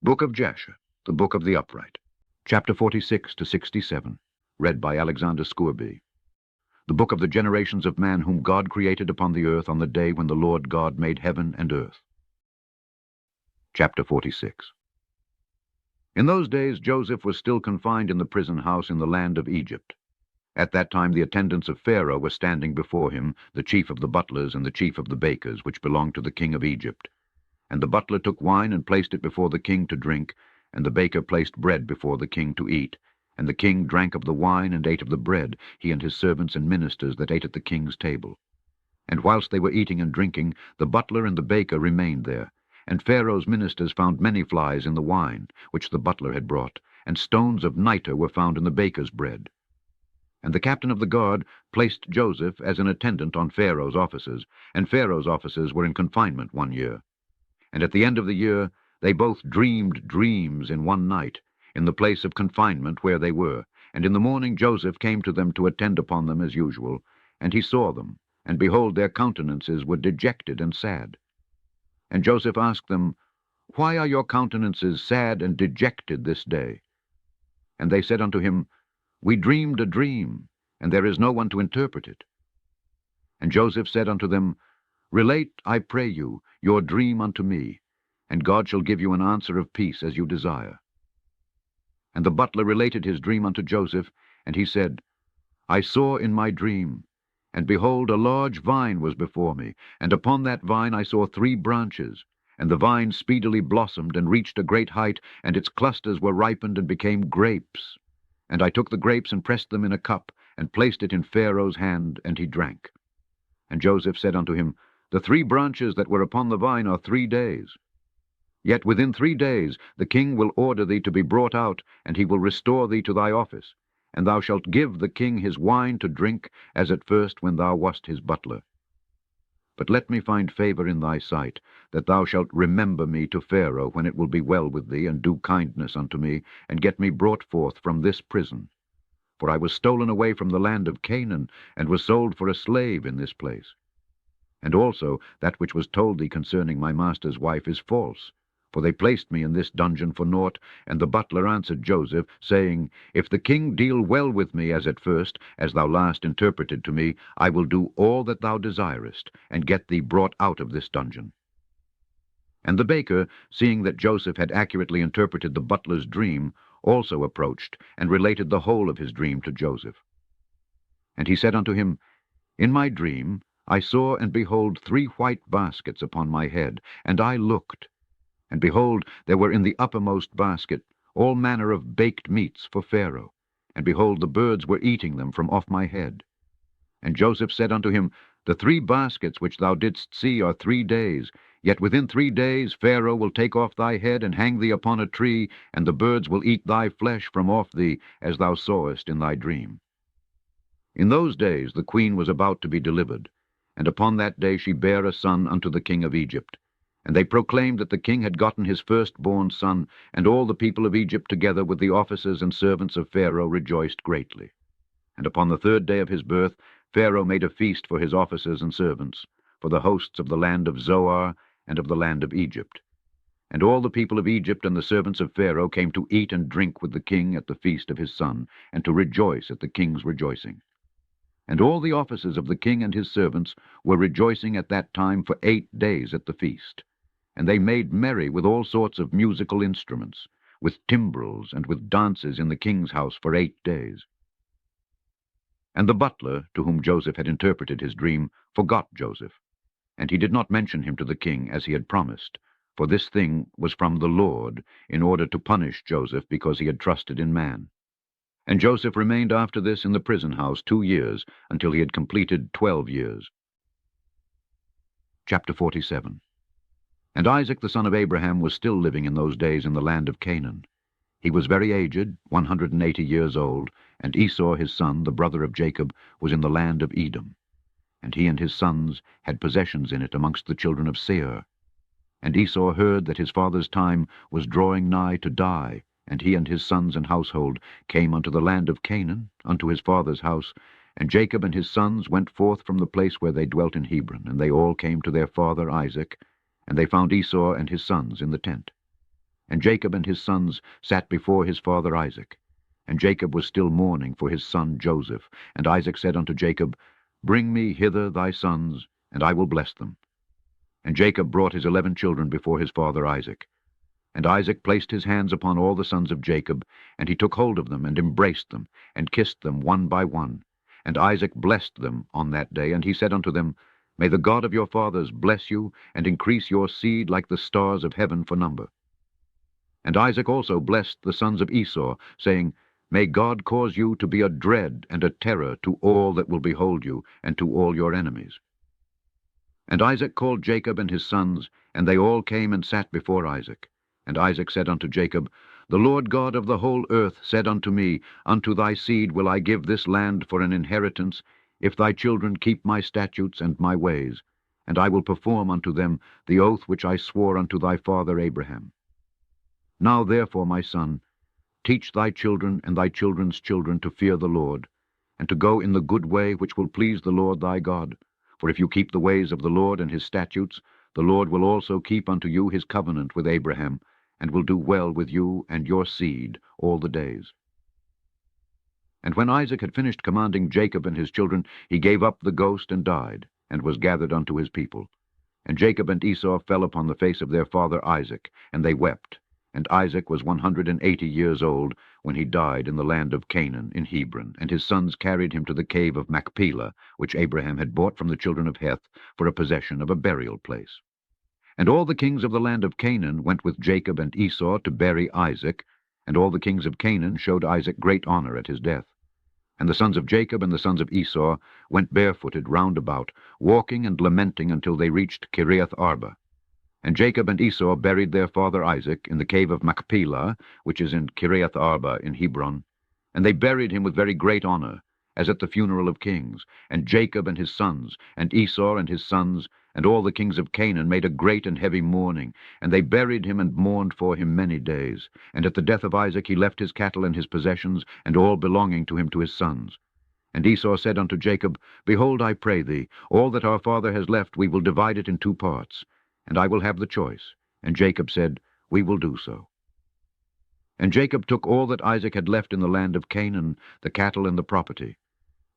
Book of Jasher, the Book of the Upright, Chapter 46 to 67, read by Alexander Scourby. The book of the generations of man whom God created upon the earth on the day when the Lord God made heaven and earth. Chapter 46. In those days Joseph was still confined in the prison house in the land of Egypt. At that time the attendants of Pharaoh were standing before him, the chief of the butlers and the chief of the bakers, which belonged to the king of Egypt. And the butler took wine and placed it before the king to drink, and the baker placed bread before the king to eat. And the king drank of the wine and ate of the bread, he and his servants and ministers that ate at the king's table. And whilst they were eating and drinking, the butler and the baker remained there. And Pharaoh's ministers found many flies in the wine, which the butler had brought, and stones of nitre were found in the baker's bread. And the captain of the guard placed Joseph as an attendant on Pharaoh's officers, and Pharaoh's officers were in confinement 1 year. And at the end of the year they both dreamed dreams in one night, in the place of confinement where they were. And in the morning Joseph came to them to attend upon them as usual. And he saw them, and behold, their countenances were dejected and sad. And Joseph asked them, Why are your countenances sad and dejected this day? And they said unto him, We dreamed a dream, and there is no one to interpret it. And Joseph said unto them, Relate, I pray you, your dream unto me, and God shall give you an answer of peace as you desire. And the butler related his dream unto Joseph, and he said, I saw in my dream, and behold, a large vine was before me, and upon that vine I saw 3 branches, and the vine speedily blossomed and reached a great height, and its clusters were ripened and became grapes. And I took the grapes and pressed them in a cup, and placed it in Pharaoh's hand, and he drank. And Joseph said unto him, The 3 branches that were upon the vine are 3 days. Yet within 3 days the king will order thee to be brought out, and he will restore thee to thy office, and thou shalt give the king his wine to drink, as at first when thou wast his butler. But let me find favor in thy sight, that thou shalt remember me to Pharaoh when it will be well with thee, and do kindness unto me, and get me brought forth from this prison. For I was stolen away from the land of Canaan, and was sold for a slave in this place. And also that which was told thee concerning my master's wife is false, for they placed me in this dungeon for naught. And the butler answered Joseph, saying, If the king deal well with me as at first, as thou last interpreted to me, I will do all that thou desirest, and get thee brought out of this dungeon. And the baker, seeing that Joseph had accurately interpreted the butler's dream, also approached, and related the whole of his dream to Joseph. And he said unto him, In my dream I saw, and behold, 3 white baskets upon my head, and I looked. And behold, there were in the uppermost basket all manner of baked meats for Pharaoh, and behold, the birds were eating them from off my head. And Joseph said unto him, The 3 baskets which thou didst see are 3 days, yet within 3 days Pharaoh will take off thy head, and hang thee upon a tree, and the birds will eat thy flesh from off thee, as thou sawest in thy dream. In those days the queen was about to be delivered, and upon that day she bare a son unto the king of Egypt. And they proclaimed that the king had gotten his firstborn son, and all the people of Egypt together with the officers and servants of Pharaoh rejoiced greatly. And upon the 3rd day of his birth Pharaoh made a feast for his officers and servants, for the hosts of the land of Zoar and of the land of Egypt. And all the people of Egypt and the servants of Pharaoh came to eat and drink with the king at the feast of his son, and to rejoice at the king's rejoicing. And all the officers of the king and his servants were rejoicing at that time for 8 days at the feast. And they made merry with all sorts of musical instruments, with timbrels and with dances in the king's house for 8 days. And the butler, to whom Joseph had interpreted his dream, forgot Joseph, and he did not mention him to the king as he had promised, for this thing was from the Lord, in order to punish Joseph because he had trusted in man. And Joseph remained after this in the prison house 2 years, until he had completed 12 years. Chapter 47. And Isaac the son of Abraham was still living in those days in the land of Canaan. He was very aged, 180 years old, and Esau his son, the brother of Jacob, was in the land of Edom. And he and his sons had possessions in it amongst the children of Seir. And Esau heard that his father's time was drawing nigh to die, and he and his sons and household came unto the land of Canaan, unto his father's house. And Jacob and his sons went forth from the place where they dwelt in Hebron, and they all came to their father Isaac, and they found Esau and his sons in the tent. And Jacob and his sons sat before his father Isaac. And Jacob was still mourning for his son Joseph. And Isaac said unto Jacob, Bring me hither thy sons, and I will bless them. And Jacob brought his 11 children before his father Isaac. And Isaac placed his hands upon all the sons of Jacob, and he took hold of them, and embraced them, and kissed them one by one. And Isaac blessed them on that day, and he said unto them, May the God of your fathers bless you, and increase your seed like the stars of heaven for number. And Isaac also blessed the sons of Esau, saying, May God cause you to be a dread and a terror to all that will behold you, and to all your enemies. And Isaac called Jacob and his sons, and they all came and sat before Isaac. And Isaac said unto Jacob, The Lord God of the whole earth said unto me, Unto thy seed will I give this land for an inheritance, if thy children keep my statutes and my ways, and I will perform unto them the oath which I swore unto thy father Abraham. Now therefore, my son, teach thy children and thy children's children to fear the Lord, and to go in the good way which will please the Lord thy God. For if you keep the ways of the Lord and his statutes, the Lord will also keep unto you his covenant with Abraham, and will do well with you and your seed all the days. And when Isaac had finished commanding Jacob and his children, he gave up the ghost and died, and was gathered unto his people. And Jacob and Esau fell upon the face of their father Isaac, and they wept. And Isaac was 180 years old when he died in the land of Canaan in Hebron, and his sons carried him to the cave of Machpelah, which Abraham had bought from the children of Heth for a possession of a burial place. And all the kings of the land of Canaan went with Jacob and Esau to bury Isaac, and all the kings of Canaan showed Isaac great honor at his death. And the sons of Jacob and the sons of Esau went barefooted round about, walking and lamenting until they reached Kiriath Arba. And Jacob and Esau buried their father Isaac in the cave of Machpelah, which is in Kiriath Arba in Hebron. And they buried him with very great honor, as at the funeral of kings. And Jacob and his sons, and Esau and his sons, and all the kings of Canaan made a great and heavy mourning, and they buried him and mourned for him many days. And at the death of Isaac he left his cattle and his possessions, and all belonging to him to his sons. And Esau said unto Jacob, Behold, I pray thee, all that our father has left we will divide it in 2 parts, and I will have the choice. And Jacob said, We will do so. And Jacob took all that Isaac had left in the land of Canaan, the cattle and the property.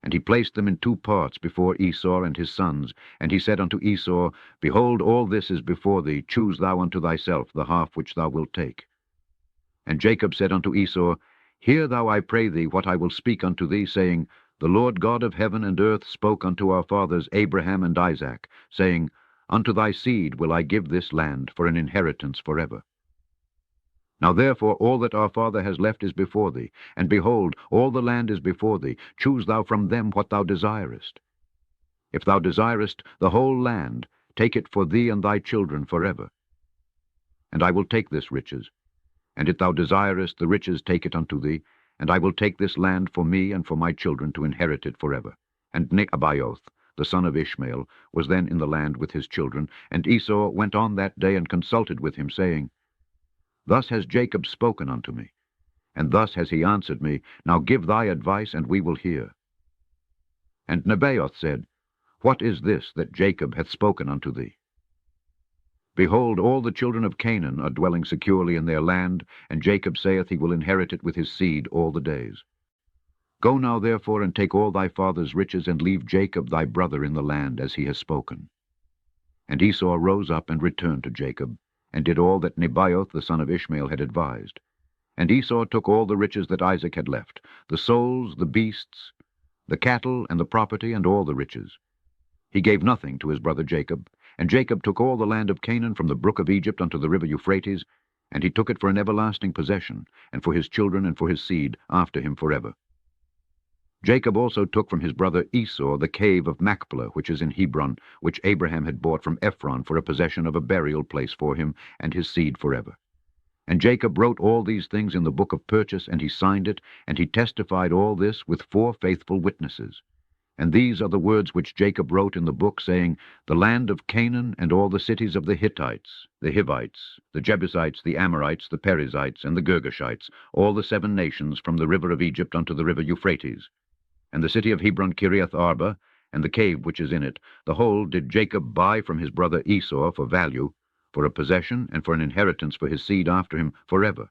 And he placed them in 2 parts before Esau and his sons. And he said unto Esau, Behold, all this is before thee, choose thou unto thyself the half which thou wilt take. And Jacob said unto Esau, Hear thou, I pray thee, what I will speak unto thee, saying, The Lord God of heaven and earth spoke unto our fathers Abraham and Isaac, saying, Unto thy seed will I give this land for an inheritance forever. Now therefore all that our father has left is before thee, and behold, all the land is before thee. Choose thou from them what thou desirest. If thou desirest the whole land, take it for thee and thy children forever. And I will take this riches. And if thou desirest the riches, take it unto thee, and I will take this land for me and for my children to inherit it forever. And Nebaioth, the son of Ishmael, was then in the land with his children. And Esau went on that day and consulted with him, saying, Thus has Jacob spoken unto me, and thus has he answered me. Now give thy advice, and we will hear. And Nebaioth said, What is this that Jacob hath spoken unto thee? Behold, all the children of Canaan are dwelling securely in their land, and Jacob saith he will inherit it with his seed all the days. Go now therefore, and take all thy father's riches, and leave Jacob thy brother in the land, as he has spoken. And Esau rose up and returned to Jacob, and did all that Nebaioth the son of Ishmael had advised. And Esau took all the riches that Isaac had left, the souls, the beasts, the cattle, and the property, and all the riches. He gave nothing to his brother Jacob. And Jacob took all the land of Canaan from the brook of Egypt unto the river Euphrates, and he took it for an everlasting possession, and for his children and for his seed after him forever. Jacob also took from his brother Esau the cave of Machpelah, which is in Hebron, which Abraham had bought from Ephron for a possession of a burial place for him and his seed forever. And Jacob wrote all these things in the book of purchase, and he signed it, and he testified all this with 4 faithful witnesses. And these are the words which Jacob wrote in the book, saying, The land of Canaan, and all the cities of the Hittites, the Hivites, the Jebusites, the Amorites, the Perizzites, and the Girgashites, all the 7 nations from the river of Egypt unto the river Euphrates. And the city of Hebron Kiriath Arba, and the cave which is in it, the whole did Jacob buy from his brother Esau for value, for a possession and for an inheritance for his seed after him forever.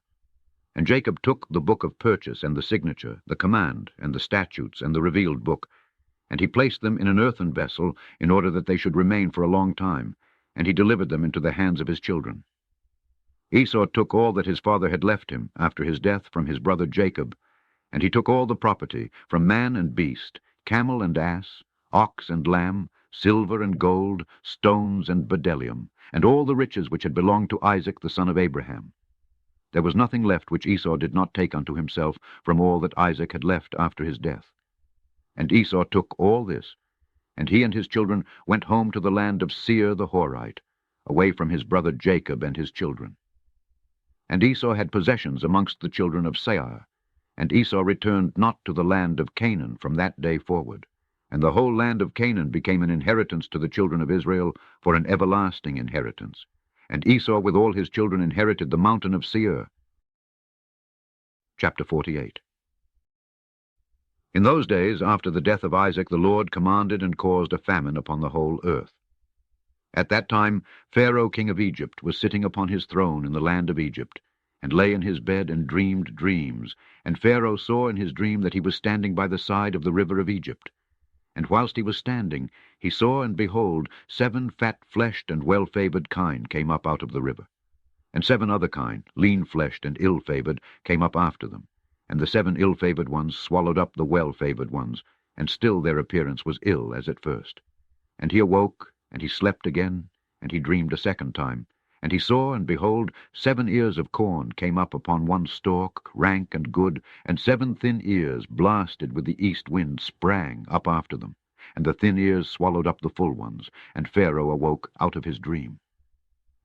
And Jacob took the book of purchase and the signature, the command and the statutes and the revealed book, and he placed them in an earthen vessel in order that they should remain for a long time, and he delivered them into the hands of his children. Esau took all that his father had left him after his death from his brother Jacob, and he took all the property, from man and beast, camel and ass, ox and lamb, silver and gold, stones and bdellium, and all the riches which had belonged to Isaac the son of Abraham. There was nothing left which Esau did not take unto himself from all that Isaac had left after his death. And Esau took all this, and he and his children went home to the land of Seir the Horite, away from his brother Jacob and his children. And Esau had possessions amongst the children of Seir, and Esau returned not to the land of Canaan from that day forward. And the whole land of Canaan became an inheritance to the children of Israel for an everlasting inheritance. And Esau with all his children inherited the mountain of Seir. Chapter 48. In those days, after the death of Isaac, the Lord commanded and caused a famine upon the whole earth. At that time Pharaoh king of Egypt was sitting upon his throne in the land of Egypt, and lay in his bed and dreamed dreams. And Pharaoh saw in his dream that he was standing by the side of the river of Egypt. And whilst he was standing, he saw, and behold, 7 fat-fleshed and well-favoured kine came up out of the river. And 7 other kine, lean-fleshed and ill-favoured, came up after them. And the 7 ill-favoured ones swallowed up the well-favoured ones, and still their appearance was ill as at first. And he awoke, and he slept again, and he dreamed a second time. And he saw, and behold, 7 ears of corn came up upon one stalk, rank and good, and 7 thin ears, blasted with the east wind, sprang up after them. And the thin ears swallowed up the full ones, and Pharaoh awoke out of his dream.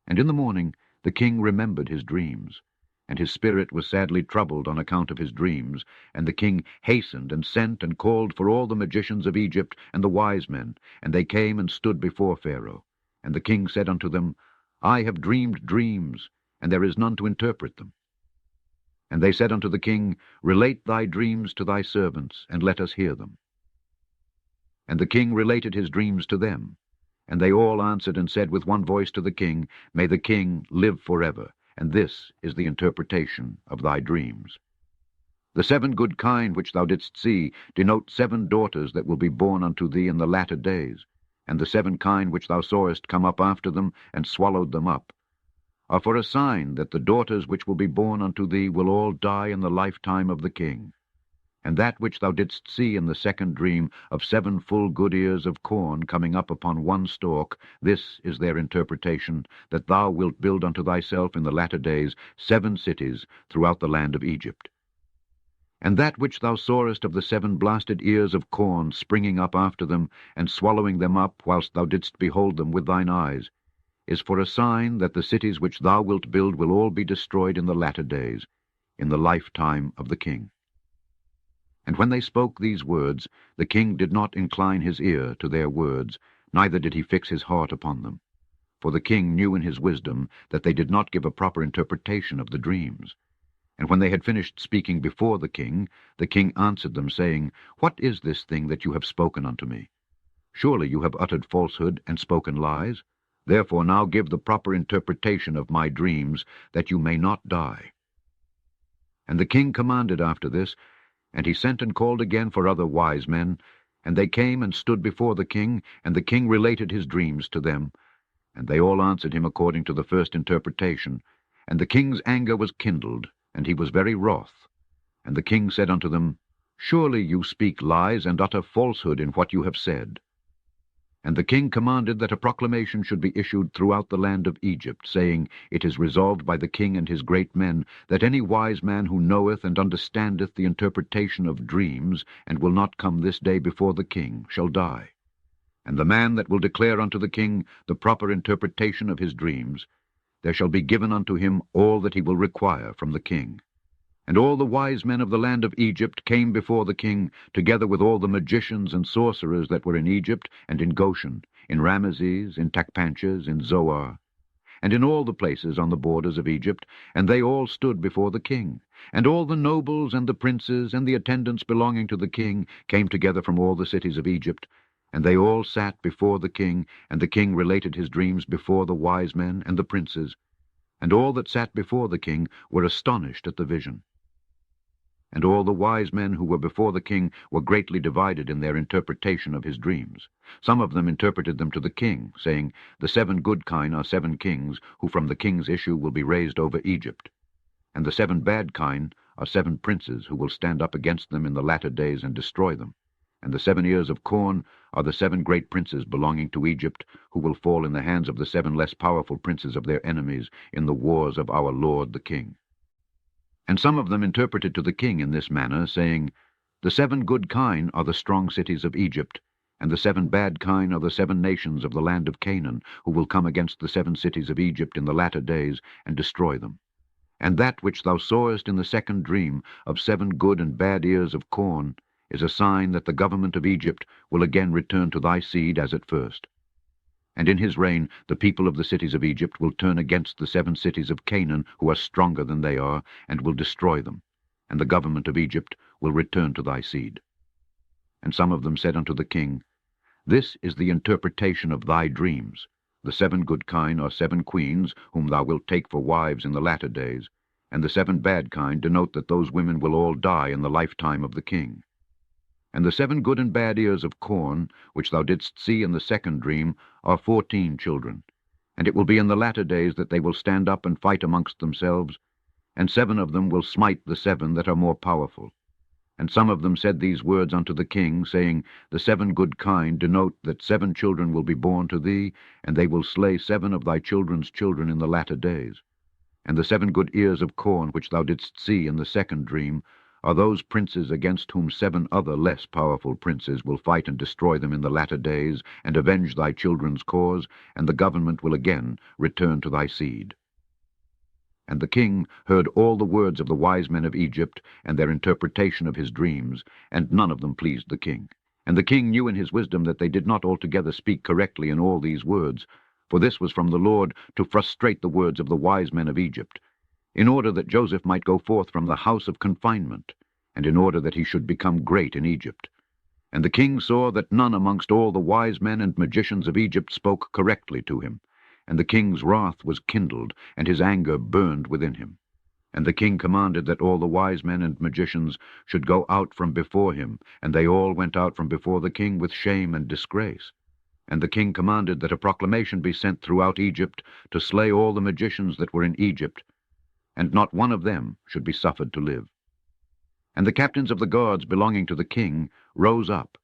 And in the morning the king remembered his dreams, and his spirit was sadly troubled on account of his dreams. And the king hastened and sent and called for all the magicians of Egypt and the wise men, and they came and stood before Pharaoh. And the king said unto them, I have dreamed dreams, and there is none to interpret them. And they said unto the king, Relate thy dreams to thy servants, and let us hear them. And the king related his dreams to them. And they all answered and said with one voice to the king, May the king live forever, and this is the interpretation of thy dreams. The 7 good kine which thou didst see denote 7 daughters that will be born unto thee in the latter days. And the 7 kine which thou sawest come up after them, and swallowed them up, are for a sign that the daughters which will be born unto thee will all die in the lifetime of the king. And that which thou didst see in the second dream of 7 full good ears of corn coming up upon one stalk, this is their interpretation, that thou wilt build unto thyself in the latter days 7 cities throughout the land of Egypt. And that which thou sawest of the 7 blasted ears of corn springing up after them, and swallowing them up whilst thou didst behold them with thine eyes, is for a sign that the cities which thou wilt build will all be destroyed in the latter days, in the lifetime of the king. And when they spoke these words, the king did not incline his ear to their words, neither did he fix his heart upon them. For the king knew in his wisdom that they did not give a proper interpretation of the dreams. And when they had finished speaking before the king answered them, saying, What is this thing that you have spoken unto me? Surely you have uttered falsehood and spoken lies. Therefore now give the proper interpretation of my dreams, that you may not die. And the king commanded after this, and he sent and called again for other wise men, and they came and stood before the king, and the king related his dreams to them. And they all answered him according to the first interpretation. And the king's anger was kindled, and he was very wroth. And the king said unto them, Surely you speak lies, and utter falsehood in what you have said. And the king commanded that a proclamation should be issued throughout the land of Egypt, saying, It is resolved by the king and his great men, that any wise man who knoweth and understandeth the interpretation of dreams, and will not come this day before the king, shall die. And the man that will declare unto the king the proper interpretation of his dreams, there shall be given unto him all that he will require from the king. And all the wise men of the land of Egypt came before the king, together with all the magicians and sorcerers that were in Egypt, and in Goshen, in Ramesses, in Tachpanches, in Zoar, and in all the places on the borders of Egypt, and they all stood before the king. And all the nobles and the princes and the attendants belonging to the king came together from all the cities of Egypt, And they all sat before the king, and the king related his dreams before the wise men and the princes. And all that sat before the king were astonished at the vision. And all the wise men who were before the king were greatly divided in their interpretation of his dreams. Some of them interpreted them to the king, saying, The 7 good kine are 7 kings, who from the king's issue will be raised over Egypt. And the 7 bad kine are 7 princes, who will stand up against them in the latter days and destroy them. And the 7 ears of corn are the 7 great princes belonging to Egypt, who will fall in the hands of the 7 less powerful princes of their enemies in the wars of our lord the king. And some of them interpreted to the king in this manner, saying, The 7 good kine are the strong cities of Egypt, and the 7 bad kine are the 7 nations of the land of Canaan, who will come against the 7 cities of Egypt in the latter days and destroy them. And that which thou sawest in the second dream of 7 good and bad ears of corn is a sign that the government of Egypt will again return to thy seed as at first. And in his reign the people of the cities of Egypt will turn against the 7 cities of Canaan, who are stronger than they are, and will destroy them, and the government of Egypt will return to thy seed. And some of them said unto the king, This is the interpretation of thy dreams. The 7 good kine are 7 queens, whom thou wilt take for wives in the latter days, and the 7 bad kine denote that those women will all die in the lifetime of the king. And the 7 good and bad ears of corn, which thou didst see in the second dream, are 14 children. And it will be in the latter days that they will stand up and fight amongst themselves, and 7 of them will smite the 7 that are more powerful. And some of them said these words unto the king, saying, The 7 good kine denote that 7 children will be born to thee, and they will slay 7 of thy children's children in the latter days. And the 7 good ears of corn, which thou didst see in the second dream, are those princes against whom 7 other less powerful princes will fight and destroy them in the latter days, and avenge thy children's cause, and the government will again return to thy seed. And the king heard all the words of the wise men of Egypt, and their interpretation of his dreams, and none of them pleased the king. And the king knew in his wisdom that they did not altogether speak correctly in all these words, for this was from the Lord to frustrate the words of the wise men of Egypt, in order that Joseph might go forth from the house of confinement, and in order that he should become great in Egypt. And the king saw that none amongst all the wise men and magicians of Egypt spoke correctly to him, and the king's wrath was kindled, and his anger burned within him. And the king commanded that all the wise men and magicians should go out from before him, and they all went out from before the king with shame and disgrace. And the king commanded that a proclamation be sent throughout Egypt to slay all the magicians that were in Egypt, and not one of them should be suffered to live. And the captains of the guards belonging to the king rose up,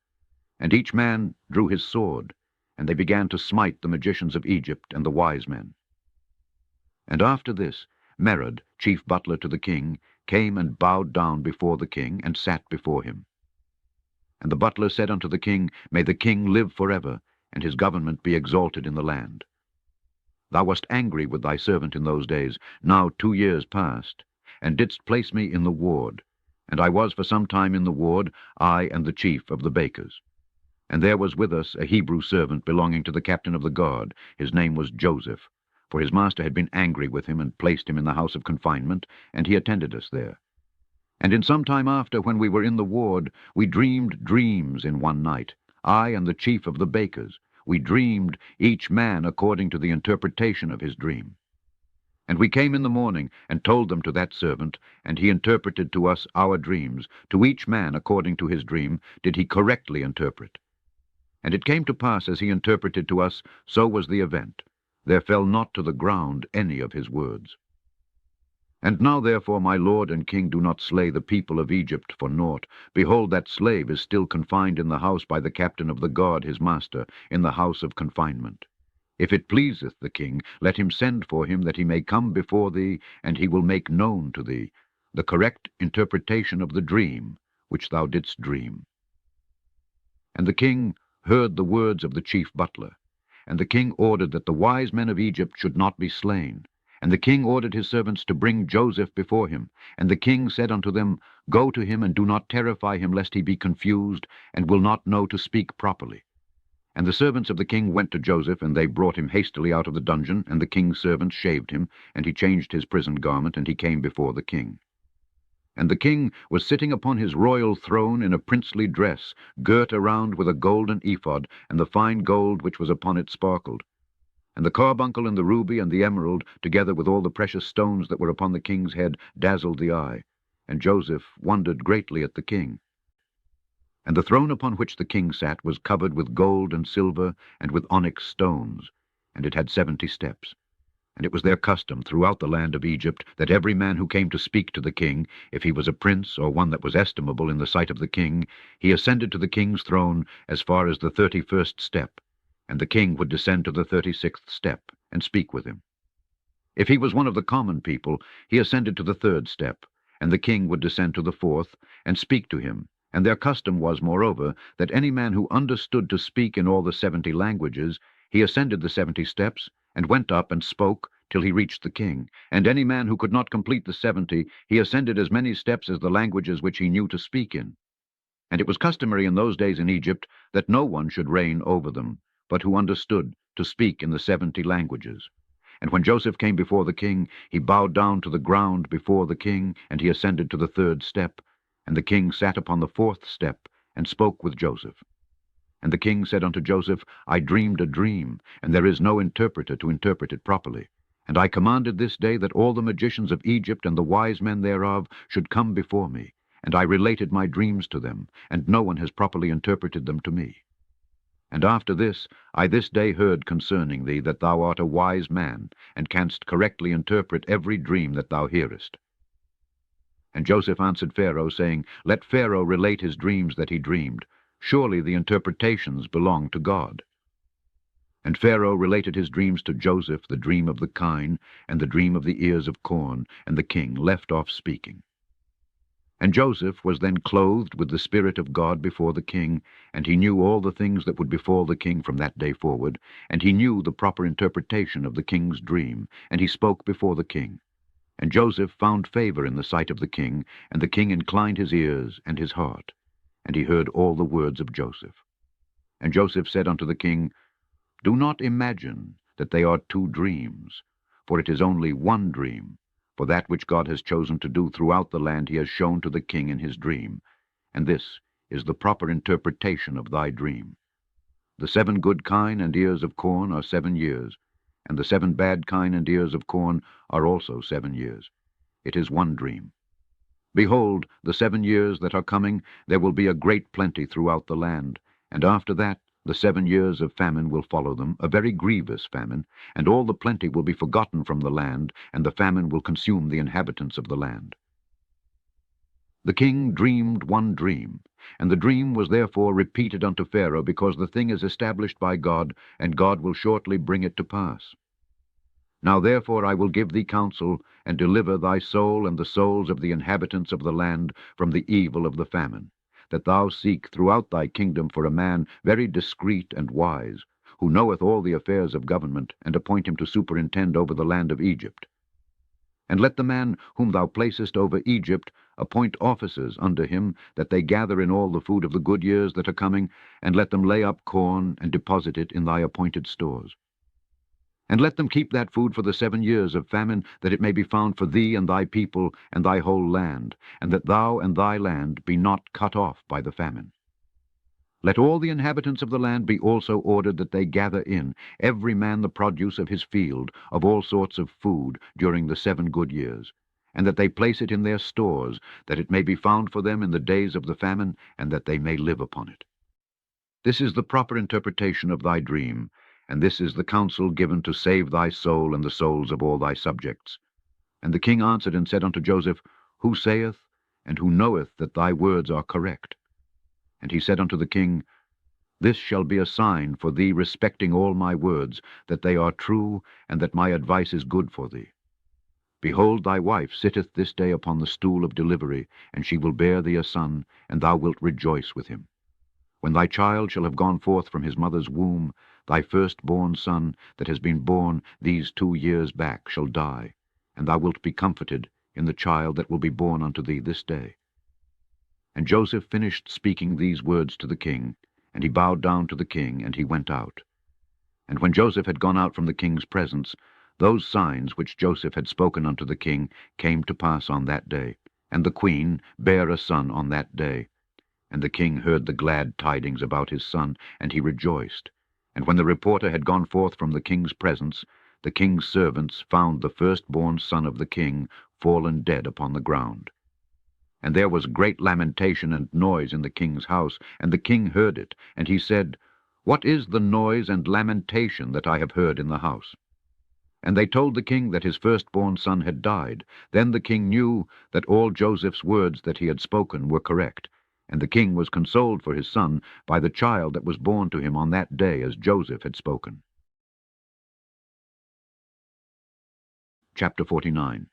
and each man drew his sword, and they began to smite the magicians of Egypt and the wise men. And after this, Merod, chief butler to the king, came and bowed down before the king, and sat before him. And the butler said unto the king, May the king live forever, and his government be exalted in the land. Thou wast angry with thy servant in those days, now 2 years past, and didst place me in the ward. And I was for some time in the ward, I and the chief of the bakers. And there was with us a Hebrew servant belonging to the captain of the guard. His name was Joseph, for his master had been angry with him and placed him in the house of confinement, and he attended us there. And in some time after, when we were in the ward, we dreamed dreams in one night, I and the chief of the bakers. We dreamed, each man according to the interpretation of his dream. And we came in the morning, and told them to that servant, and he interpreted to us our dreams. To each man according to his dream did he correctly interpret. And it came to pass, as he interpreted to us, so was the event. There fell not to the ground any of his words. And now therefore, my lord and king, do not slay the people of Egypt for naught. Behold, that slave is still confined in the house by the captain of the guard his master, in the house of confinement. If it pleaseth the king, let him send for him, that he may come before thee, and he will make known to thee the correct interpretation of the dream which thou didst dream. And the king heard the words of the chief butler. And the king ordered that the wise men of Egypt should not be slain. And the king ordered his servants to bring Joseph before him. And the king said unto them, Go to him, and do not terrify him, lest he be confused, and will not know to speak properly. And the servants of the king went to Joseph, and they brought him hastily out of the dungeon, and the king's servants shaved him, and he changed his prison garment, and he came before the king. And the king was sitting upon his royal throne in a princely dress, girt around with a golden ephod, and the fine gold which was upon it sparkled. And the carbuncle and the ruby and the emerald, together with all the precious stones that were upon the king's head, dazzled the eye. And Joseph wondered greatly at the king. And the throne upon which the king sat was covered with gold and silver and with onyx stones, and it had 70 steps. And it was their custom throughout the land of Egypt that every man who came to speak to the king, if he was a prince or one that was estimable in the sight of the king, he ascended to the king's throne as far as the 31st step, and the king would descend to the 36th step and speak with him. If he was one of the common people, he ascended to the 3rd step, and the king would descend to the 4th and speak to him. And their custom was, moreover, that any man who understood to speak in all the 70 languages, he ascended the 70 steps, and went up and spoke till he reached the king. And any man who could not complete the 70, he ascended as many steps as the languages which he knew to speak in. And it was customary in those days in Egypt that no one should reign over them, but who understood to speak in the 70 languages. And when Joseph came before the king, he bowed down to the ground before the king, and he ascended to the 3rd step. And the king sat upon the 4th step, and spoke with Joseph. And the king said unto Joseph, I dreamed a dream, and there is no interpreter to interpret it properly. And I commanded this day that all the magicians of Egypt and the wise men thereof should come before me. And I related my dreams to them, and no one has properly interpreted them to me. And after this, I this day heard concerning thee that thou art a wise man, and canst correctly interpret every dream that thou hearest. And Joseph answered Pharaoh, saying, Let Pharaoh relate his dreams that he dreamed. Surely the interpretations belong to God. And Pharaoh related his dreams to Joseph, the dream of the kine, and the dream of the ears of corn, and the king left off speaking. And Joseph was then clothed with the Spirit of God before the king, and he knew all the things that would befall the king from that day forward, and he knew the proper interpretation of the king's dream, and he spoke before the king. And Joseph found favor in the sight of the king, and the king inclined his ears and his heart, and he heard all the words of Joseph. And Joseph said unto the king, Do not imagine that they are 2 dreams, for it is only one dream. For that which God has chosen to do throughout the land he has shown to the king in his dream. And this is the proper interpretation of thy dream. The 7 good kine and ears of corn are 7 years, and the 7 bad kine and ears of corn are also 7 years. It is one dream. Behold, the 7 years that are coming, there will be a great plenty throughout the land, and after that the 7 years of famine will follow them, a very grievous famine, and all the plenty will be forgotten from the land, and the famine will consume the inhabitants of the land. The king dreamed one dream, and the dream was therefore repeated unto Pharaoh, because the thing is established by God, and God will shortly bring it to pass. Now therefore I will give thee counsel, and deliver thy soul and the souls of the inhabitants of the land from the evil of the famine, that thou seek throughout thy kingdom for a man very discreet and wise, who knoweth all the affairs of government, and appoint him to superintend over the land of Egypt. And let the man whom thou placest over Egypt appoint officers under him, that they gather in all the food of the good years that are coming, and let them lay up corn, and deposit it in thy appointed stores. And let them keep that food for the 7 years of famine, that it may be found for thee and thy people and thy whole land, and that thou and thy land be not cut off by the famine. Let all the inhabitants of the land be also ordered that they gather in, every man the produce of his field, of all sorts of food, during the 7 good years, and that they place it in their stores, that it may be found for them in the days of the famine, and that they may live upon it. This is the proper interpretation of thy dream, and this is the counsel given to save thy soul and the souls of all thy subjects. And the king answered and said unto Joseph, Who saith, and who knoweth that thy words are correct? And he said unto the king, This shall be a sign for thee respecting all my words, that they are true, and that my advice is good for thee. Behold, thy wife sitteth this day upon the stool of delivery, and she will bear thee a son, and thou wilt rejoice with him. When thy child shall have gone forth from his mother's womb, thy firstborn son that has been born these 2 years back shall die, and thou wilt be comforted in the child that will be born unto thee this day. And Joseph finished speaking these words to the king, and he bowed down to the king, and he went out. And when Joseph had gone out from the king's presence, those signs which Joseph had spoken unto the king came to pass on that day, And the queen bare a son on that day. And the king heard the glad tidings about his son, and he rejoiced. And when the reporter had gone forth from the king's presence, the king's servants found the firstborn son of the king fallen dead upon the ground. And there was great lamentation and noise in the king's house, and the king heard it, and he said, What is the noise and lamentation that I have heard in the house? And they told the king that his firstborn son had died. Then the king knew that all Joseph's words that he had spoken were correct, and the king was consoled for his son by the child that was born to him on that day, as Joseph had spoken. Chapter 49.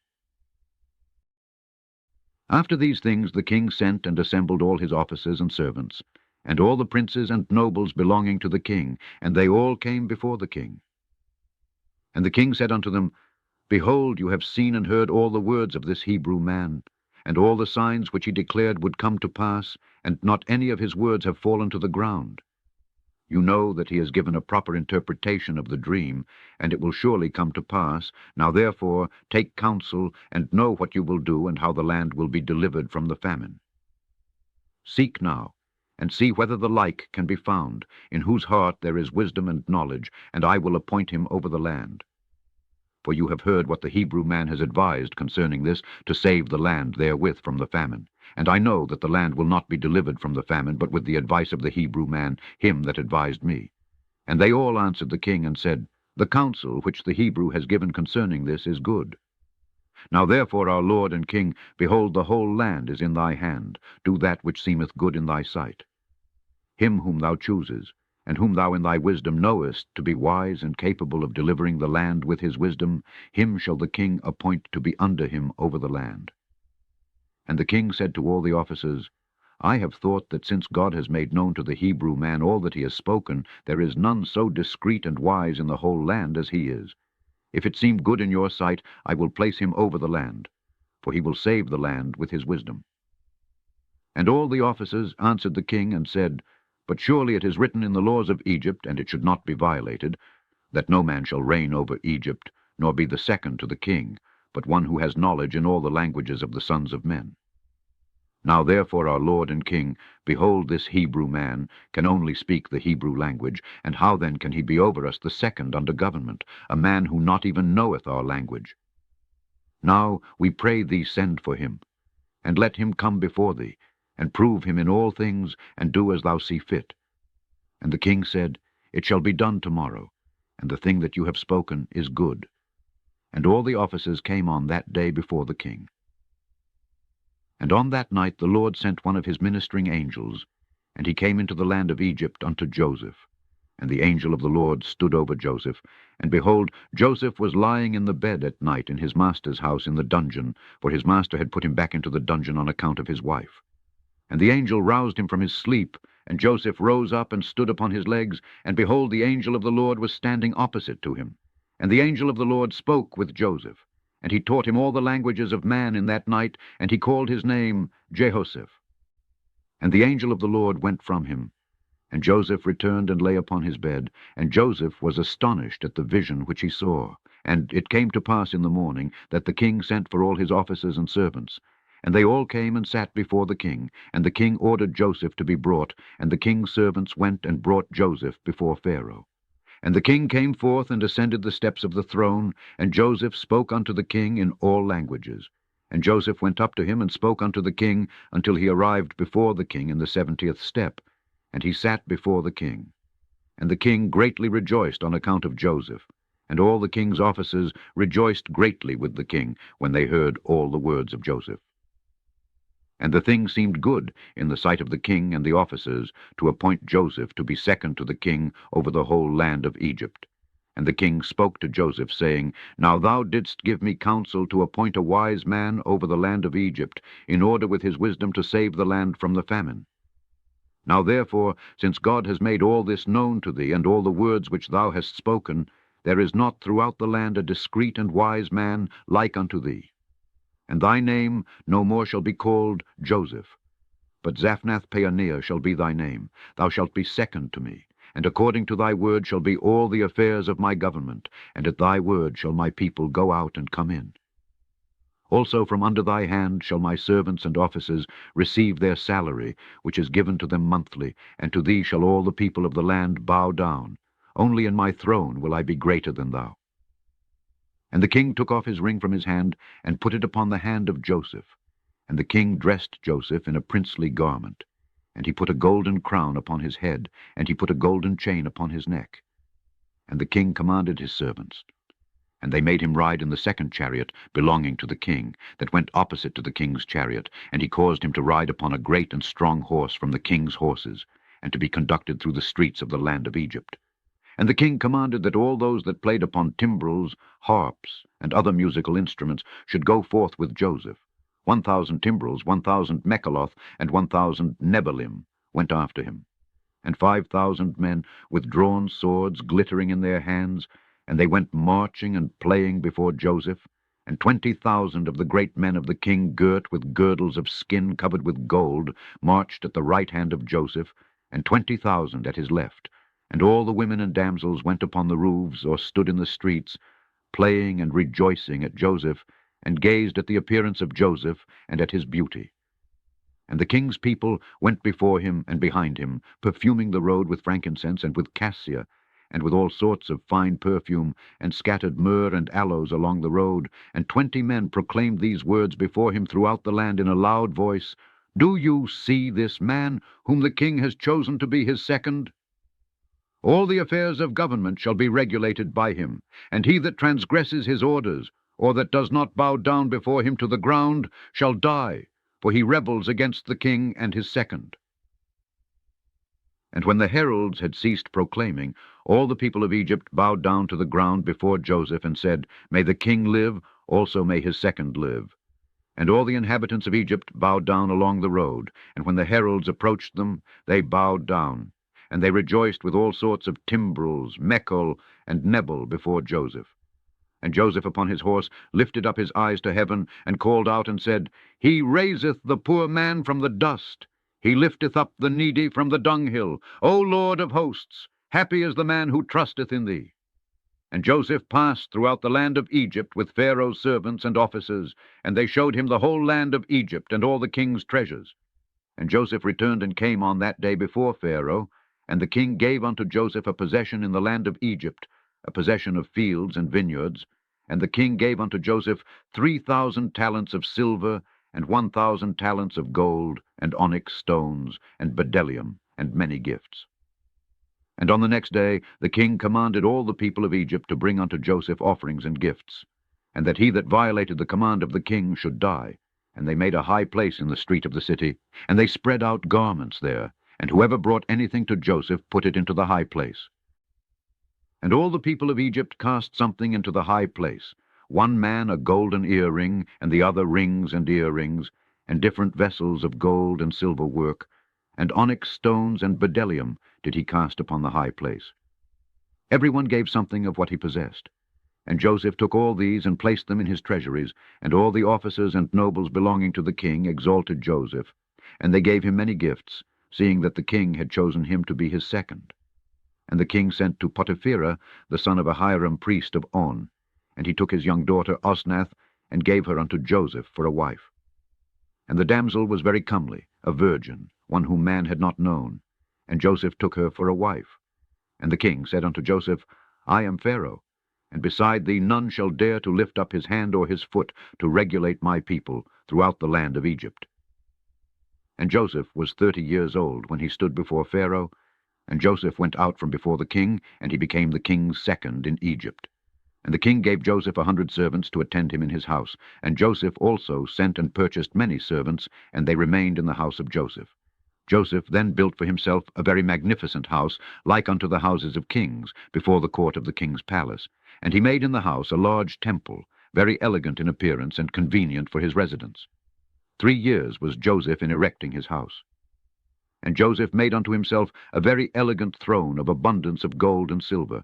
After these things the king sent and assembled all his officers and servants, and all the princes and nobles belonging to the king, and they all came before the king. And the king said unto them, Behold, you have seen and heard all the words of this Hebrew man, and all the signs which he declared would come to pass, and not any of his words have fallen to the ground. You know that he has given a proper interpretation of the dream, and it will surely come to pass. Now therefore take counsel, and know what you will do, and how the land will be delivered from the famine. Seek now, and see whether the like can be found, in whose heart there is wisdom and knowledge, and I will appoint him over the land. For you have heard what the Hebrew man has advised concerning this, to save the land therewith from the famine. And I know that the land will not be delivered from the famine, but with the advice of the Hebrew man, him that advised me. And they all answered the king, and said, The counsel which the Hebrew has given concerning this is good. Now therefore, our Lord and King, behold, the whole land is in thy hand. Do that which seemeth good in thy sight. Him whom thou chooses, and whom thou in thy wisdom knowest to be wise and capable of delivering the land with his wisdom, him shall the king appoint to be under him over the land. And the king said to all the officers, I have thought that since God has made known to the Hebrew man all that he has spoken, there is none so discreet and wise in the whole land as he is. If it seem good in your sight, I will place him over the land, for he will save the land with his wisdom. And all the officers answered the king and said, But surely it is written in the laws of Egypt, and it should not be violated, that no man shall reign over Egypt, nor be the second to the king, but one who has knowledge in all the languages of the sons of men. Now therefore, our Lord and King, behold, this Hebrew man can only speak the Hebrew language, and how then can he be over us the second under government, a man who not even knoweth our language? Now we pray thee send for him, and let him come before thee, and prove him in all things, and do as thou see fit. And the king said, It shall be done tomorrow, and the thing that you have spoken is good. And all the officers came on that day before the king. And on that night the Lord sent one of his ministering angels, and he came into the land of Egypt unto Joseph. And the angel of the Lord stood over Joseph, and behold, Joseph was lying in the bed at night in his master's house in the dungeon, for his master had put him back into the dungeon on account of his wife. And the angel roused him from his sleep, and Joseph rose up and stood upon his legs, and behold, the angel of the Lord was standing opposite to him. And the angel of the Lord spoke with Joseph, and he taught him all the languages of man in that night, and he called his name Jehoseph. And the angel of the Lord went from him, and Joseph returned and lay upon his bed, and Joseph was astonished at the vision which he saw. And it came to pass in the morning that the king sent for all his officers and servants, and they all came and sat before the king, and the king ordered Joseph to be brought, and the king's servants went and brought Joseph before Pharaoh. And the king came forth and ascended the steps of the throne, and Joseph spoke unto the king in all languages. And Joseph went up to him and spoke unto the king until he arrived before the king in the 70th step, and he sat before the king. And the king greatly rejoiced on account of Joseph, and all the king's officers rejoiced greatly with the king when they heard all the words of Joseph. And the thing seemed good in the sight of the king and the officers to appoint Joseph to be second to the king over the whole land of Egypt. And the king spoke to Joseph, saying, Now thou didst give me counsel to appoint a wise man over the land of Egypt, in order with his wisdom to save the land from the famine. Now therefore, since God has made all this known to thee, and all the words which thou hast spoken, there is not throughout the land a discreet and wise man like unto thee. And thy name no more shall be called Joseph, but Zaphnath-Paaneah shall be thy name. Thou shalt be second to me, and according to thy word shall be all the affairs of my government, and at thy word shall my people go out and come in. Also from under thy hand shall my servants and officers receive their salary, which is given to them monthly, and to thee shall all the people of the land bow down. Only in my throne will I be greater than thou. And the king took off his ring from his hand, and put it upon the hand of Joseph. And the king dressed Joseph in a princely garment. And he put a golden crown upon his head, and he put a golden chain upon his neck. And the king commanded his servants, and they made him ride in the second chariot belonging to the king, that went opposite to the king's chariot, and he caused him to ride upon a great and strong horse from the king's horses, and to be conducted through the streets of the land of Egypt. And the king commanded that all those that played upon timbrels, harps, and other musical instruments should go forth with Joseph. 1,000 timbrels, 1,000 mekaloth, and 1,000 nebalim went after him. And 5,000 men with drawn swords glittering in their hands, and they went marching and playing before Joseph, and 20,000 of the great men of the king, girt with girdles of skin covered with gold, marched at the right hand of Joseph, and 20,000 at his left. And all the women and damsels went upon the roofs or stood in the streets, playing and rejoicing at Joseph, and gazed at the appearance of Joseph and at his beauty. And the king's people went before him and behind him, perfuming the road with frankincense and with cassia, and with all sorts of fine perfume, and scattered myrrh and aloes along the road. And 20 men proclaimed these words before him throughout the land in a loud voice, Do you see this man, whom the king has chosen to be his second? All the affairs of government shall be regulated by him, and he that transgresses his orders, or that does not bow down before him to the ground, shall die, for he rebels against the king and his second. And when the heralds had ceased proclaiming, all the people of Egypt bowed down to the ground before Joseph, and said, May the king live, also may his second live. And all the inhabitants of Egypt bowed down along the road, and when the heralds approached them, they bowed down. And they rejoiced with all sorts of timbrels, mekol, and nebel before Joseph. And Joseph upon his horse lifted up his eyes to heaven, and called out and said, He raiseth the poor man from the dust. He lifteth up the needy from the dunghill. O Lord of hosts, happy is the man who trusteth in thee. And Joseph passed throughout the land of Egypt with Pharaoh's servants and officers, and they showed him the whole land of Egypt and all the king's treasures. And Joseph returned and came on that day before Pharaoh, and the king gave unto Joseph a possession in the land of Egypt, a possession of fields and vineyards. And the king gave unto Joseph 3,000 talents of silver, and 1,000 talents of gold, and onyx stones, and bdellium, and many gifts. And on the next day the king commanded all the people of Egypt to bring unto Joseph offerings and gifts, and that he that violated the command of the king should die. And they made a high place in the street of the city, and they spread out garments there, and whoever brought anything to Joseph put it into the high place. And all the people of Egypt cast something into the high place, one man a golden earring, and the other rings and earrings, and different vessels of gold and silver work, and onyx stones and bdellium did he cast upon the high place. Every one gave something of what he possessed. And Joseph took all these and placed them in his treasuries, and all the officers and nobles belonging to the king exalted Joseph, and they gave him many gifts, seeing that the king had chosen him to be his second. And the king sent to Potipherah, the son of Ahiram priest of On, and he took his young daughter Osnath, and gave her unto Joseph for a wife. And the damsel was very comely, a virgin, one whom man had not known, and Joseph took her for a wife. And the king said unto Joseph, I am Pharaoh, and beside thee none shall dare to lift up his hand or his foot to regulate my people throughout the land of Egypt. And Joseph was 30 years old when he stood before Pharaoh, and Joseph went out from before the king, and he became the king's second in Egypt. And the king gave Joseph 100 servants to attend him in his house, and Joseph also sent and purchased many servants, and they remained in the house of Joseph. Joseph then built for himself a very magnificent house, like unto the houses of kings, before the court of the king's palace. And he made in the house a large temple, very elegant in appearance and convenient for his residence. 3 years was Joseph in erecting his house. And Joseph made unto himself a very elegant throne of abundance of gold and silver,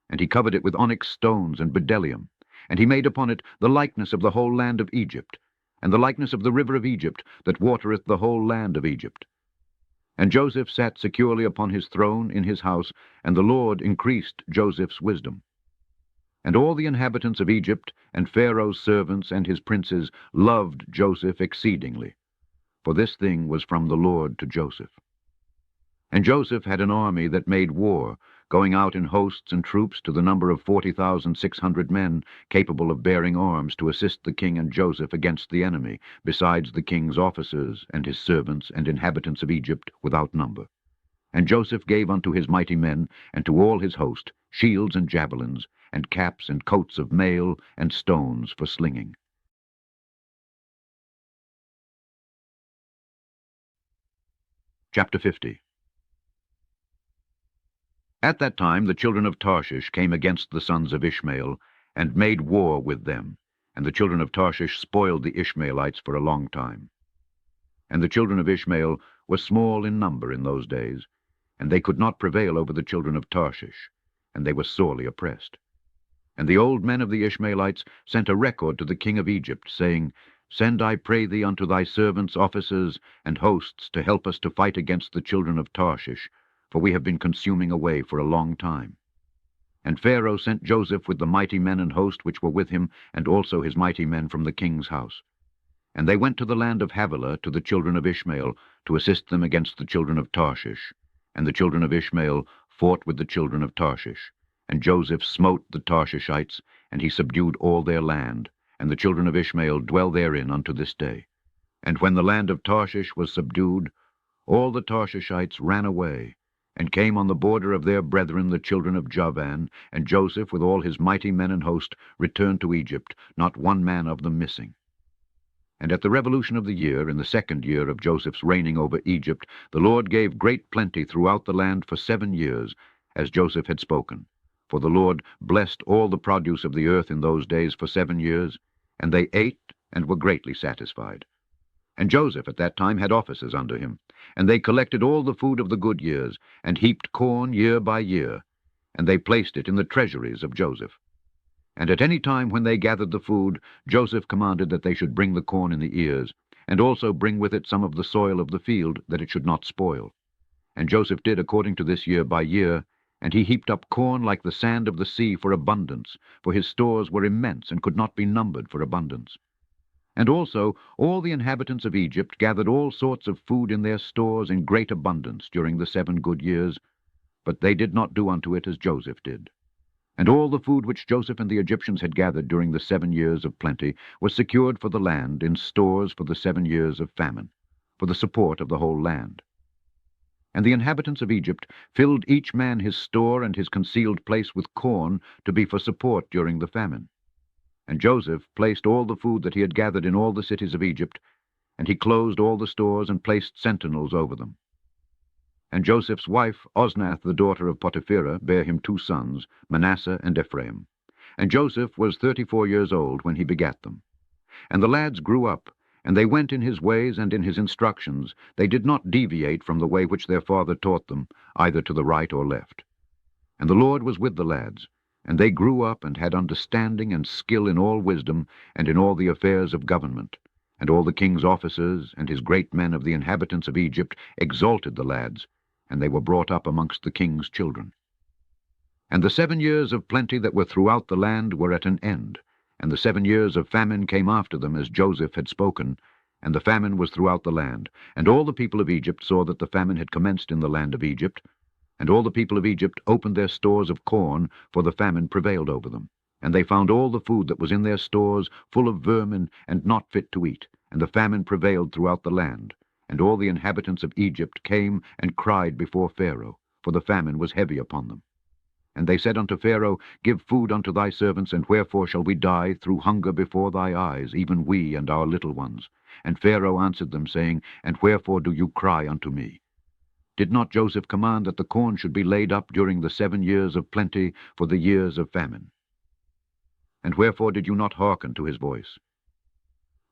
and he covered it with onyx stones and bdellium, and he made upon it the likeness of the whole land of Egypt, and the likeness of the river of Egypt, that watereth the whole land of Egypt. And Joseph sat securely upon his throne in his house, and the Lord increased Joseph's wisdom. And all the inhabitants of Egypt, and Pharaoh's servants and his princes, loved Joseph exceedingly, for this thing was from the Lord to Joseph. And Joseph had an army that made war, going out in hosts and troops to the number of 40,600 men, capable of bearing arms to assist the king and Joseph against the enemy, besides the king's officers and his servants and inhabitants of Egypt without number. And Joseph gave unto his mighty men, and to all his host, shields and javelins, and caps and coats of mail, and stones for slinging. Chapter 50. At that time the children of Tarshish came against the sons of Ishmael, and made war with them, and the children of Tarshish spoiled the Ishmaelites for a long time. And the children of Ishmael were small in number in those days, and they could not prevail over the children of Tarshish, and they were sorely oppressed. And the old men of the Ishmaelites sent a record to the king of Egypt, saying, Send, I pray thee, unto thy servants, officers, and hosts, to help us to fight against the children of Tarshish, for we have been consuming away for a long time. And Pharaoh sent Joseph with the mighty men and host which were with him, and also his mighty men from the king's house. And they went to the land of Havilah to the children of Ishmael, to assist them against the children of Tarshish. And the children of Ishmael fought with the children of Tarshish. And Joseph smote the Tarshishites, and he subdued all their land, and the children of Ishmael dwell therein unto this day. And when the land of Tarshish was subdued, all the Tarshishites ran away, and came on the border of their brethren the children of Javan, and Joseph with all his mighty men and host returned to Egypt, not one man of them missing. And at the revolution of the year, in the 2nd year of Joseph's reigning over Egypt, the Lord gave great plenty throughout the land for 7 years, as Joseph had spoken. For the Lord blessed all the produce of the earth in those days for 7 years, and they ate and were greatly satisfied. And Joseph at that time had officers under him, and they collected all the food of the good years, and heaped corn year by year, and they placed it in the treasuries of Joseph. And at any time when they gathered the food, Joseph commanded that they should bring the corn in the ears, and also bring with it some of the soil of the field, that it should not spoil. And Joseph did according to this year by year, and he heaped up corn like the sand of the sea for abundance, for his stores were immense and could not be numbered for abundance. And also all the inhabitants of Egypt gathered all sorts of food in their stores in great abundance during the 7 good years, but they did not do unto it as Joseph did. And all the food which Joseph and the Egyptians had gathered during the 7 years of plenty was secured for the land in stores for the 7 years of famine, for the support of the whole land. And the inhabitants of Egypt filled each man his store and his concealed place with corn to be for support during the famine. And Joseph placed all the food that he had gathered in all the cities of Egypt, and he closed all the stores and placed sentinels over them. And Joseph's wife, Osnath, the daughter of Potipherah, bare him 2 sons, Manasseh and Ephraim. And Joseph was 34 years old when he begat them. And the lads grew up, and they went in his ways and in his instructions. They did not deviate from the way which their father taught them, either to the right or left. And the Lord was with the lads, and they grew up and had understanding and skill in all wisdom and in all the affairs of government. And all the king's officers and his great men of the inhabitants of Egypt exalted the lads, and they were brought up amongst the king's children. And the 7 years of plenty that were throughout the land were at an end, and the 7 years of famine came after them, as Joseph had spoken, and the famine was throughout the land. And all the people of Egypt saw that the famine had commenced in the land of Egypt, and all the people of Egypt opened their stores of corn, for the famine prevailed over them. And they found all the food that was in their stores full of vermin, and not fit to eat, and the famine prevailed throughout the land. And all the inhabitants of Egypt came and cried before Pharaoh, for the famine was heavy upon them. And they said unto Pharaoh, Give food unto thy servants, and wherefore shall we die through hunger before thy eyes, even we and our little ones? And Pharaoh answered them, saying, And wherefore do you cry unto me? Did not Joseph command that the corn should be laid up during the 7 years of plenty for the years of famine? And wherefore did you not hearken to his voice?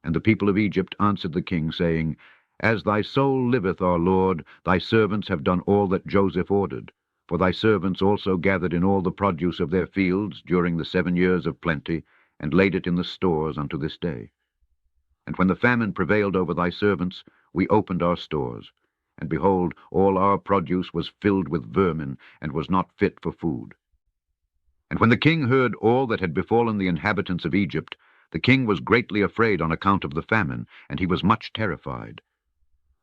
And the people of Egypt answered the king, saying, As thy soul liveth, our Lord, thy servants have done all that Joseph ordered. For thy servants also gathered in all the produce of their fields during the 7 years of plenty, and laid it in the stores unto this day. And when the famine prevailed over thy servants, we opened our stores, and behold, all our produce was filled with vermin, and was not fit for food. And when the king heard all that had befallen the inhabitants of Egypt, the king was greatly afraid on account of the famine, and he was much terrified.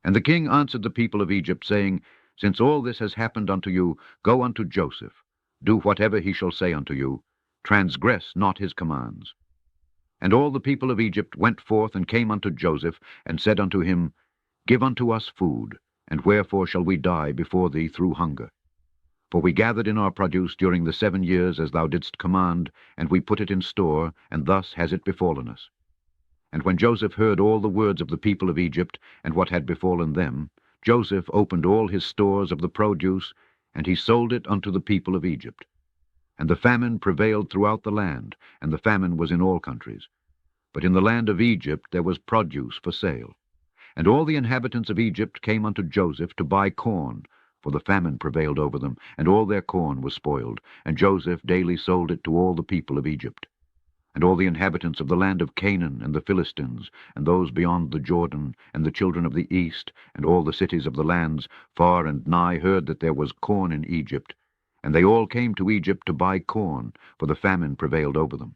And the king answered the people of Egypt, saying, Since all this has happened unto you, go unto Joseph, do whatever he shall say unto you, transgress not his commands. And all the people of Egypt went forth and came unto Joseph, and said unto him, Give unto us food, and wherefore shall we die before thee through hunger? For we gathered in our produce during the 7 years as thou didst command, and we put it in store, and thus has it befallen us. And when Joseph heard all the words of the people of Egypt, and what had befallen them, Joseph opened all his stores of the produce, and he sold it unto the people of Egypt. And the famine prevailed throughout the land, and the famine was in all countries. But in the land of Egypt there was produce for sale. And all the inhabitants of Egypt came unto Joseph to buy corn, for the famine prevailed over them, and all their corn was spoiled, and Joseph daily sold it to all the people of Egypt. And all the inhabitants of the land of Canaan, and the Philistines, and those beyond the Jordan, and the children of the east, and all the cities of the lands, far and nigh, heard that there was corn in Egypt, and they all came to Egypt to buy corn, for the famine prevailed over them.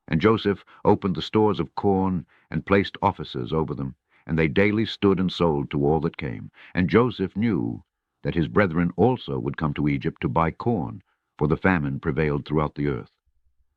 And Joseph opened the stores of corn, and placed officers over them, and they daily stood and sold to all that came. And Joseph knew that his brethren also would come to Egypt to buy corn, for the famine prevailed throughout the earth.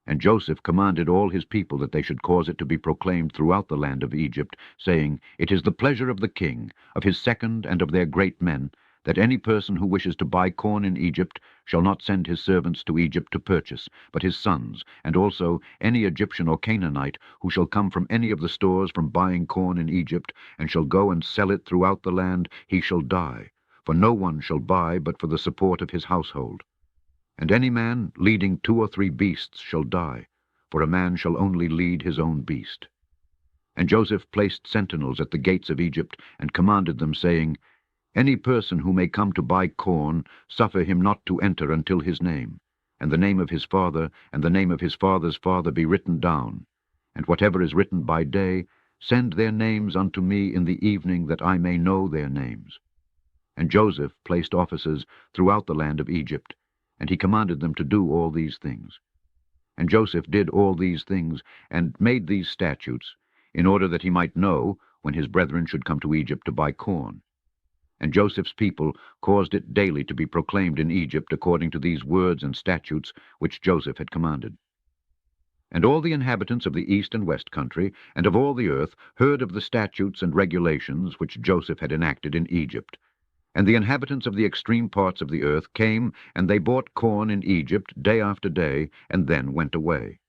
And Joseph commanded all his people that they should cause it to be proclaimed throughout the land of Egypt, saying, It is the pleasure of the king, of his second, and of their great men, that any person who wishes to buy corn in Egypt shall not send his servants to Egypt to purchase, but his sons, and also any Egyptian or Canaanite who shall come from any of the stores from buying corn in Egypt, and shall go and sell it throughout the land, he shall die. For no one shall buy but for the support of his household. And any man leading 2 or 3 beasts shall die, for a man shall only lead his own beast. And Joseph placed sentinels at the gates of Egypt, and commanded them, saying, Any person who may come to buy corn, suffer him not to enter until his name, and the name of his father, and the name of his father's father be written down. And whatever is written by day, send their names unto me in the evening, that I may know their names. And Joseph placed officers throughout the land of Egypt, and he commanded them to do all these things. And Joseph did all these things, and made these statutes, in order that he might know when his brethren should come to Egypt to buy corn. And Joseph's people caused it daily to be proclaimed in Egypt according to these words and statutes which Joseph had commanded. And all the inhabitants of the east and west country, and of all the earth, heard of the statutes and regulations which Joseph had enacted in Egypt. And the inhabitants of the extreme parts of the earth came, and they bought corn in Egypt day after day, and then went away.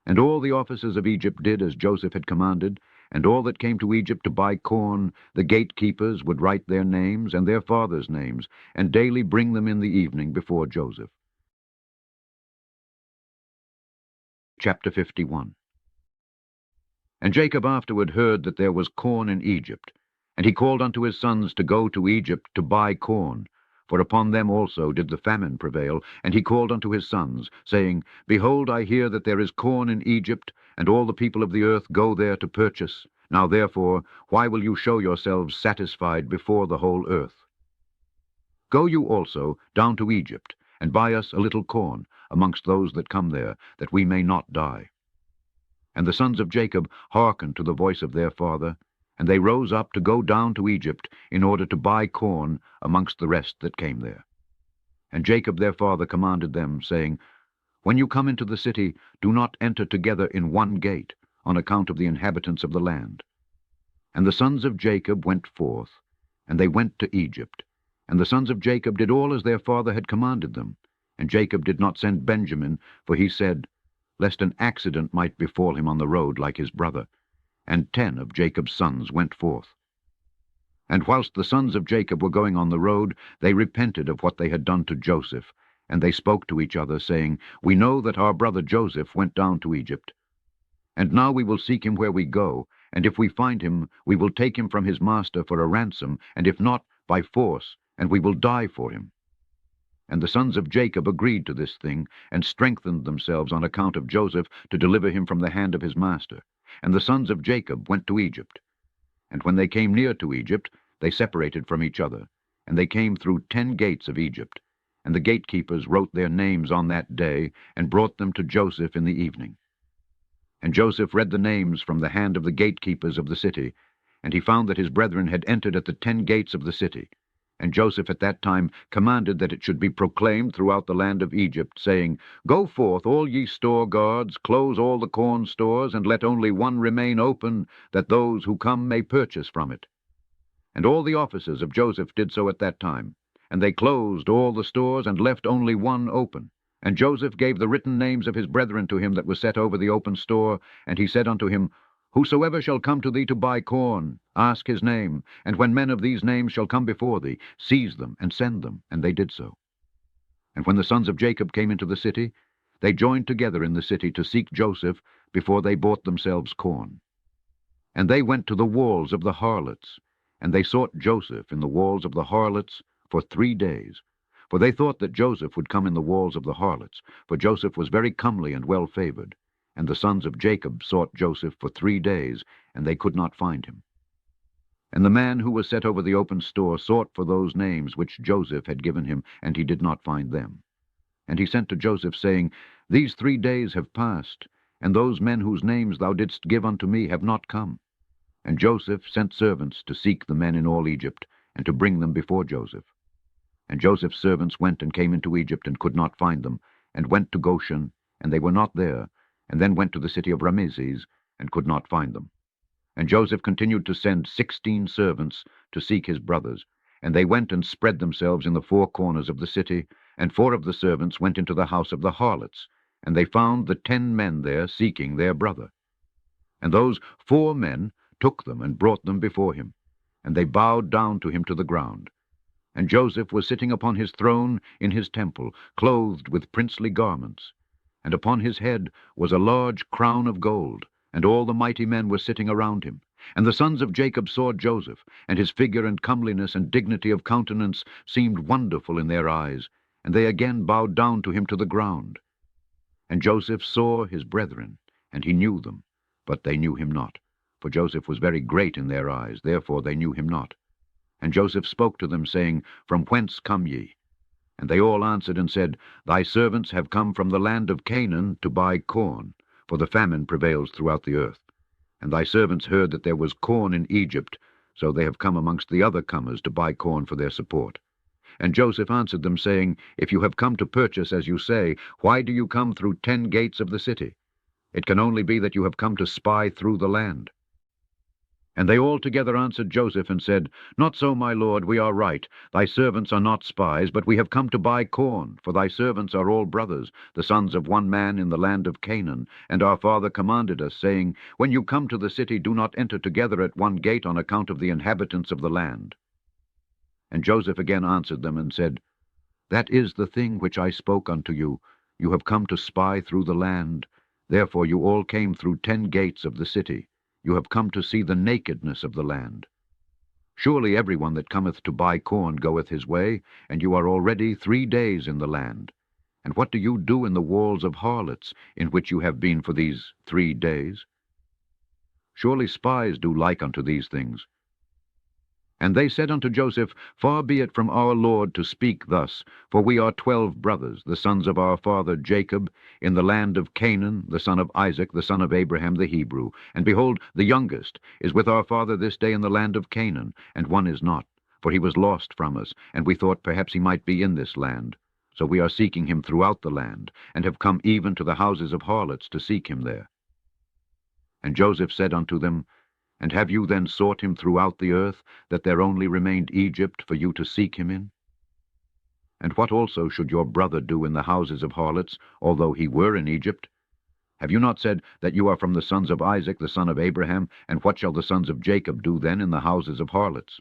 And all the officers of Egypt did as Joseph had commanded, and all that came to Egypt to buy corn, the gatekeepers would write their names and their fathers' names, and daily bring them in the evening before Joseph. Chapter 51. And Jacob afterward heard that there was corn in Egypt, and he called unto his sons to go to Egypt to buy corn, for upon them also did the famine prevail. And he called unto his sons, saying, Behold, I hear that there is corn in Egypt, and all the people of the earth go there to purchase. Now therefore, why will you show yourselves satisfied before the whole earth? Go you also down to Egypt, and buy us a little corn amongst those that come there, that we may not die. And the sons of Jacob hearkened to the voice of their father, and they rose up to go down to Egypt, in order to buy corn amongst the rest that came there. And Jacob their father commanded them, saying, When you come into the city, do not enter together in one gate, on account of the inhabitants of the land. And the sons of Jacob went forth, and they went to Egypt. And the sons of Jacob did all as their father had commanded them. And Jacob did not send Benjamin, for he said, lest an accident might befall him on the road like his brother. And 10 of Jacob's sons went forth. And whilst the sons of Jacob were going on the road, they repented of what they had done to Joseph, and they spoke to each other, saying, We know that our brother Joseph went down to Egypt. And now we will seek him where we go, and if we find him, we will take him from his master for a ransom, and if not, by force, and we will die for him. And the sons of Jacob agreed to this thing, and strengthened themselves on account of Joseph to deliver him from the hand of his master. And the sons of Jacob went to Egypt. And when they came near to Egypt, they separated from each other, and they came through 10 gates of Egypt. And the gatekeepers wrote their names on that day, and brought them to Joseph in the evening. And Joseph read the names from the hand of the gatekeepers of the city, and he found that his brethren had entered at the 10 gates of the city. And Joseph at that time commanded that it should be proclaimed throughout the land of Egypt, saying, Go forth, all ye store guards, close all the corn stores, and let only one remain open, that those who come may purchase from it. And all the officers of Joseph did so at that time. And they closed all the stores, and left only one open. And Joseph gave the written names of his brethren to him that was set over the open store, and he said unto him, Whosoever shall come to thee to buy corn, ask his name, and when men of these names shall come before thee, seize them and send them. And they did so. And when the sons of Jacob came into the city, they joined together in the city to seek Joseph before they bought themselves corn. And they went to the walls of the harlots, and they sought Joseph in the walls of the harlots for 3 days. For they thought that Joseph would come in the walls of the harlots, for Joseph was very comely and well-favored. And the sons of Jacob sought Joseph for 3 days, and they could not find him. And the man who was set over the open store sought for those names which Joseph had given him, and he did not find them. And he sent to Joseph, saying, These 3 days have passed, and those men whose names thou didst give unto me have not come. And Joseph sent servants to seek the men in all Egypt, and to bring them before Joseph. And Joseph's servants went and came into Egypt, and could not find them, and went to Goshen, and they were not there, and then went to the city of Rameses, and could not find them. And Joseph continued to send 16 servants to seek his brothers, and they went and spread themselves in the 4 corners of the city, and 4 of the servants went into the house of the harlots, and they found the 10 men there seeking their brother. And those 4 men took them and brought them before him, and they bowed down to him to the ground. And Joseph was sitting upon his throne in his temple, clothed with princely garments. And upon his head was a large crown of gold, and all the mighty men were sitting around him. And the sons of Jacob saw Joseph, and his figure and comeliness and dignity of countenance seemed wonderful in their eyes, and they again bowed down to him to the ground. And Joseph saw his brethren, and he knew them, but they knew him not. For Joseph was very great in their eyes, therefore they knew him not. And Joseph spoke to them, saying, From whence come ye? And they all answered and said, Thy servants have come from the land of Canaan to buy corn, for the famine prevails throughout the earth. And thy servants heard that there was corn in Egypt, so they have come amongst the other comers to buy corn for their support. And Joseph answered them, saying, If you have come to purchase, as you say, why do you come through 10 gates of the city? It can only be that you have come to spy through the land. And they all together answered Joseph and said, Not so, my lord, we are right. Thy servants are not spies, but we have come to buy corn, for thy servants are all brothers, the sons of one man in the land of Canaan. And our father commanded us, saying, When you come to the city, do not enter together at one gate on account of the inhabitants of the land. And Joseph again answered them and said, That is the thing which I spoke unto you. You have come to spy through the land. Therefore you all came through 10 gates of the city. You have come to see the nakedness of the land. Surely every one that cometh to buy corn goeth his way, and you are already 3 days in the land. And what do you do in the walls of harlots, in which you have been for these 3 days? Surely spies do like unto these things. And they said unto Joseph, Far be it from our Lord to speak thus, for we are 12 brothers, the sons of our father Jacob, in the land of Canaan, the son of Isaac, the son of Abraham the Hebrew. And behold, the youngest is with our father this day in the land of Canaan, and one is not, for he was lost from us, and we thought perhaps he might be in this land. So we are seeking him throughout the land, and have come even to the houses of harlots to seek him there. And Joseph said unto them, And have you then sought him throughout the earth, that there only remained Egypt for you to seek him in? And what also should your brother do in the houses of harlots, although he were in Egypt? Have you not said that you are from the sons of Isaac, the son of Abraham? And what shall the sons of Jacob do then in the houses of harlots?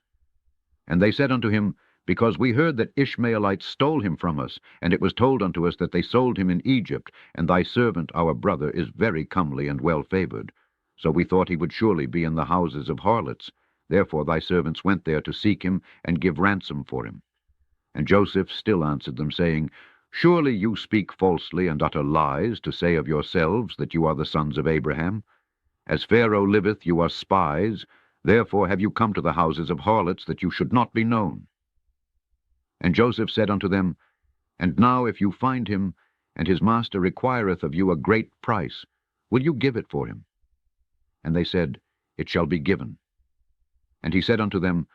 And they said unto him, Because we heard that Ishmaelites stole him from us, and it was told unto us that they sold him in Egypt, and thy servant our brother is very comely and well-favored. So we thought he would surely be in the houses of harlots. Therefore thy servants went there to seek him, and give ransom for him. And Joseph still answered them, saying, Surely you speak falsely and utter lies, to say of yourselves that you are the sons of Abraham. As Pharaoh liveth, you are spies. Therefore have you come to the houses of harlots, that you should not be known. And Joseph said unto them, And now if you find him, and his master requireth of you a great price, will you give it for him? And they said, It shall be given. And he said unto them,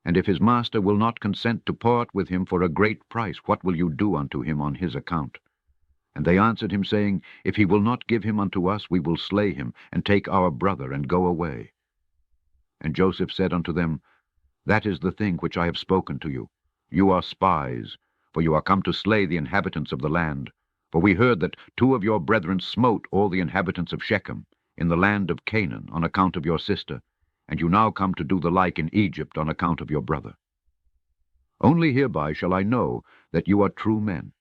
And if his master will not consent to part with him for a great price, what will you do unto him on his account? And they answered him, saying, If he will not give him unto us, we will slay him, and take our brother, and go away. And Joseph said unto them, That is the thing which I have spoken to you. You are spies, for you are come to slay the inhabitants of the land. For we heard that 2 of your brethren smote all the inhabitants of Shechem, in the land of Canaan, on account of your sister, and you now come to do the like in Egypt on account of your brother. Only hereby shall I know that you are true men,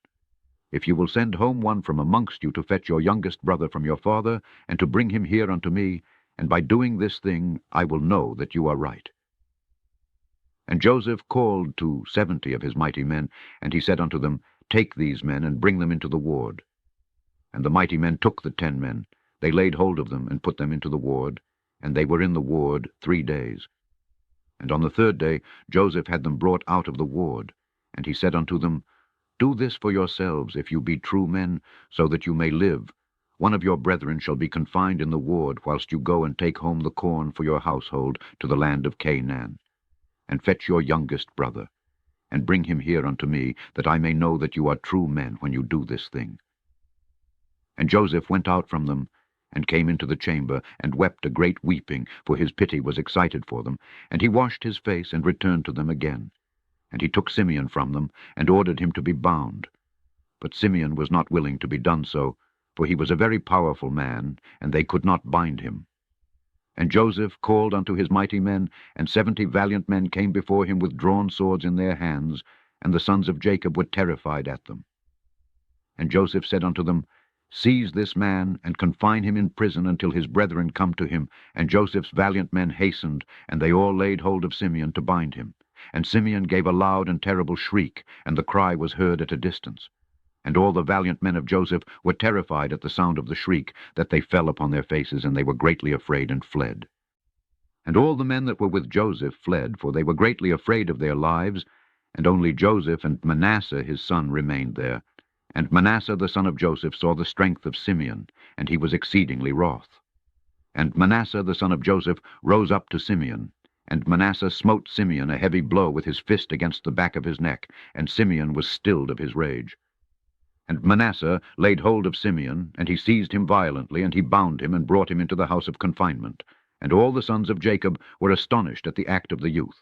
if you will send home one from amongst you to fetch your youngest brother from your father, and to bring him here unto me, and by doing this thing I will know that you are right. And Joseph called to 70 of his mighty men, and he said unto them, Take these men, and bring them into the ward. And the mighty men took the 10 men, they laid hold of them, and put them into the ward, and they were in the ward 3 days. And on the 3rd day Joseph had them brought out of the ward, and he said unto them, Do this for yourselves, if you be true men, so that you may live. One of your brethren shall be confined in the ward, whilst you go and take home the corn for your household to the land of Canaan. And fetch your youngest brother, and bring him here unto me, that I may know that you are true men when you do this thing. And Joseph went out from them, and came into the chamber, and wept a great weeping, for his pity was excited for them. And he washed his face, and returned to them again. And he took Simeon from them, and ordered him to be bound. But Simeon was not willing to be done so, for he was a very powerful man, and they could not bind him. And Joseph called unto his mighty men, and 70 valiant men came before him with drawn swords in their hands, and the sons of Jacob were terrified at them. And Joseph said unto them, Seize this man, and confine him in prison until his brethren come to him. And Joseph's valiant men hastened, and they all laid hold of Simeon to bind him. And Simeon gave a loud and terrible shriek, and the cry was heard at a distance. And all the valiant men of Joseph were terrified at the sound of the shriek, that they fell upon their faces, and they were greatly afraid, and fled. And all the men that were with Joseph fled, for they were greatly afraid of their lives, and only Joseph and Manasseh his son remained there. And Manasseh the son of Joseph saw the strength of Simeon, and he was exceedingly wroth. And Manasseh the son of Joseph rose up to Simeon, and Manasseh smote Simeon a heavy blow with his fist against the back of his neck, and Simeon was stilled of his rage. And Manasseh laid hold of Simeon, and he seized him violently, and he bound him, and brought him into the house of confinement. And all the sons of Jacob were astonished at the act of the youth.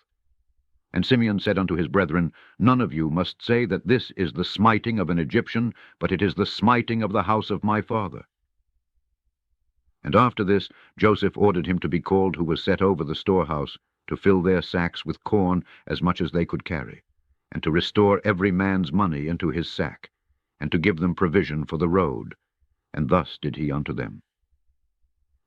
And Simeon said unto his brethren, None of you must say that this is the smiting of an Egyptian, but it is the smiting of the house of my father. And after this Joseph ordered him to be called, who was set over the storehouse, to fill their sacks with corn as much as they could carry, and to restore every man's money into his sack, and to give them provision for the road. And thus did he unto them.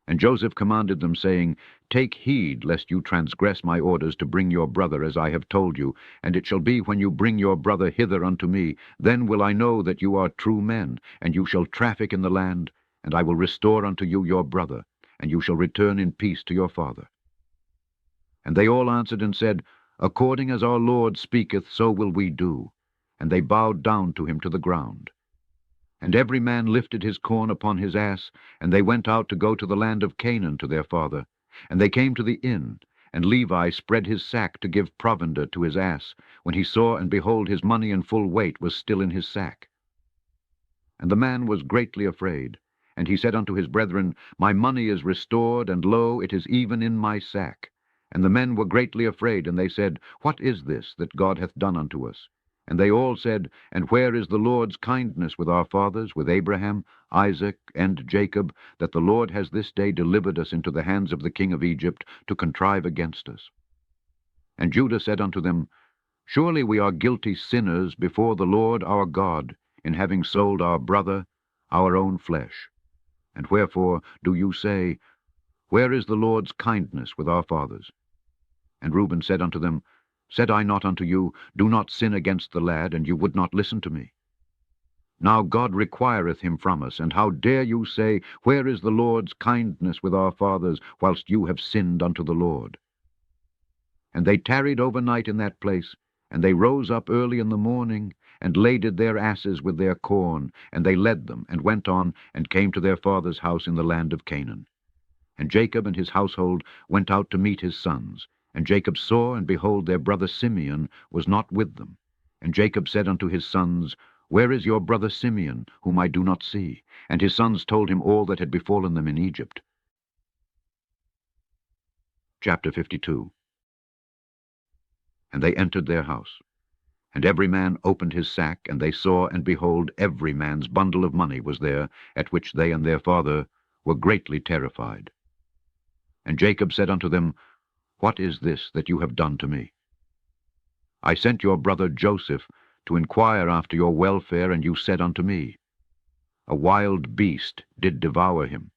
And Joseph commanded them, saying, Take heed lest you transgress my orders to bring your brother, as I have told you. And it shall be, when you bring your brother hither unto me, then will I know that you are true men, and you shall traffic in the land, and I will restore unto you your brother, and you shall return in peace to your father. And they all answered and said, According as our Lord speaketh, so will we do. And they bowed down to him to the ground. And every man lifted his corn upon his ass, and they went out to go to the land of Canaan to their father. And they came to the inn, and Levi spread his sack to give provender to his ass, when he saw, and behold, his money in full weight was still in his sack. And the man was greatly afraid, and he said unto his brethren, My money is restored, and lo, it is even in my sack. And the men were greatly afraid, and they said, What is this that God hath done unto us? And they all said, And where is the Lord's kindness with our fathers, with Abraham, Isaac, and Jacob, that the Lord has this day delivered us into the hands of the king of Egypt, to contrive against us? And Judah said unto them, Surely we are guilty sinners before the Lord our God, in having sold our brother, our own flesh. And wherefore do you say, Where is the Lord's kindness with our fathers? And Reuben said unto them, Said I not unto you, Do not sin against the lad, and you would not listen to me? Now God requireth him from us, and how dare you say, Where is the Lord's kindness with our fathers, whilst you have sinned unto the Lord? And they tarried overnight in that place, and they rose up early in the morning, and laded their asses with their corn, and they led them, and went on, and came to their father's house in the land of Canaan. And Jacob and his household went out to meet his sons. And Jacob saw, and behold, their brother Simeon was not with them. And Jacob said unto his sons, Where is your brother Simeon, whom I do not see? And his sons told him all that had befallen them in Egypt. Chapter 52. And they entered their house. And every man opened his sack, and they saw, and behold, every man's bundle of money was there, at which they and their father were greatly terrified. And Jacob said unto them, What is this that you have done to me? I sent your brother Joseph to inquire after your welfare, and you said unto me, A wild beast did devour him.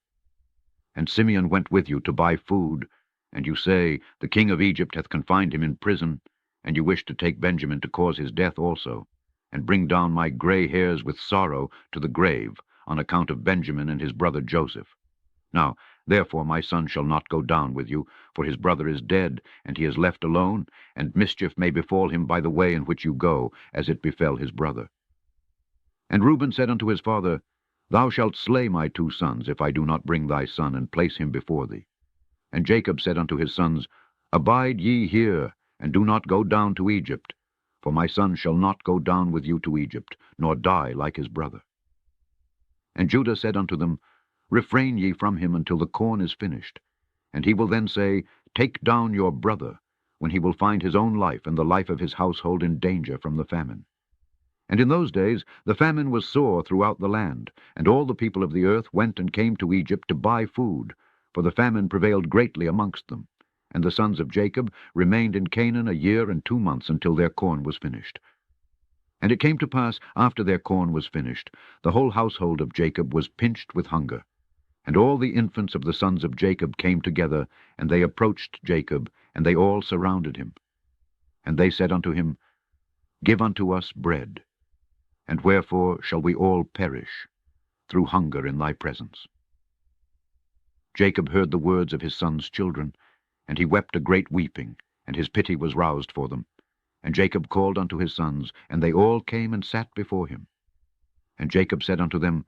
And Simeon went with you to buy food, and you say, The king of Egypt hath confined him in prison, and you wish to take Benjamin to cause his death also, and bring down my gray hairs with sorrow to the grave, on account of Benjamin and his brother Joseph. Now, therefore my son shall not go down with you, for his brother is dead, and he is left alone, and mischief may befall him by the way in which you go, as it befell his brother. And Reuben said unto his father, Thou shalt slay my 2 sons, if I do not bring thy son, and place him before thee. And Jacob said unto his sons, Abide ye here, and do not go down to Egypt, for my son shall not go down with you to Egypt, nor die like his brother. And Judah said unto them, Refrain ye from him until the corn is finished, and he will then say, Take down your brother, when he will find his own life and the life of his household in danger from the famine. And in those days the famine was sore throughout the land, and all the people of the earth went and came to Egypt to buy food, for the famine prevailed greatly amongst them. And the sons of Jacob remained in Canaan 1 year and 2 months until their corn was finished. And it came to pass, after their corn was finished, the whole household of Jacob was pinched with hunger. And all the infants of the sons of Jacob came together, and they approached Jacob, and they all surrounded him. And they said unto him, Give unto us bread. And wherefore shall we all perish through hunger in thy presence? Jacob heard the words of his sons' children, and he wept a great weeping, and his pity was roused for them. And Jacob called unto his sons, and they all came and sat before him. And Jacob said unto them,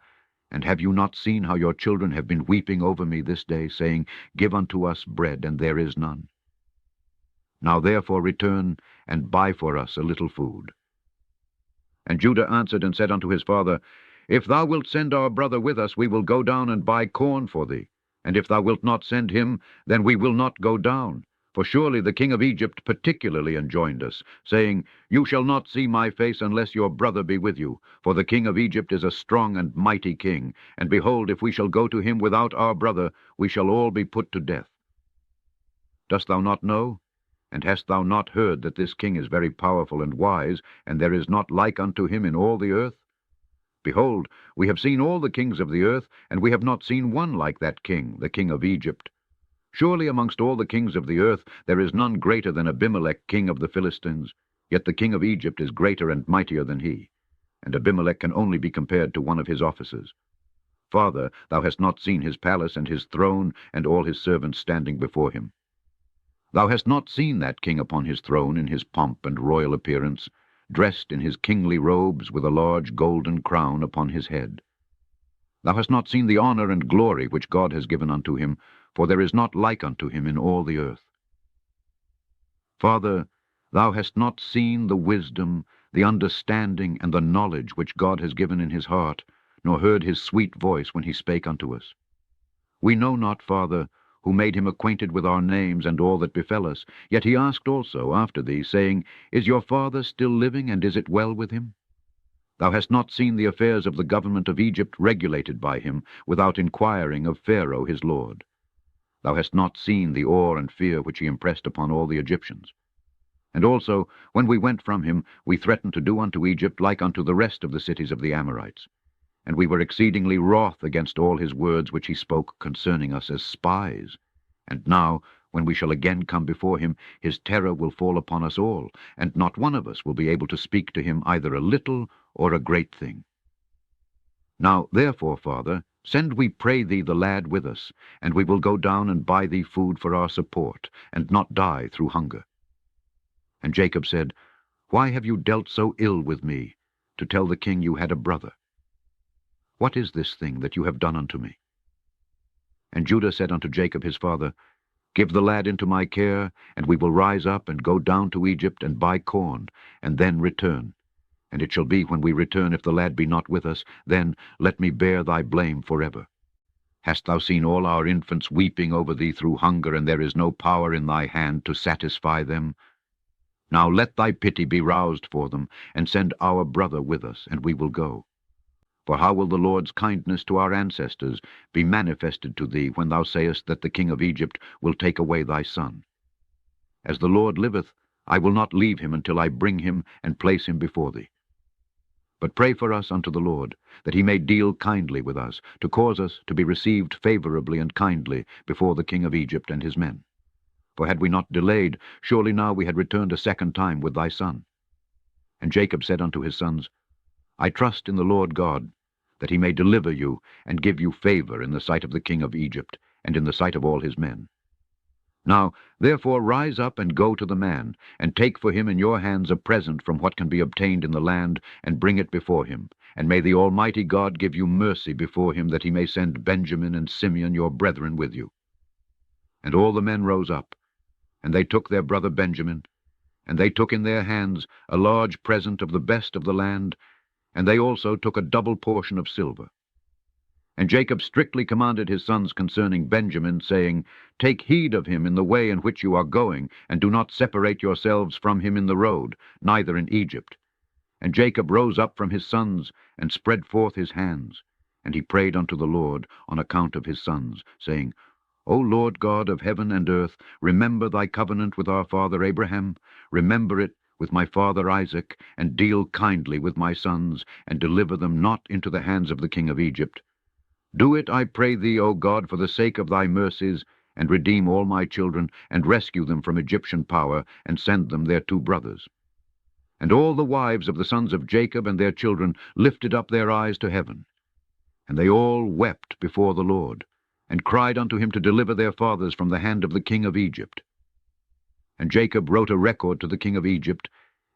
And have you not seen how your children have been weeping over me this day, saying, Give unto us bread, and there is none? Now therefore return, and buy for us a little food. And Judah answered and said unto his father, If thou wilt send our brother with us, we will go down and buy corn for thee. And if thou wilt not send him, then we will not go down. For surely the king of Egypt particularly enjoined us, saying, You shall not see my face unless your brother be with you. For the king of Egypt is a strong and mighty king. And behold, if we shall go to him without our brother, we shall all be put to death. Dost thou not know? And hast thou not heard that this king is very powerful and wise, and there is not like unto him in all the earth? Behold, we have seen all the kings of the earth, and we have not seen one like that king, the king of Egypt. Surely amongst all the kings of the earth there is none greater than Abimelech, king of the Philistines. Yet the king of Egypt is greater and mightier than he, and Abimelech can only be compared to one of his officers. Father, thou hast not seen his palace and his throne, and all his servants standing before him. Thou hast not seen that king upon his throne in his pomp and royal appearance, dressed in his kingly robes with a large golden crown upon his head. Thou hast not seen the honor and glory which God has given unto him, for there is not like unto him in all the earth. Father, thou hast not seen the wisdom, the understanding, and the knowledge which God has given in his heart, nor heard his sweet voice when he spake unto us. We know not, Father, who made him acquainted with our names and all that befell us. Yet he asked also after thee, saying, Is your father still living, and is it well with him? Thou hast not seen the affairs of the government of Egypt regulated by him, without inquiring of Pharaoh his lord. Thou hast not seen the awe and fear which he impressed upon all the Egyptians. And also, when we went from him, we threatened to do unto Egypt like unto the rest of the cities of the Amorites. And we were exceedingly wroth against all his words which he spoke concerning us as spies. And now, when we shall again come before him, his terror will fall upon us all, and not one of us will be able to speak to him either a little or a great thing. Now, therefore, Father, send, we pray thee, the lad with us, and we will go down and buy thee food for our support, and not die through hunger. And Jacob said, Why have you dealt so ill with me? to tell the king you had a brother. What is this thing that you have done unto me? And Judah said unto Jacob his father, Give the lad into my care, and we will rise up and go down to Egypt and buy corn, and then return. And it shall be, when we return, if the lad be not with us, then let me bear thy blame forever. Hast thou seen all our infants weeping over thee through hunger, and there is no power in thy hand to satisfy them? Now let thy pity be roused for them, and send our brother with us, and we will go. For how will the Lord's kindness to our ancestors be manifested to thee, when thou sayest that the king of Egypt will take away thy son? As the Lord liveth, I will not leave him until I bring him and place him before thee. But pray for us unto the Lord, that he may deal kindly with us, to cause us to be received favorably and kindly before the king of Egypt and his men. For had we not delayed, surely now we had returned a second time with thy son. And Jacob said unto his sons, I trust in the Lord God, that he may deliver you and give you favor in the sight of the king of Egypt, and in the sight of all his men. Now therefore rise up and go to the man, and take for him in your hands a present from what can be obtained in the land, and bring it before him. And may the Almighty God give you mercy before him, that he may send Benjamin and Simeon your brethren with you. And all the men rose up, and they took their brother Benjamin, and they took in their hands a large present of the best of the land, and they also took a double portion of silver. And Jacob strictly commanded his sons concerning Benjamin, saying, Take heed of him in the way in which you are going, and do not separate yourselves from him in the road, neither in Egypt. And Jacob rose up from his sons, and spread forth his hands. And he prayed unto the Lord on account of his sons, saying, O Lord God of heaven and earth, remember thy covenant with our father Abraham, remember it with my father Isaac, and deal kindly with my sons, and deliver them not into the hands of the king of Egypt. Do it, I pray thee, O God, for the sake of thy mercies, and redeem all my children, and rescue them from Egyptian power, and send them their 2 brothers. And all the wives of the sons of Jacob and their children lifted up their eyes to heaven. And they all wept before the Lord, and cried unto him to deliver their fathers from the hand of the king of Egypt. And Jacob wrote a record to the king of Egypt,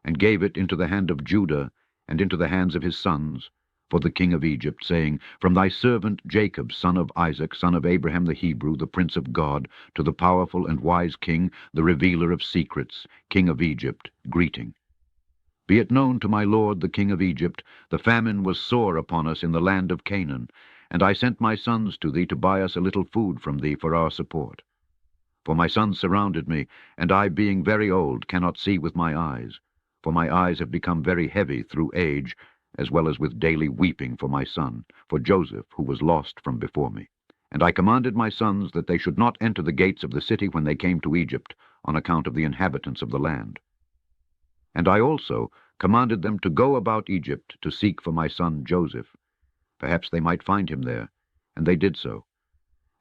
and gave it into the hand of Judah, and into the hands of his sons, for the king of Egypt, saying, From thy servant Jacob, son of Isaac, son of Abraham the Hebrew, the prince of God, to the powerful and wise king, the revealer of secrets, king of Egypt, greeting. Be it known to my lord the king of Egypt, the famine was sore upon us in the land of Canaan, and I sent my sons to thee to buy us a little food from thee for our support. For my sons surrounded me, and I, being very old, cannot see with my eyes, for my eyes have become very heavy through age, as well as with daily weeping for my son, for Joseph, who was lost from before me. And I commanded my sons that they should not enter the gates of the city when they came to Egypt, on account of the inhabitants of the land. And I also commanded them to go about Egypt to seek for my son Joseph. Perhaps they might find him there, and they did so.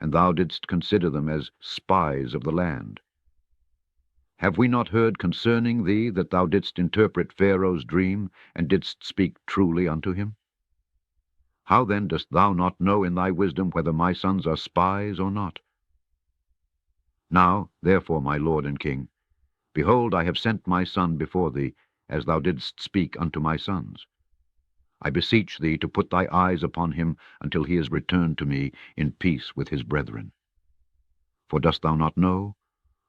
And thou didst consider them as spies of the land. Have we not heard concerning thee that thou didst interpret Pharaoh's dream, and didst speak truly unto him? How then dost thou not know in thy wisdom whether my sons are spies or not? Now, therefore, my lord and king, behold, I have sent my son before thee, as thou didst speak unto my sons. I beseech thee to put thy eyes upon him until he is returned to me in peace with his brethren. For dost thou not know,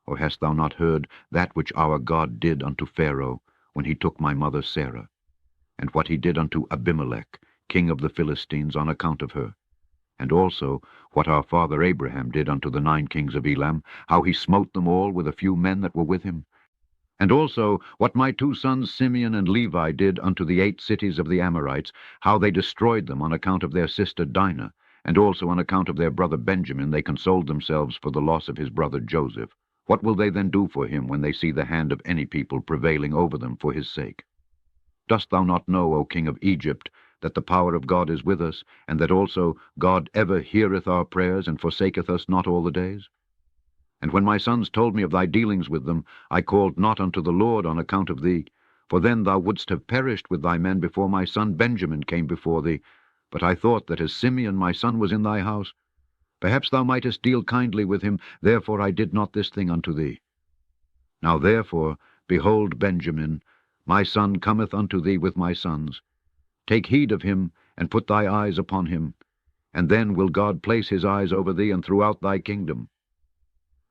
or hast thou not heard that which our God did unto Pharaoh when he took my mother Sarah, and what he did unto Abimelech, king of the Philistines, on account of her, and also what our father Abraham did unto the 9 kings of Elam, how he smote them all with a few men that were with him? And also what my 2 sons Simeon and Levi did unto the 8 cities of the Amorites, how they destroyed them on account of their sister Dinah, and also on account of their brother Benjamin they consoled themselves for the loss of his brother Joseph. What will they then do for him when they see the hand of any people prevailing over them for his sake? Dost thou not know, O king of Egypt, that the power of God is with us, and that also God ever heareth our prayers, and forsaketh us not all the days? And when my sons told me of thy dealings with them, I called not unto the Lord on account of thee, for then thou wouldst have perished with thy men before my son Benjamin came before thee. But I thought that as Simeon my son was in thy house, perhaps thou mightest deal kindly with him, therefore I did not this thing unto thee. Now therefore, behold, Benjamin, my son cometh unto thee with my sons, Take heed of him, and put thy eyes upon him, and then will God place his eyes over thee and throughout thy kingdom.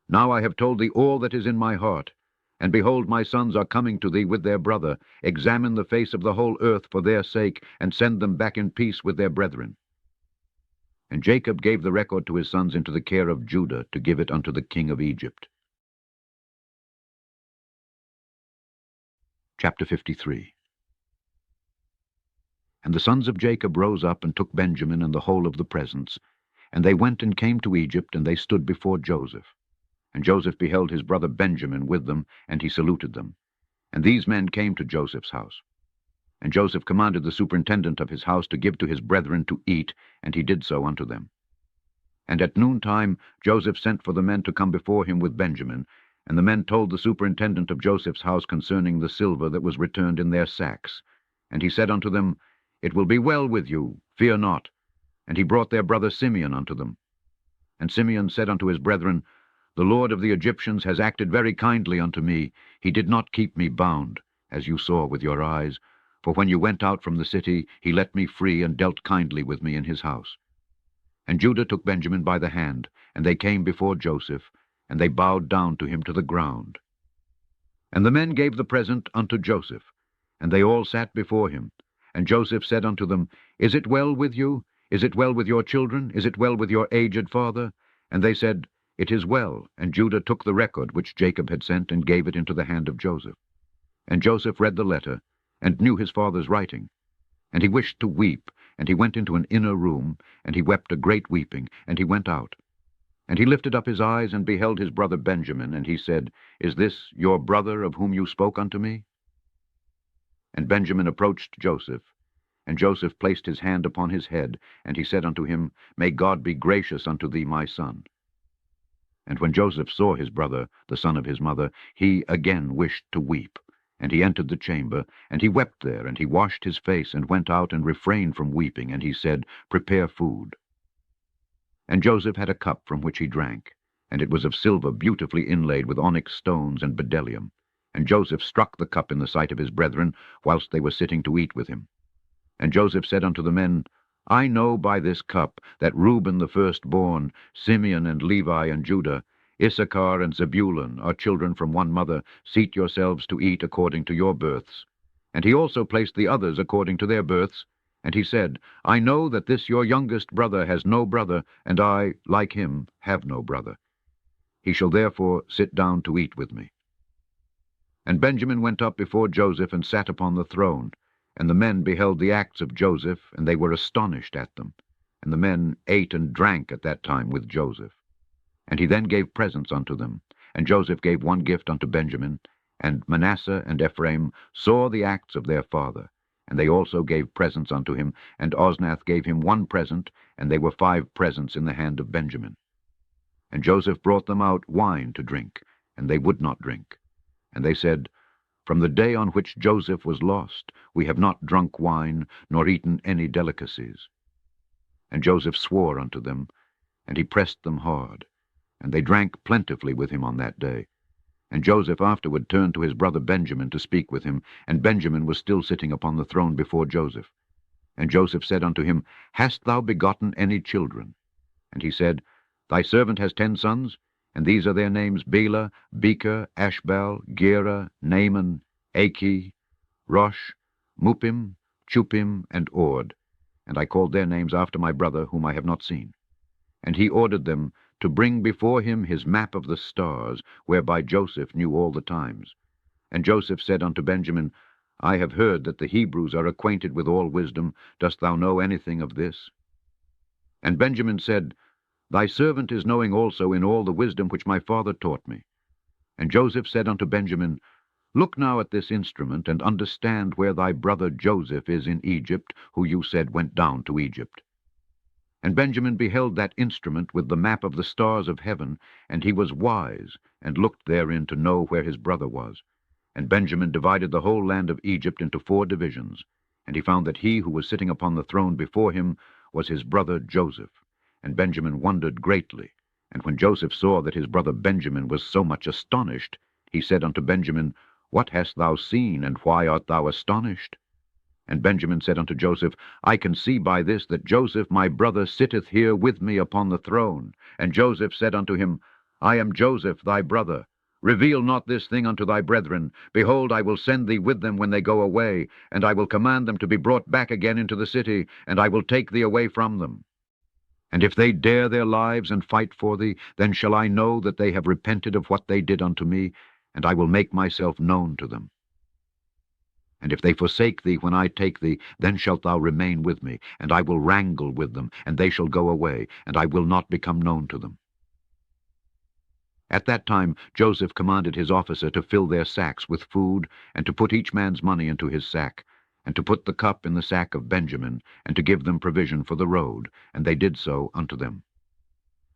Now I have told thee all that is in my heart, and behold, my sons are coming to thee with their brother. Examine the face of the whole earth for their sake, and send them back in peace with their brethren. And Jacob gave the record to his sons into the care of Judah, to give it unto the king of Egypt. Chapter 53. And the sons of Jacob rose up, and took Benjamin and the whole of the presents. And they went and came to Egypt, and they stood before Joseph. And Joseph beheld his brother Benjamin with them, and he saluted them. And these men came to Joseph's house. And Joseph commanded the superintendent of his house to give to his brethren to eat, and he did so unto them. And at noontime Joseph sent for the men to come before him with Benjamin, and the men told the superintendent of Joseph's house concerning the silver that was returned in their sacks. And he said unto them, It will be well with you, fear not. And he brought their brother Simeon unto them. And Simeon said unto his brethren, The Lord of the Egyptians has acted very kindly unto me. He did not keep me bound, as you saw with your eyes. For when you went out from the city, he let me free, and dealt kindly with me in his house. And Judah took Benjamin by the hand, and they came before Joseph, and they bowed down to him to the ground. And the men gave the present unto Joseph, and they all sat before him. And Joseph said unto them, Is it well with you? Is it well with your children? Is it well with your aged father? And they said, It is well. And Judah took the record which Jacob had sent, and gave it into the hand of Joseph. And Joseph read the letter, and knew his father's writing. And he wished to weep, and he went into an inner room, and he wept a great weeping, and he went out. And he lifted up his eyes, and beheld his brother Benjamin, and he said, Is this your brother of whom you spoke unto me? And Benjamin approached Joseph, and Joseph placed his hand upon his head, and he said unto him, May God be gracious unto thee, my son. And when Joseph saw his brother, the son of his mother, he again wished to weep. And he entered the chamber, and he wept there, and he washed his face, and went out, and refrained from weeping, and he said, Prepare food. And Joseph had a cup from which he drank, and it was of silver beautifully inlaid with onyx stones and bdellium. And Joseph struck the cup in the sight of his brethren, whilst they were sitting to eat with him. And Joseph said unto the men, I know by this cup that Reuben the firstborn, Simeon and Levi and Judah, Issachar and Zebulun are children from one mother. Seat yourselves to eat according to your births. And he also placed the others according to their births. And he said, I know that this your youngest brother has no brother, and I, like him, have no brother. He shall therefore sit down to eat with me. And Benjamin went up before Joseph, and sat upon the throne. And the men beheld the acts of Joseph, and they were astonished at them. And the men ate and drank at that time with Joseph. And he then gave presents unto them. And Joseph gave one gift unto Benjamin. And Manasseh and Ephraim saw the acts of their father. And they also gave presents unto him. And Osnath gave him one present, and they were 5 presents in the hand of Benjamin. And Joseph brought them out wine to drink, and they would not drink. And they said, From the day on which Joseph was lost, we have not drunk wine, nor eaten any delicacies. And Joseph swore unto them, and he pressed them hard. And they drank plentifully with him on that day. And Joseph afterward turned to his brother Benjamin to speak with him, and Benjamin was still sitting upon the throne before Joseph. And Joseph said unto him, Hast thou begotten any children? And he said, Thy servant has 10 sons, and these are their names, Bela, Becher, Ashbal, Gera, Naaman, Achi, Rosh, Mupim, Chupim, and Ord. And I called their names after my brother, whom I have not seen. And he ordered them to bring before him his map of the stars, whereby Joseph knew all the times. And Joseph said unto Benjamin, I have heard that the Hebrews are acquainted with all wisdom. Dost thou know anything of this? And Benjamin said, Thy servant is knowing also in all the wisdom which my father taught me. And Joseph said unto Benjamin, Look now at this instrument, and understand where thy brother Joseph is in Egypt, who you said went down to Egypt. And Benjamin beheld that instrument with the map of the stars of heaven, and he was wise, and looked therein to know where his brother was. And Benjamin divided the whole land of Egypt into 4 divisions. And he found that he who was sitting upon the throne before him was his brother Joseph. And Benjamin wondered greatly. And when Joseph saw that his brother Benjamin was so much astonished, he said unto Benjamin, What hast thou seen, and why art thou astonished? And Benjamin said unto Joseph, I can see by this that Joseph my brother sitteth here with me upon the throne. And Joseph said unto him, I am Joseph thy brother. Reveal not this thing unto thy brethren. Behold, I will send thee with them when they go away, and I will command them to be brought back again into the city, and I will take thee away from them. And if they dare their lives and fight for thee, then shall I know that they have repented of what they did unto me, and I will make myself known to them. And if they forsake thee when I take thee, then shalt thou remain with me, and I will wrangle with them, and they shall go away, and I will not become known to them. At that time Joseph commanded his officer to fill their sacks with food, and to put each man's money into his sack, and to put the cup in the sack of Benjamin, and to give them provision for the road, and they did so unto them.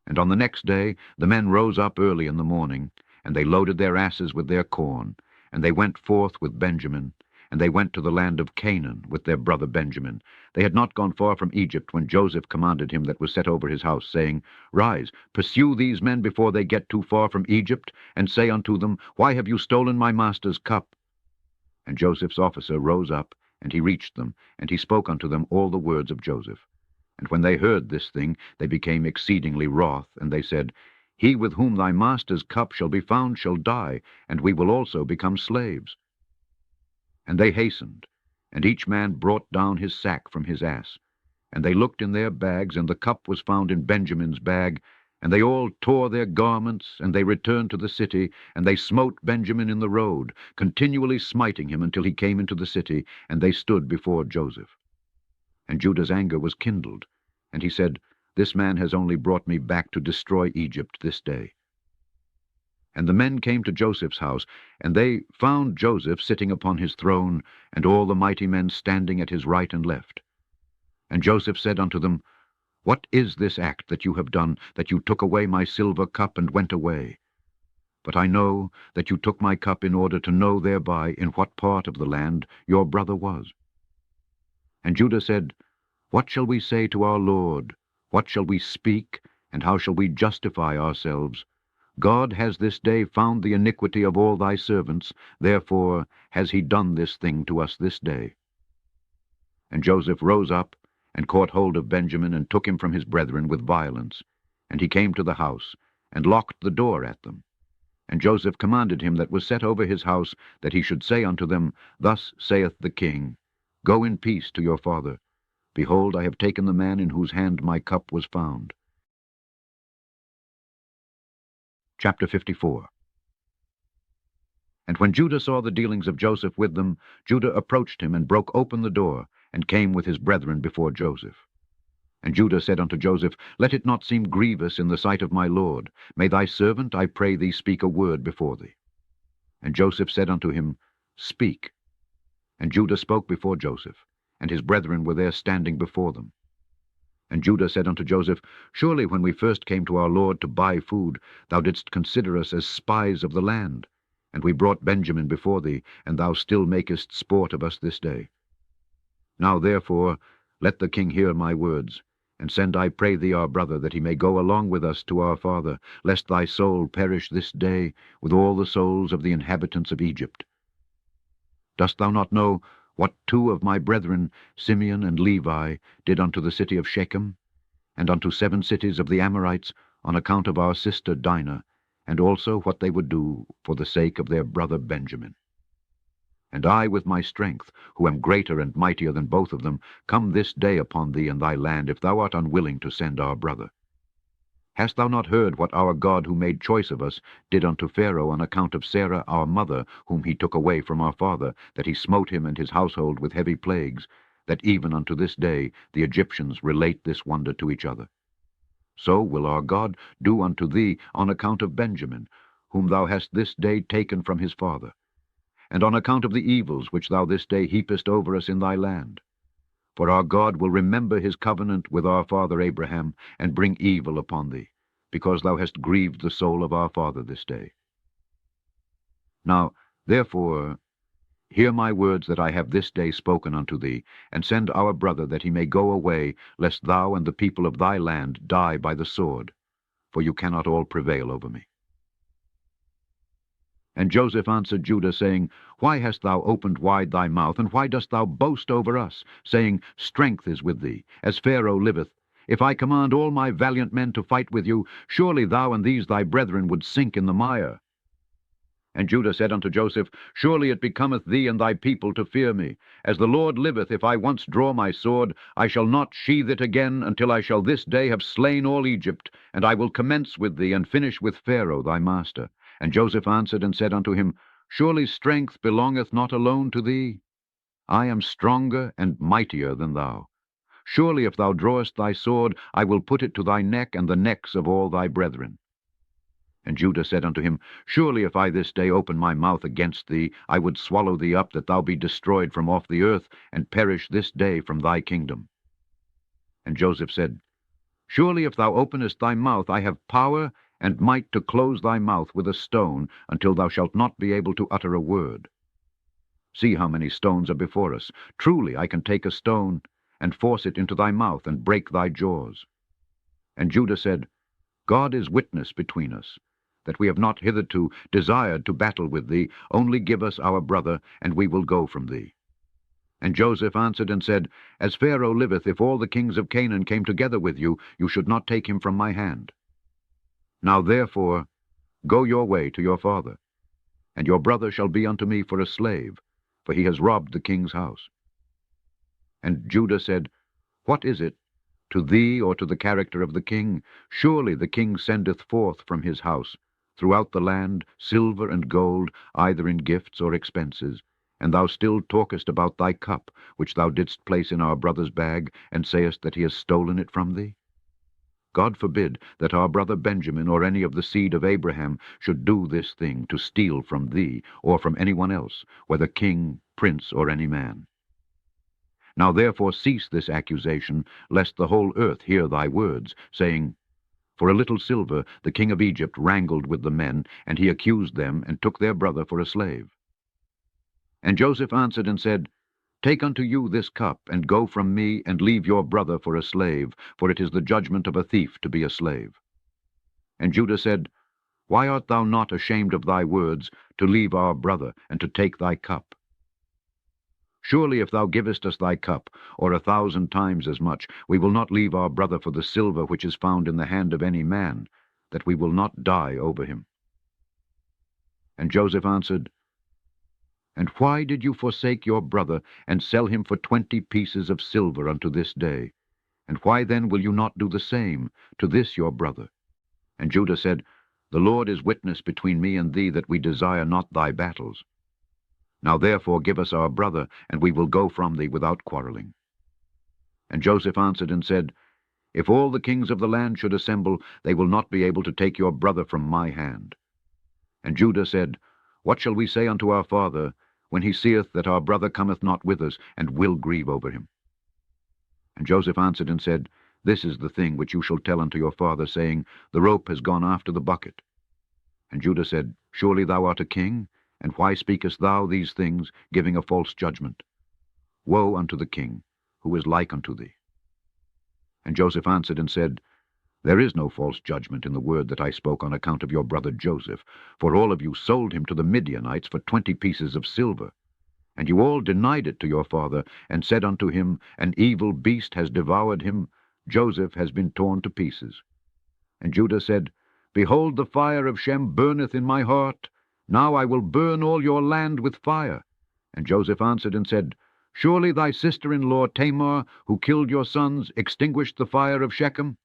And on the next day the men rose up early in the morning, and they loaded their asses with their corn, and they went forth with Benjamin, and they went to the land of Canaan with their brother Benjamin. They had not gone far from Egypt when Joseph commanded him that was set over his house, saying, Rise, pursue these men before they get too far from Egypt, and say unto them, Why have you stolen my master's cup? And Joseph's officer rose up, and he reached them, and he spoke unto them all the words of Joseph. And when they heard this thing, they became exceedingly wroth, and they said, He with whom thy master's cup shall be found shall die, and we will also become slaves. And they hastened, and each man brought down his sack from his ass. And they looked in their bags, and the cup was found in Benjamin's bag. And they all tore their garments, and they returned to the city, and they smote Benjamin in the road, continually smiting him until he came into the city, and they stood before Joseph. And Judah's anger was kindled, and he said, This man has only brought me back to destroy Egypt this day. And the men came to Joseph's house, and they found Joseph sitting upon his throne, and all the mighty men standing at his right and left. And Joseph said unto them, What is this act that you have done, that you took away my silver cup and went away? But I know that you took my cup in order to know thereby in what part of the land your brother was. And Judah said, What shall we say to our Lord? What shall we speak, and how shall we justify ourselves? God has this day found the iniquity of all thy servants, therefore has he done this thing to us this day. And Joseph rose up, and caught hold of Benjamin, and took him from his brethren with violence. And he came to the house, and locked the door at them. And Joseph commanded him that was set over his house, that he should say unto them, Thus saith the king, Go in peace to your father. Behold, I have taken the man in whose hand my cup was found. Chapter 54. And when Judah saw the dealings of Joseph with them, Judah approached him, and broke open the door, and came with his brethren before Joseph. And Judah said unto Joseph, Let it not seem grievous in the sight of my lord. May thy servant, I pray thee, speak a word before thee. And Joseph said unto him, Speak. And Judah spoke before Joseph, and his brethren were there standing before them. And Judah said unto Joseph, Surely when we first came to our lord to buy food, thou didst consider us as spies of the land. And we brought Benjamin before thee, and thou still makest sport of us this day. Now therefore let the king hear my words, and send, I pray thee, our brother, that he may go along with us to our father, lest thy soul perish this day with all the souls of the inhabitants of Egypt. Dost thou not know what two of my brethren, Simeon and Levi, did unto the city of Shechem, and unto 7 cities of the Amorites, on account of our sister Dinah, and also what they would do for the sake of their brother Benjamin? And I with my strength, who am greater and mightier than both of them, come this day upon thee and thy land, if thou art unwilling to send our brother. Hast thou not heard what our God, who made choice of us, did unto Pharaoh on account of Sarah our mother, whom he took away from our father, that he smote him and his household with heavy plagues, that even unto this day the Egyptians relate this wonder to each other? So will our God do unto thee on account of Benjamin, whom thou hast this day taken from his father, and on account of the evils which thou this day heapest over us in thy land. For our God will remember his covenant with our father Abraham, and bring evil upon thee, because thou hast grieved the soul of our father this day. Now, therefore, hear my words that I have this day spoken unto thee, and send our brother that he may go away, lest thou and the people of thy land die by the sword, for you cannot all prevail over me. And Joseph answered Judah, saying, Why hast thou opened wide thy mouth, and why dost thou boast over us, saying, Strength is with thee, as Pharaoh liveth? If I command all my valiant men to fight with you, surely thou and these thy brethren would sink in the mire. And Judah said unto Joseph, Surely it becometh thee and thy people to fear me. As the Lord liveth, if I once draw my sword, I shall not sheathe it again until I shall this day have slain all Egypt, and I will commence with thee, and finish with Pharaoh thy master. And Joseph answered and said unto him, Surely strength belongeth not alone to thee? I am stronger and mightier than thou. Surely if thou drawest thy sword, I will put it to thy neck and the necks of all thy brethren. And Judah said unto him, Surely if I this day open my mouth against thee, I would swallow thee up, that thou be destroyed from off the earth, and perish this day from thy kingdom. And Joseph said, Surely if thou openest thy mouth, I have power and might to close thy mouth with a stone, until thou shalt not be able to utter a word. See how many stones are before us. Truly I can take a stone, and force it into thy mouth, and break thy jaws. And Judah said, God is witness between us, that we have not hitherto desired to battle with thee. Only give us our brother, and we will go from thee. And Joseph answered and said, As Pharaoh liveth, if all the kings of Canaan came together with you, you should not take him from my hand. Now therefore go your way to your father, and your brother shall be unto me for a slave, for he has robbed the king's house. And Judah said, What is it to thee or to the character of the king? Surely the king sendeth forth from his house throughout the land silver and gold, either in gifts or expenses, and thou still talkest about thy cup, which thou didst place in our brother's bag, and sayest that he has stolen it from thee? God forbid that our brother Benjamin or any of the seed of Abraham should do this thing, to steal from thee, or from any one else, whether king, prince, or any man. Now therefore cease this accusation, lest the whole earth hear thy words, saying, For a little silver the king of Egypt wrangled with the men, and he accused them, and took their brother for a slave. And Joseph answered and said, Take unto you this cup, and go from me, and leave your brother for a slave, for it is the judgment of a thief to be a slave. And Judah said, Why art thou not ashamed of thy words, to leave our brother, and to take thy cup? Surely if thou givest us thy cup, or 1,000 times as much, we will not leave our brother for the silver which is found in the hand of any man, that we will not die over him. And Joseph answered, And why did you forsake your brother, and sell him for 20 pieces of silver unto this day? And why then will you not do the same to this your brother? And Judah said, The Lord is witness between me and thee, that we desire not thy battles. Now therefore give us our brother, and we will go from thee without quarreling. And Joseph answered and said, If all the kings of the land should assemble, they will not be able to take your brother from my hand. And Judah said, What shall we say unto our father, when he seeth that our brother cometh not with us, and will grieve over him? And Joseph answered and said, This is the thing which you shall tell unto your father, saying, The rope has gone after the bucket. And Judah said, Surely thou art a king, and why speakest thou these things, giving a false judgment? Woe unto the king, who is like unto thee. And Joseph answered and said, There is no false judgment in the word that I spoke on account of your brother Joseph, for all of you sold him to the Midianites for 20 pieces of silver. And you all denied it to your father, and said unto him, An evil beast has devoured him, Joseph has been torn to pieces. And Judah said, Behold, the fire of Shem burneth in my heart. Now I will burn all your land with fire. And Joseph answered and said, Surely thy sister-in-law Tamar, who killed your sons, extinguished the fire of Shechem?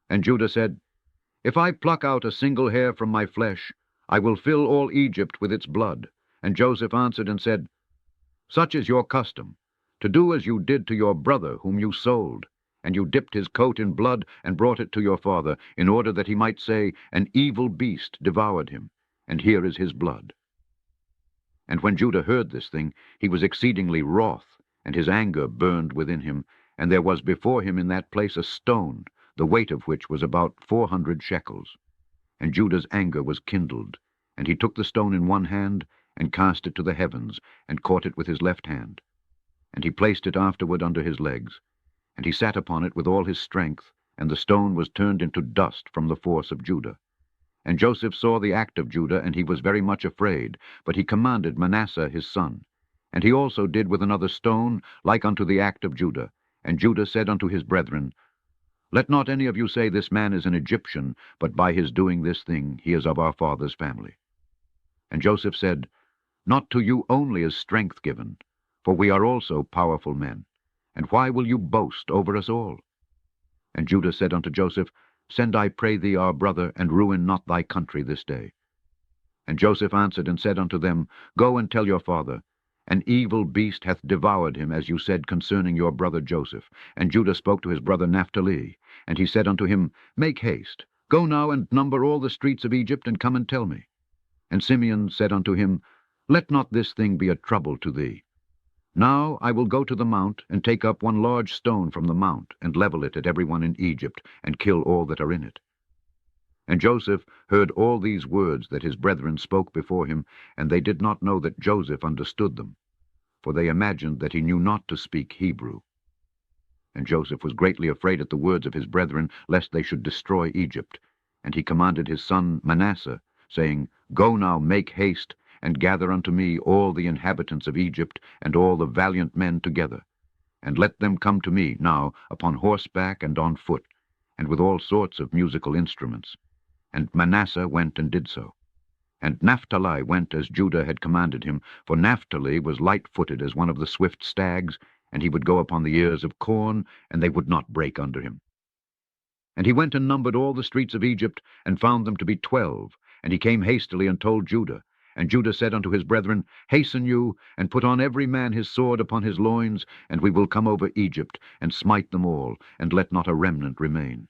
And Judah said, If I pluck out a single hair from my flesh, I will fill all Egypt with its blood. And Joseph answered and said, Such is your custom, to do as you did to your brother whom you sold. And you dipped his coat in blood, and brought it to your father, in order that he might say, An evil beast devoured him, and here is his blood. And when Judah heard this thing, he was exceedingly wroth, and his anger burned within him, and there was before him in that place a stone, the weight of which was about 400 shekels. And Judah's anger was kindled, and he took the stone in one hand, and cast it to the heavens, and caught it with his left hand. And he placed it afterward under his legs, and he sat upon it with all his strength, and the stone was turned into dust from the force of Judah. And Joseph saw the act of Judah, and he was very much afraid. But he commanded Manasseh his son. And he also did with another stone, like unto the act of Judah. And Judah said unto his brethren, Let not any of you say, This man is an Egyptian, but by his doing this thing he is of our father's family. And Joseph said, Not to you only is strength given, for we are also powerful men. And why will you boast over us all? And Judah said unto Joseph, Send, I pray thee, our brother, and ruin not thy country this day. And Joseph answered and said unto them, Go and tell your father, An evil beast hath devoured him, as you said concerning your brother Joseph. And Judah spoke to his brother Naphtali. And he said unto him, Make haste, go now and number all the streets of Egypt, and come and tell me. And Simeon said unto him, Let not this thing be a trouble to thee. Now I will go to the mount, and take up one large stone from the mount, and level it at every one in Egypt, and kill all that are in it. And Joseph heard all these words that his brethren spoke before him, and they did not know that Joseph understood them, for they imagined that he knew not to speak Hebrew. And Joseph was greatly afraid at the words of his brethren, lest they should destroy Egypt. And he commanded his son Manasseh, saying, Go now, make haste, and gather unto me all the inhabitants of Egypt, and all the valiant men together. And let them come to me now upon horseback and on foot, and with all sorts of musical instruments. And Manasseh went and did so. And Naphtali went as Judah had commanded him, for Naphtali was light-footed as one of the swift stags, and he would go upon the ears of corn, and they would not break under him. And he went and numbered all the streets of Egypt, and found them to be 12. And he came hastily and told Judah. And Judah said unto his brethren, Hasten you, and put on every man his sword upon his loins, and we will come over Egypt, and smite them all, and let not a remnant remain.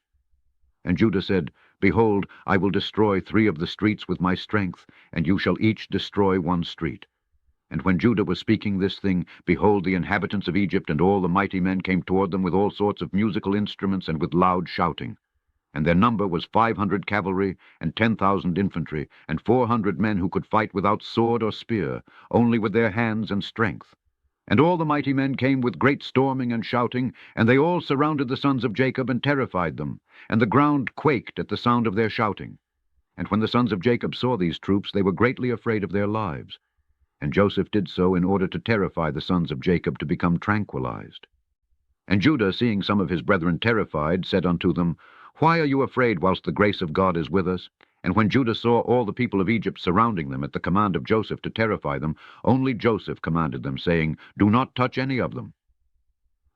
And Judah said, Behold, I will destroy 3 of the streets with my strength, and you shall each destroy 1 street. And when Judah was speaking this thing, behold, the inhabitants of Egypt and all the mighty men came toward them with all sorts of musical instruments and with loud shouting. And their number was 500 cavalry, and 10,000 infantry, and 400 men who could fight without sword or spear, only with their hands and strength. And all the mighty men came with great storming and shouting, and they all surrounded the sons of Jacob and terrified them, and the ground quaked at the sound of their shouting. And when the sons of Jacob saw these troops, they were greatly afraid of their lives. And Joseph did so in order to terrify the sons of Jacob to become tranquilized. And Judah, seeing some of his brethren terrified, said unto them, Why are you afraid whilst the grace of God is with us? And when Judah saw all the people of Egypt surrounding them at the command of Joseph to terrify them, only Joseph commanded them, saying, Do not touch any of them.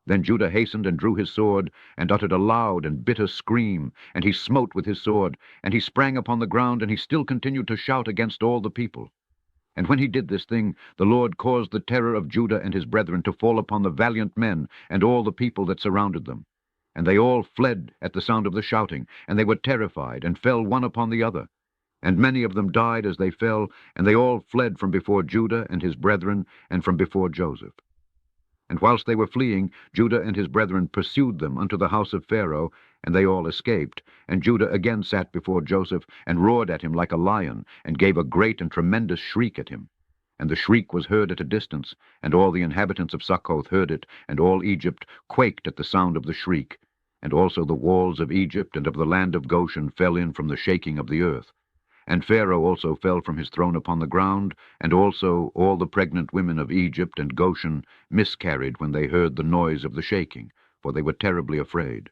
Then Judah hastened and drew his sword, and uttered a loud and bitter scream, and he smote with his sword, and he sprang upon the ground, and he still continued to shout against all the people. And when he did this thing, the Lord caused the terror of Judah and his brethren to fall upon the valiant men and all the people that surrounded them. And they all fled at the sound of the shouting, and they were terrified, and fell one upon the other. And many of them died as they fell, and they all fled from before Judah and his brethren, and from before Joseph. And whilst they were fleeing, Judah and his brethren pursued them unto the house of Pharaoh, and they all escaped. And Judah again sat before Joseph, and roared at him like a lion, and gave a great and tremendous shriek at him. And the shriek was heard at a distance, and all the inhabitants of Succoth heard it, and all Egypt quaked at the sound of the shriek. And also the walls of Egypt and of the land of Goshen fell in from the shaking of the earth. And Pharaoh also fell from his throne upon the ground, and also all the pregnant women of Egypt and Goshen miscarried when they heard the noise of the shaking, for they were terribly afraid.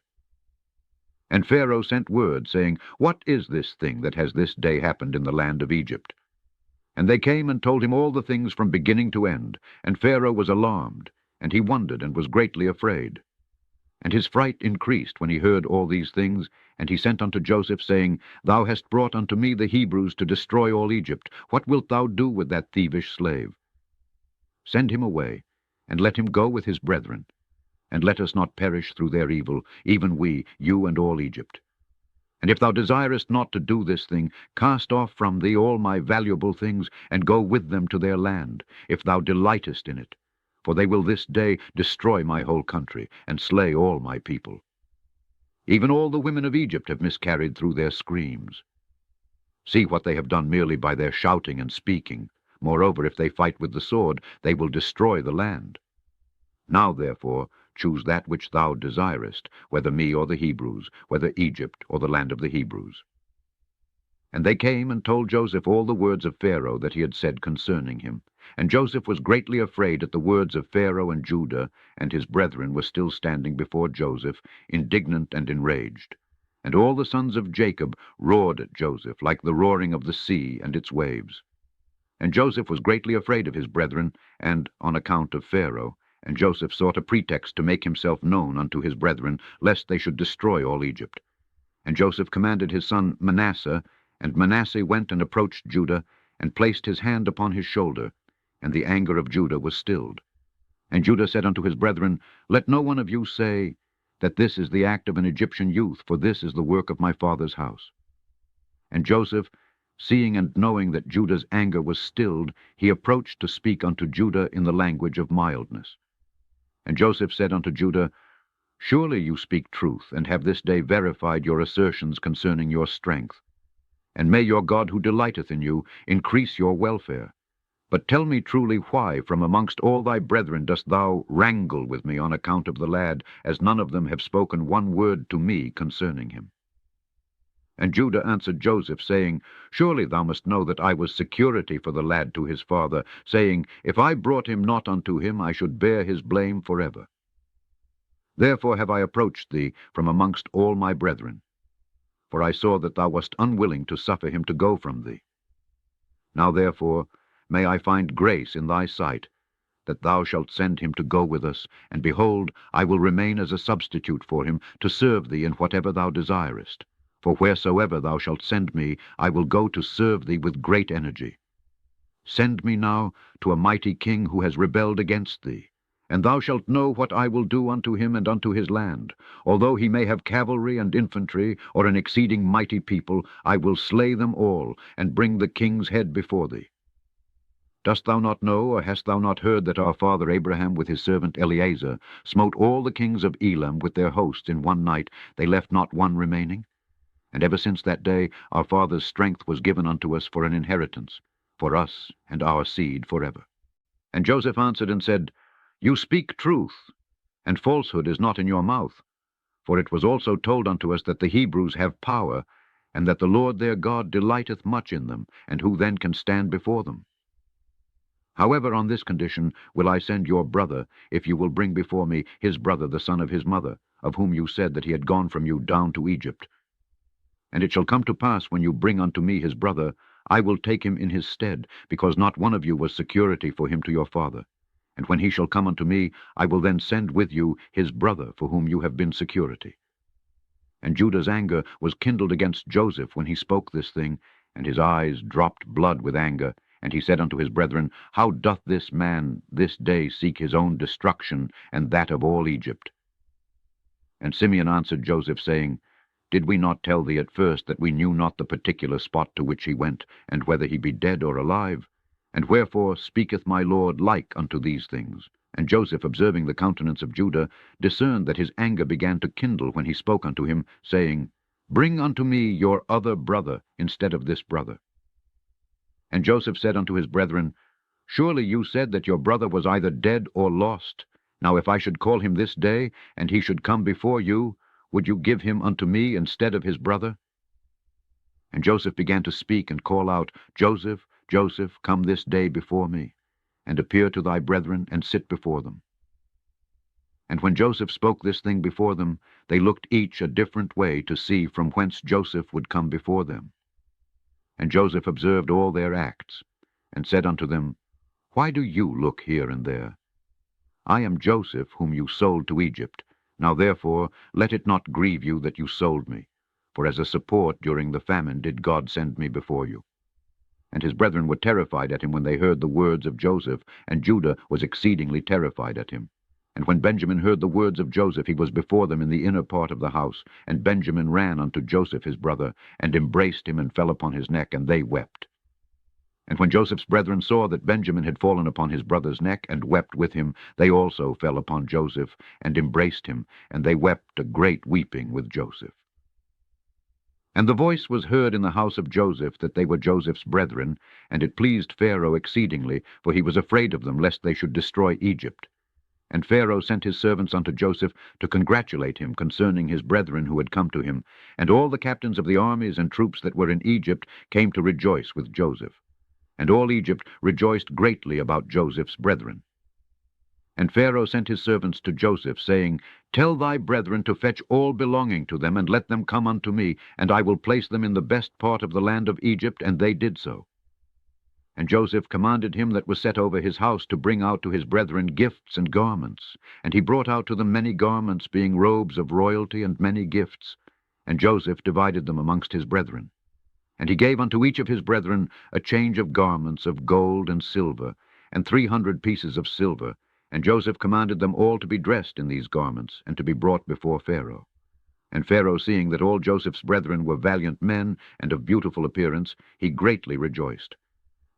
And Pharaoh sent word, saying, What is this thing that has this day happened in the land of Egypt? And they came and told him all the things from beginning to end. And Pharaoh was alarmed, and he wondered and was greatly afraid. And his fright increased when he heard all these things, and he sent unto Joseph, saying, Thou hast brought unto me the Hebrews to destroy all Egypt. What wilt thou do with that thievish slave? Send him away, and let him go with his brethren, and let us not perish through their evil, even we, you and all Egypt. And if thou desirest not to do this thing, cast off from thee all my valuable things, and go with them to their land, if thou delightest in it. For they will this day destroy my whole country, and slay all my people. Even all the women of Egypt have miscarried through their screams. See what they have done merely by their shouting and speaking. Moreover, if they fight with the sword, they will destroy the land. Now, therefore, choose that which thou desirest, whether me or the Hebrews, whether Egypt or the land of the Hebrews. And they came and told Joseph all the words of Pharaoh that he had said concerning him. And Joseph was greatly afraid at the words of Pharaoh, and Judah and his brethren were still standing before Joseph, indignant and enraged. And all the sons of Jacob roared at Joseph, like the roaring of the sea and its waves. And Joseph was greatly afraid of his brethren, and on account of Pharaoh. And Joseph sought a pretext to make himself known unto his brethren, lest they should destroy all Egypt. And Joseph commanded his son Manasseh, and Manasseh went and approached Judah, and placed his hand upon his shoulder, and the anger of Judah was stilled. And Judah said unto his brethren, Let no one of you say that this is the act of an Egyptian youth, for this is the work of my father's house. And Joseph, seeing and knowing that Judah's anger was stilled, he approached to speak unto Judah in the language of mildness. And Joseph said unto Judah, Surely you speak truth, and have this day verified your assertions concerning your strength. And may your God, who delighteth in you, increase your welfare. But tell me truly why from amongst all thy brethren dost thou wrangle with me on account of the lad, as none of them have spoken one word to me concerning him? And Judah answered Joseph, saying, Surely thou must know that I was security for the lad to his father, saying, If I brought him not unto him, I should bear his blame forever. Therefore have I approached thee from amongst all my brethren. For I saw that thou wast unwilling to suffer him to go from thee. Now therefore may I find grace in thy sight, that thou shalt send him to go with us, and behold, I will remain as a substitute for him, to serve thee in whatever thou desirest. For wheresoever thou shalt send me, I will go to serve thee with great energy. Send me now to a mighty king who has rebelled against thee, and thou shalt know what I will do unto him and unto his land. Although he may have cavalry and infantry, or an exceeding mighty people, I will slay them all, and bring the king's head before thee. Dost thou not know, or hast thou not heard, that our father Abraham with his servant Eliezer smote all the kings of Elam with their hosts in one night, they left not one remaining? And ever since that day our father's strength was given unto us for an inheritance, for us and our seed forever. And Joseph answered and said, You speak truth, and falsehood is not in your mouth. For it was also told unto us that the Hebrews have power, and that the Lord their God delighteth much in them, and who then can stand before them? However, on this condition will I send your brother, if you will bring before me his brother the son of his mother, of whom you said that he had gone from you down to Egypt. And it shall come to pass, when you bring unto me his brother, I will take him in his stead, because not one of you was security for him to your father. And when he shall come unto me, I will then send with you his brother, for whom you have been security. And Judah's anger was kindled against Joseph when he spoke this thing, and his eyes dropped blood with anger. And he said unto his brethren, How doth this man this day seek his own destruction, and that of all Egypt? And Simeon answered Joseph, saying, Did we not tell thee at first that we knew not the particular spot to which he went, and whether he be dead or alive? And wherefore speaketh my lord like unto these things? And Joseph, observing the countenance of Judah, discerned that his anger began to kindle when he spoke unto him, saying, Bring unto me your other brother instead of this brother. And Joseph said unto his brethren, Surely you said that your brother was either dead or lost. Now if I should call him this day, and he should come before you, would you give him unto me instead of his brother? And Joseph began to speak and call out, Joseph, Joseph, come this day before me, and appear to thy brethren, and sit before them. And when Joseph spoke this thing before them, they looked each a different way to see from whence Joseph would come before them. And Joseph observed all their acts, and said unto them, Why do you look here and there? I am Joseph, whom you sold to Egypt. Now therefore let it not grieve you that you sold me, for as a support during the famine did God send me before you. And his brethren were terrified at him when they heard the words of Joseph, and Judah was exceedingly terrified at him. And when Benjamin heard the words of Joseph, he was before them in the inner part of the house. And Benjamin ran unto Joseph his brother, and embraced him, and fell upon his neck, and they wept. And when Joseph's brethren saw that Benjamin had fallen upon his brother's neck, and wept with him, they also fell upon Joseph, and embraced him, and they wept a great weeping with Joseph. And the voice was heard in the house of Joseph that they were Joseph's brethren, and it pleased Pharaoh exceedingly, for he was afraid of them, lest they should destroy Egypt. And Pharaoh sent his servants unto Joseph to congratulate him concerning his brethren who had come to him. And all the captains of the armies and troops that were in Egypt came to rejoice with Joseph. And all Egypt rejoiced greatly about Joseph's brethren. And Pharaoh sent his servants to Joseph, saying, Tell thy brethren to fetch all belonging to them, and let them come unto me, and I will place them in the best part of the land of Egypt. And they did so. And Joseph commanded him that was set over his house to bring out to his brethren gifts and garments. And he brought out to them many garments, being robes of royalty, and many gifts. And Joseph divided them amongst his brethren. And he gave unto each of his brethren a change of garments of gold and silver, and 300 pieces of silver. And Joseph commanded them all to be dressed in these garments, and to be brought before Pharaoh. And Pharaoh, seeing that all Joseph's brethren were valiant men, and of beautiful appearance, he greatly rejoiced.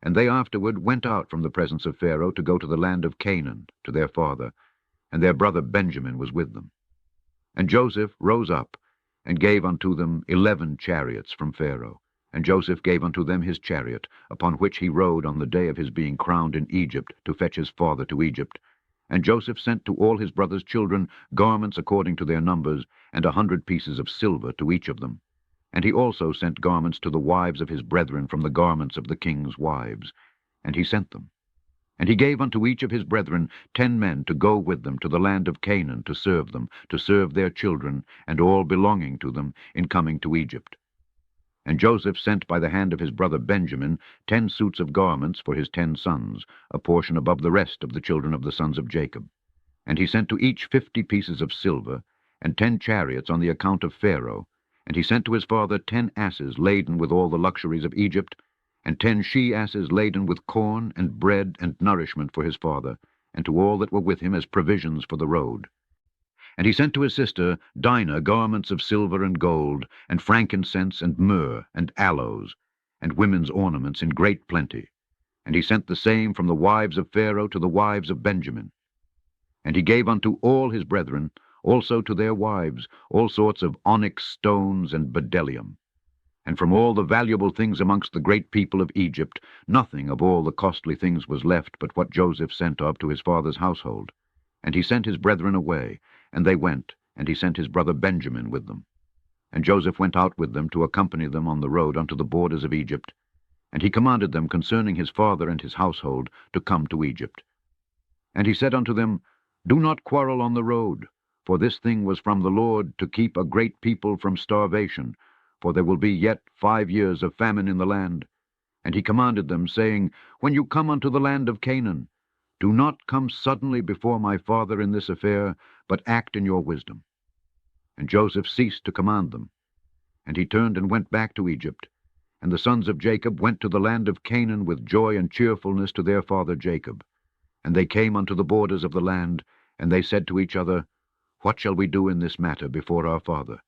And they afterward went out from the presence of Pharaoh to go to the land of Canaan, to their father, and their brother Benjamin was with them. And Joseph rose up, and gave unto them 11 chariots from Pharaoh. And Joseph gave unto them his chariot, upon which he rode on the day of his being crowned in Egypt, to fetch his father to Egypt. And Joseph sent to all his brothers' children garments according to their numbers, and 100 pieces of silver to each of them. And he also sent garments to the wives of his brethren from the garments of the king's wives. And he sent them. And he gave unto each of his brethren 10 men to go with them to the land of Canaan to serve them, to serve their children, and all belonging to them, in coming to Egypt. And Joseph sent by the hand of his brother Benjamin 10 suits of garments for his 10 sons, a portion above the rest of the children of the sons of Jacob. And he sent to each 50 pieces of silver, and 10 chariots on the account of Pharaoh. And he sent to his father 10 asses laden with all the luxuries of Egypt, and 10 she-asses laden with corn and bread and nourishment for his father, and to all that were with him as provisions for the road. And he sent to his sister Dinah garments of silver and gold, and frankincense and myrrh and aloes, and women's ornaments in great plenty. And he sent the same from the wives of Pharaoh to the wives of Benjamin. And he gave unto all his brethren, also to their wives, all sorts of onyx stones and bdellium. And from all the valuable things amongst the great people of Egypt, nothing of all the costly things was left but what Joseph sent of to his father's household. And he sent his brethren away, and they went, and he sent his brother Benjamin with them. And Joseph went out with them to accompany them on the road unto the borders of Egypt. And he commanded them concerning his father and his household to come to Egypt. And he said unto them, Do not quarrel on the road, for this thing was from the Lord, to keep a great people from starvation, for there will be yet 5 years of famine in the land. And he commanded them, saying, When you come unto the land of Canaan, do not come suddenly before my father in this affair, but act in your wisdom. And Joseph ceased to command them. And he turned and went back to Egypt. And the sons of Jacob went to the land of Canaan with joy and cheerfulness to their father Jacob. And they came unto the borders of the land, and they said to each other, What shall we do in this matter before our father?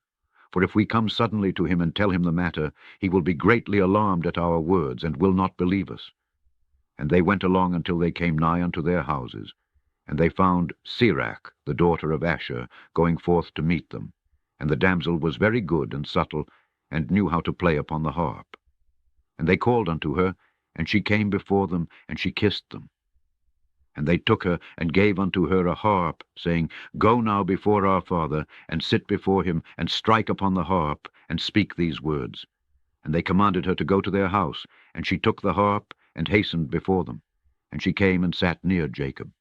For if we come suddenly to him and tell him the matter, he will be greatly alarmed at our words, and will not believe us. And they went along until they came nigh unto their houses. And they found Sirach, the daughter of Asher, going forth to meet them. And the damsel was very good and subtle, and knew how to play upon the harp. And they called unto her, and she came before them, and she kissed them. And they took her, and gave unto her a harp, saying, Go now before our father, and sit before him, and strike upon the harp, and speak these words. And they commanded her to go to their house, and she took the harp, and hastened before them. And she came and sat near Jacob.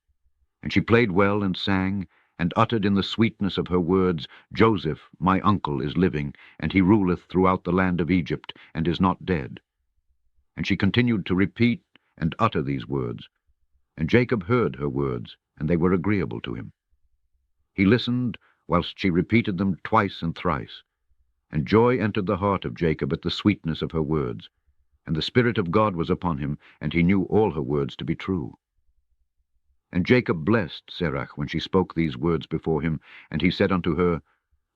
And she played well and sang, and uttered in the sweetness of her words, Joseph, my uncle, is living, and he ruleth throughout the land of Egypt, and is not dead. And she continued to repeat and utter these words. And Jacob heard her words, and they were agreeable to him. He listened whilst she repeated them twice and thrice. And joy entered the heart of Jacob at the sweetness of her words. And the Spirit of God was upon him, and he knew all her words to be true. And Jacob blessed Sirach when she spoke these words before him, and he said unto her,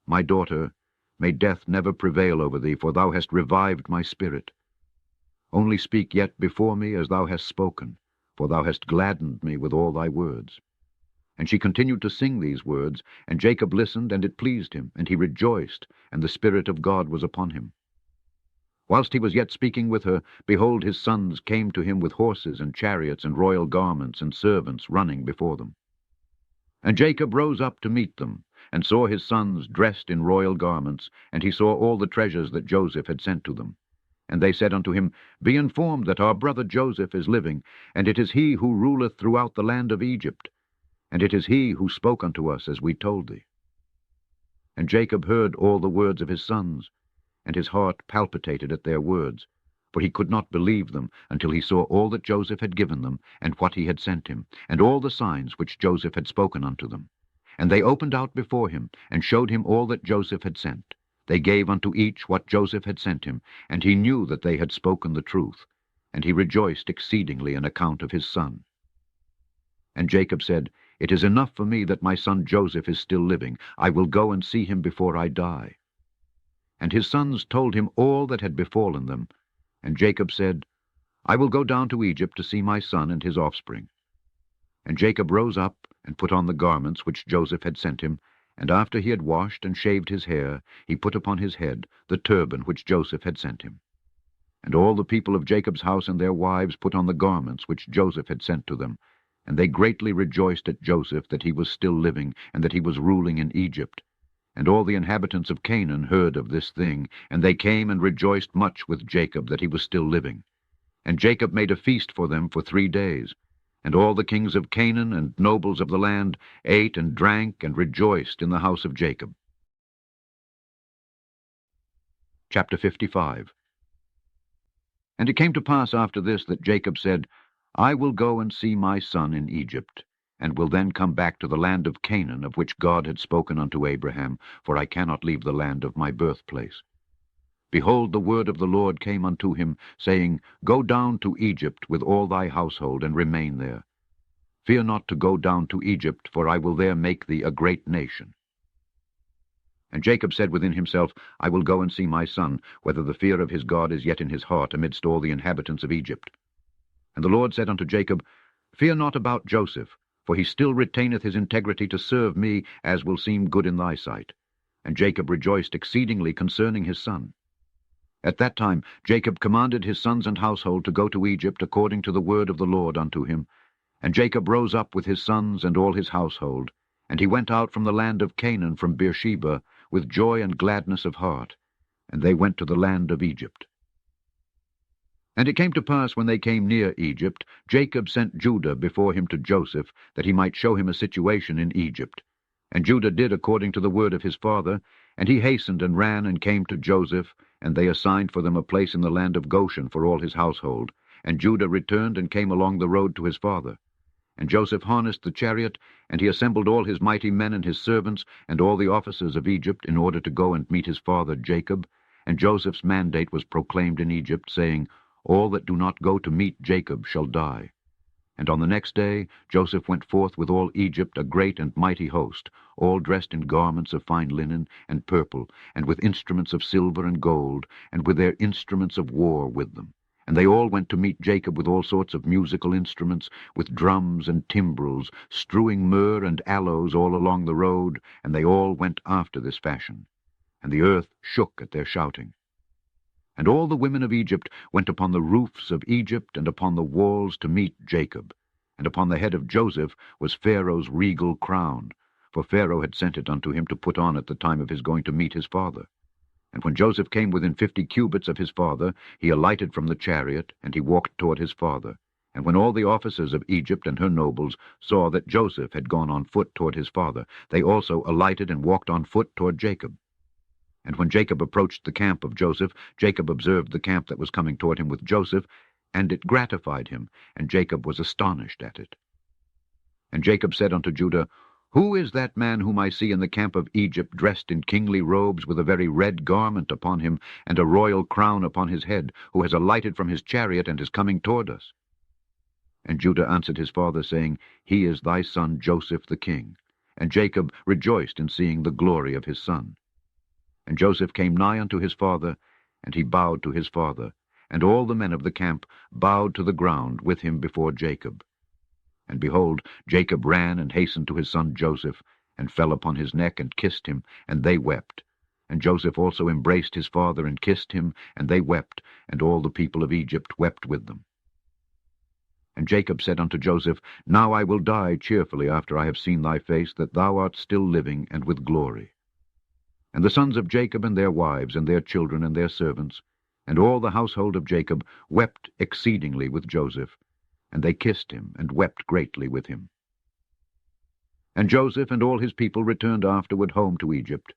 My daughter, may death never prevail over thee, for thou hast revived my spirit. Only speak yet before me as thou hast spoken, for thou hast gladdened me with all thy words. And she continued to sing these words, and Jacob listened, and it pleased him, and he rejoiced, and the Spirit of God was upon him. Whilst he was yet speaking with her, behold, his sons came to him with horses and chariots and royal garments and servants running before them. And Jacob rose up to meet them, and saw his sons dressed in royal garments, and he saw all the treasures that Joseph had sent to them. And they said unto him, Be informed that our brother Joseph is living, and it is he who ruleth throughout the land of Egypt, and it is he who spoke unto us as we told thee. And Jacob heard all the words of his sons, and his heart palpitated at their words, for he could not believe them until he saw all that Joseph had given them, and what he had sent him, and all the signs which Joseph had spoken unto them. And they opened out before him, and showed him all that Joseph had sent. They gave unto each what Joseph had sent him, and he knew that they had spoken the truth, and he rejoiced exceedingly on account of his son. And Jacob said, It is enough for me that my son Joseph is still living. I will go and see him before I die. And his sons told him all that had befallen them. And Jacob said, I will go down to Egypt to see my son and his offspring. And Jacob rose up, and put on the garments which Joseph had sent him, and after he had washed and shaved his hair, he put upon his head the turban which Joseph had sent him. And all the people of Jacob's house and their wives put on the garments which Joseph had sent to them, and they greatly rejoiced at Joseph that he was still living, and that he was ruling in Egypt. And all the inhabitants of Canaan heard of this thing, and they came and rejoiced much with Jacob that he was still living. And Jacob made a feast for them for 3 days. And all the kings of Canaan and nobles of the land ate and drank and rejoiced in the house of Jacob. Chapter 55. And it came to pass after this that Jacob said, I will go and see my son in Egypt, and will then come back to the land of Canaan, of which God had spoken unto Abraham, for I cannot leave the land of my birthplace. Behold, the word of the Lord came unto him, saying, Go down to Egypt with all thy household, and remain there. Fear not to go down to Egypt, for I will there make thee a great nation. And Jacob said within himself, I will go and see my son, whether the fear of his God is yet in his heart amidst all the inhabitants of Egypt. And the Lord said unto Jacob, Fear not about Joseph, for he still retaineth his integrity to serve me, as will seem good in thy sight. And Jacob rejoiced exceedingly concerning his son. At that time Jacob commanded his sons and household to go to Egypt according to the word of the Lord unto him. And Jacob rose up with his sons and all his household, and he went out from the land of Canaan from Beersheba with joy and gladness of heart, and they went to the land of Egypt. And it came to pass, when they came near Egypt, Jacob sent Judah before him to Joseph, that he might show him a situation in Egypt. And Judah did according to the word of his father, and he hastened and ran and came to Joseph, and they assigned for them a place in the land of Goshen for all his household. And Judah returned and came along the road to his father. And Joseph harnessed the chariot, and he assembled all his mighty men and his servants, and all the officers of Egypt, in order to go and meet his father Jacob. And Joseph's mandate was proclaimed in Egypt, saying, All that do not go to meet Jacob shall die. And on the next day Joseph went forth with all Egypt, a great and mighty host, all dressed in garments of fine linen and purple, and with instruments of silver and gold, and with their instruments of war with them. And they all went to meet Jacob with all sorts of musical instruments, with drums and timbrels, strewing myrrh and aloes all along the road, and they all went after this fashion. And the earth shook at their shouting. And all the women of Egypt went upon the roofs of Egypt and upon the walls to meet Jacob. And upon the head of Joseph was Pharaoh's regal crown, for Pharaoh had sent it unto him to put on at the time of his going to meet his father. And when Joseph came within 50 cubits of his father, he alighted from the chariot, and he walked toward his father. And when all the officers of Egypt and her nobles saw that Joseph had gone on foot toward his father, they also alighted and walked on foot toward Jacob. And when Jacob approached the camp of Joseph, Jacob observed the camp that was coming toward him with Joseph, and it gratified him, and Jacob was astonished at it. And Jacob said unto Judah, Who is that man whom I see in the camp of Egypt, dressed in kingly robes, with a very red garment upon him, and a royal crown upon his head, who has alighted from his chariot, and is coming toward us? And Judah answered his father, saying, He is thy son Joseph the king. And Jacob rejoiced in seeing the glory of his son. And Joseph came nigh unto his father, and he bowed to his father, and all the men of the camp bowed to the ground with him before Jacob. And behold, Jacob ran and hastened to his son Joseph, and fell upon his neck and kissed him, and they wept. And Joseph also embraced his father and kissed him, and they wept, and all the people of Egypt wept with them. And Jacob said unto Joseph, Now I will die cheerfully after I have seen thy face, that thou art still living, and with glory. And the sons of Jacob and their wives, and their children, and their servants, and all the household of Jacob, wept exceedingly with Joseph, and they kissed him, and wept greatly with him. And Joseph and all his people returned afterward home to Egypt.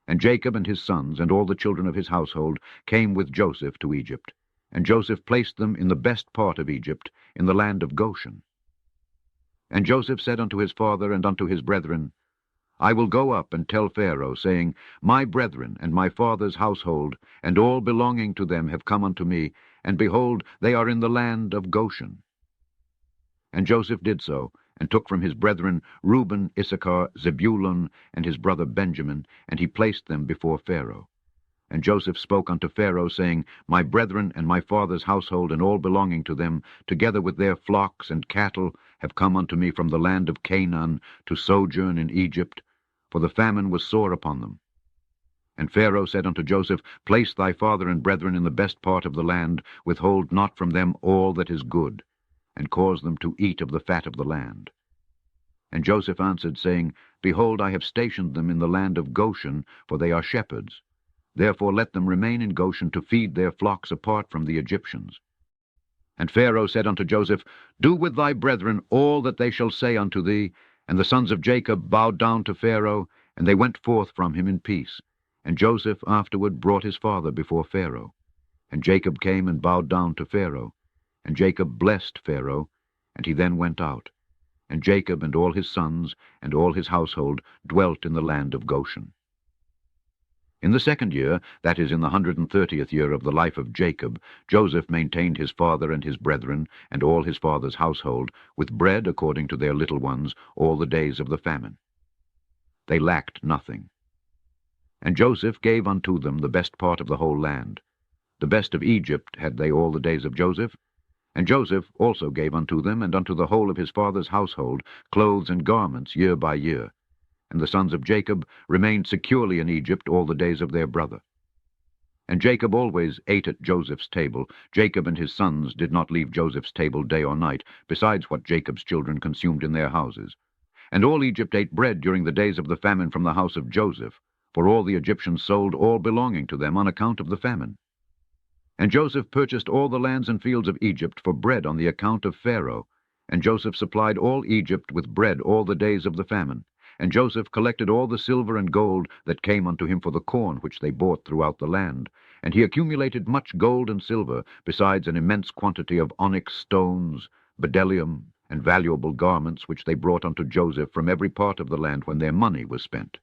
And Jacob and his sons, and all the children of his household, came with Joseph to Egypt. And Joseph placed them in the best part of Egypt, in the land of Goshen. And Joseph said unto his father and unto his brethren, I will go up and tell Pharaoh, saying, My brethren and my father's household, and all belonging to them have come unto me, and behold, they are in the land of Goshen. And Joseph did so, and took from his brethren Reuben, Issachar, Zebulun, and his brother Benjamin, and he placed them before Pharaoh. And Joseph spoke unto Pharaoh, saying, My brethren and my father's household, and all belonging to them, together with their flocks and cattle, have come unto me from the land of Canaan to sojourn in Egypt, for the famine was sore upon them. And Pharaoh said unto Joseph, Place thy father and brethren in the best part of the land, withhold not from them all that is good, and cause them to eat of the fat of the land. And Joseph answered, saying, Behold, I have stationed them in the land of Goshen, for they are shepherds. Therefore let them remain in Goshen to feed their flocks apart from the Egyptians. And Pharaoh said unto Joseph, Do with thy brethren all that they shall say unto thee. And the sons of Jacob bowed down to Pharaoh, and they went forth from him in peace. And Joseph afterward brought his father before Pharaoh. And Jacob came and bowed down to Pharaoh. And Jacob blessed Pharaoh, and he then went out. And Jacob and all his sons and all his household dwelt in the land of Goshen. In the second year, that is, in the 130th year of the life of Jacob, Joseph maintained his father and his brethren, and all his father's household, with bread according to their little ones, all the days of the famine. They lacked nothing. And Joseph gave unto them the best part of the whole land. The best of Egypt had they all the days of Joseph. And Joseph also gave unto them, and unto the whole of his father's household, clothes and garments year by year. And the sons of Jacob remained securely in Egypt all the days of their brother. And Jacob always ate at Joseph's table. Jacob and his sons did not leave Joseph's table day or night, besides what Jacob's children consumed in their houses. And all Egypt ate bread during the days of the famine from the house of Joseph, for all the Egyptians sold all belonging to them on account of the famine. And Joseph purchased all the lands and fields of Egypt for bread on the account of Pharaoh. And Joseph supplied all Egypt with bread all the days of the famine. And Joseph collected all the silver and gold that came unto him for the corn which they bought throughout the land. And he accumulated much gold and silver, besides an immense quantity of onyx stones, bdellium, and valuable garments, which they brought unto Joseph from every part of the land when their money was spent.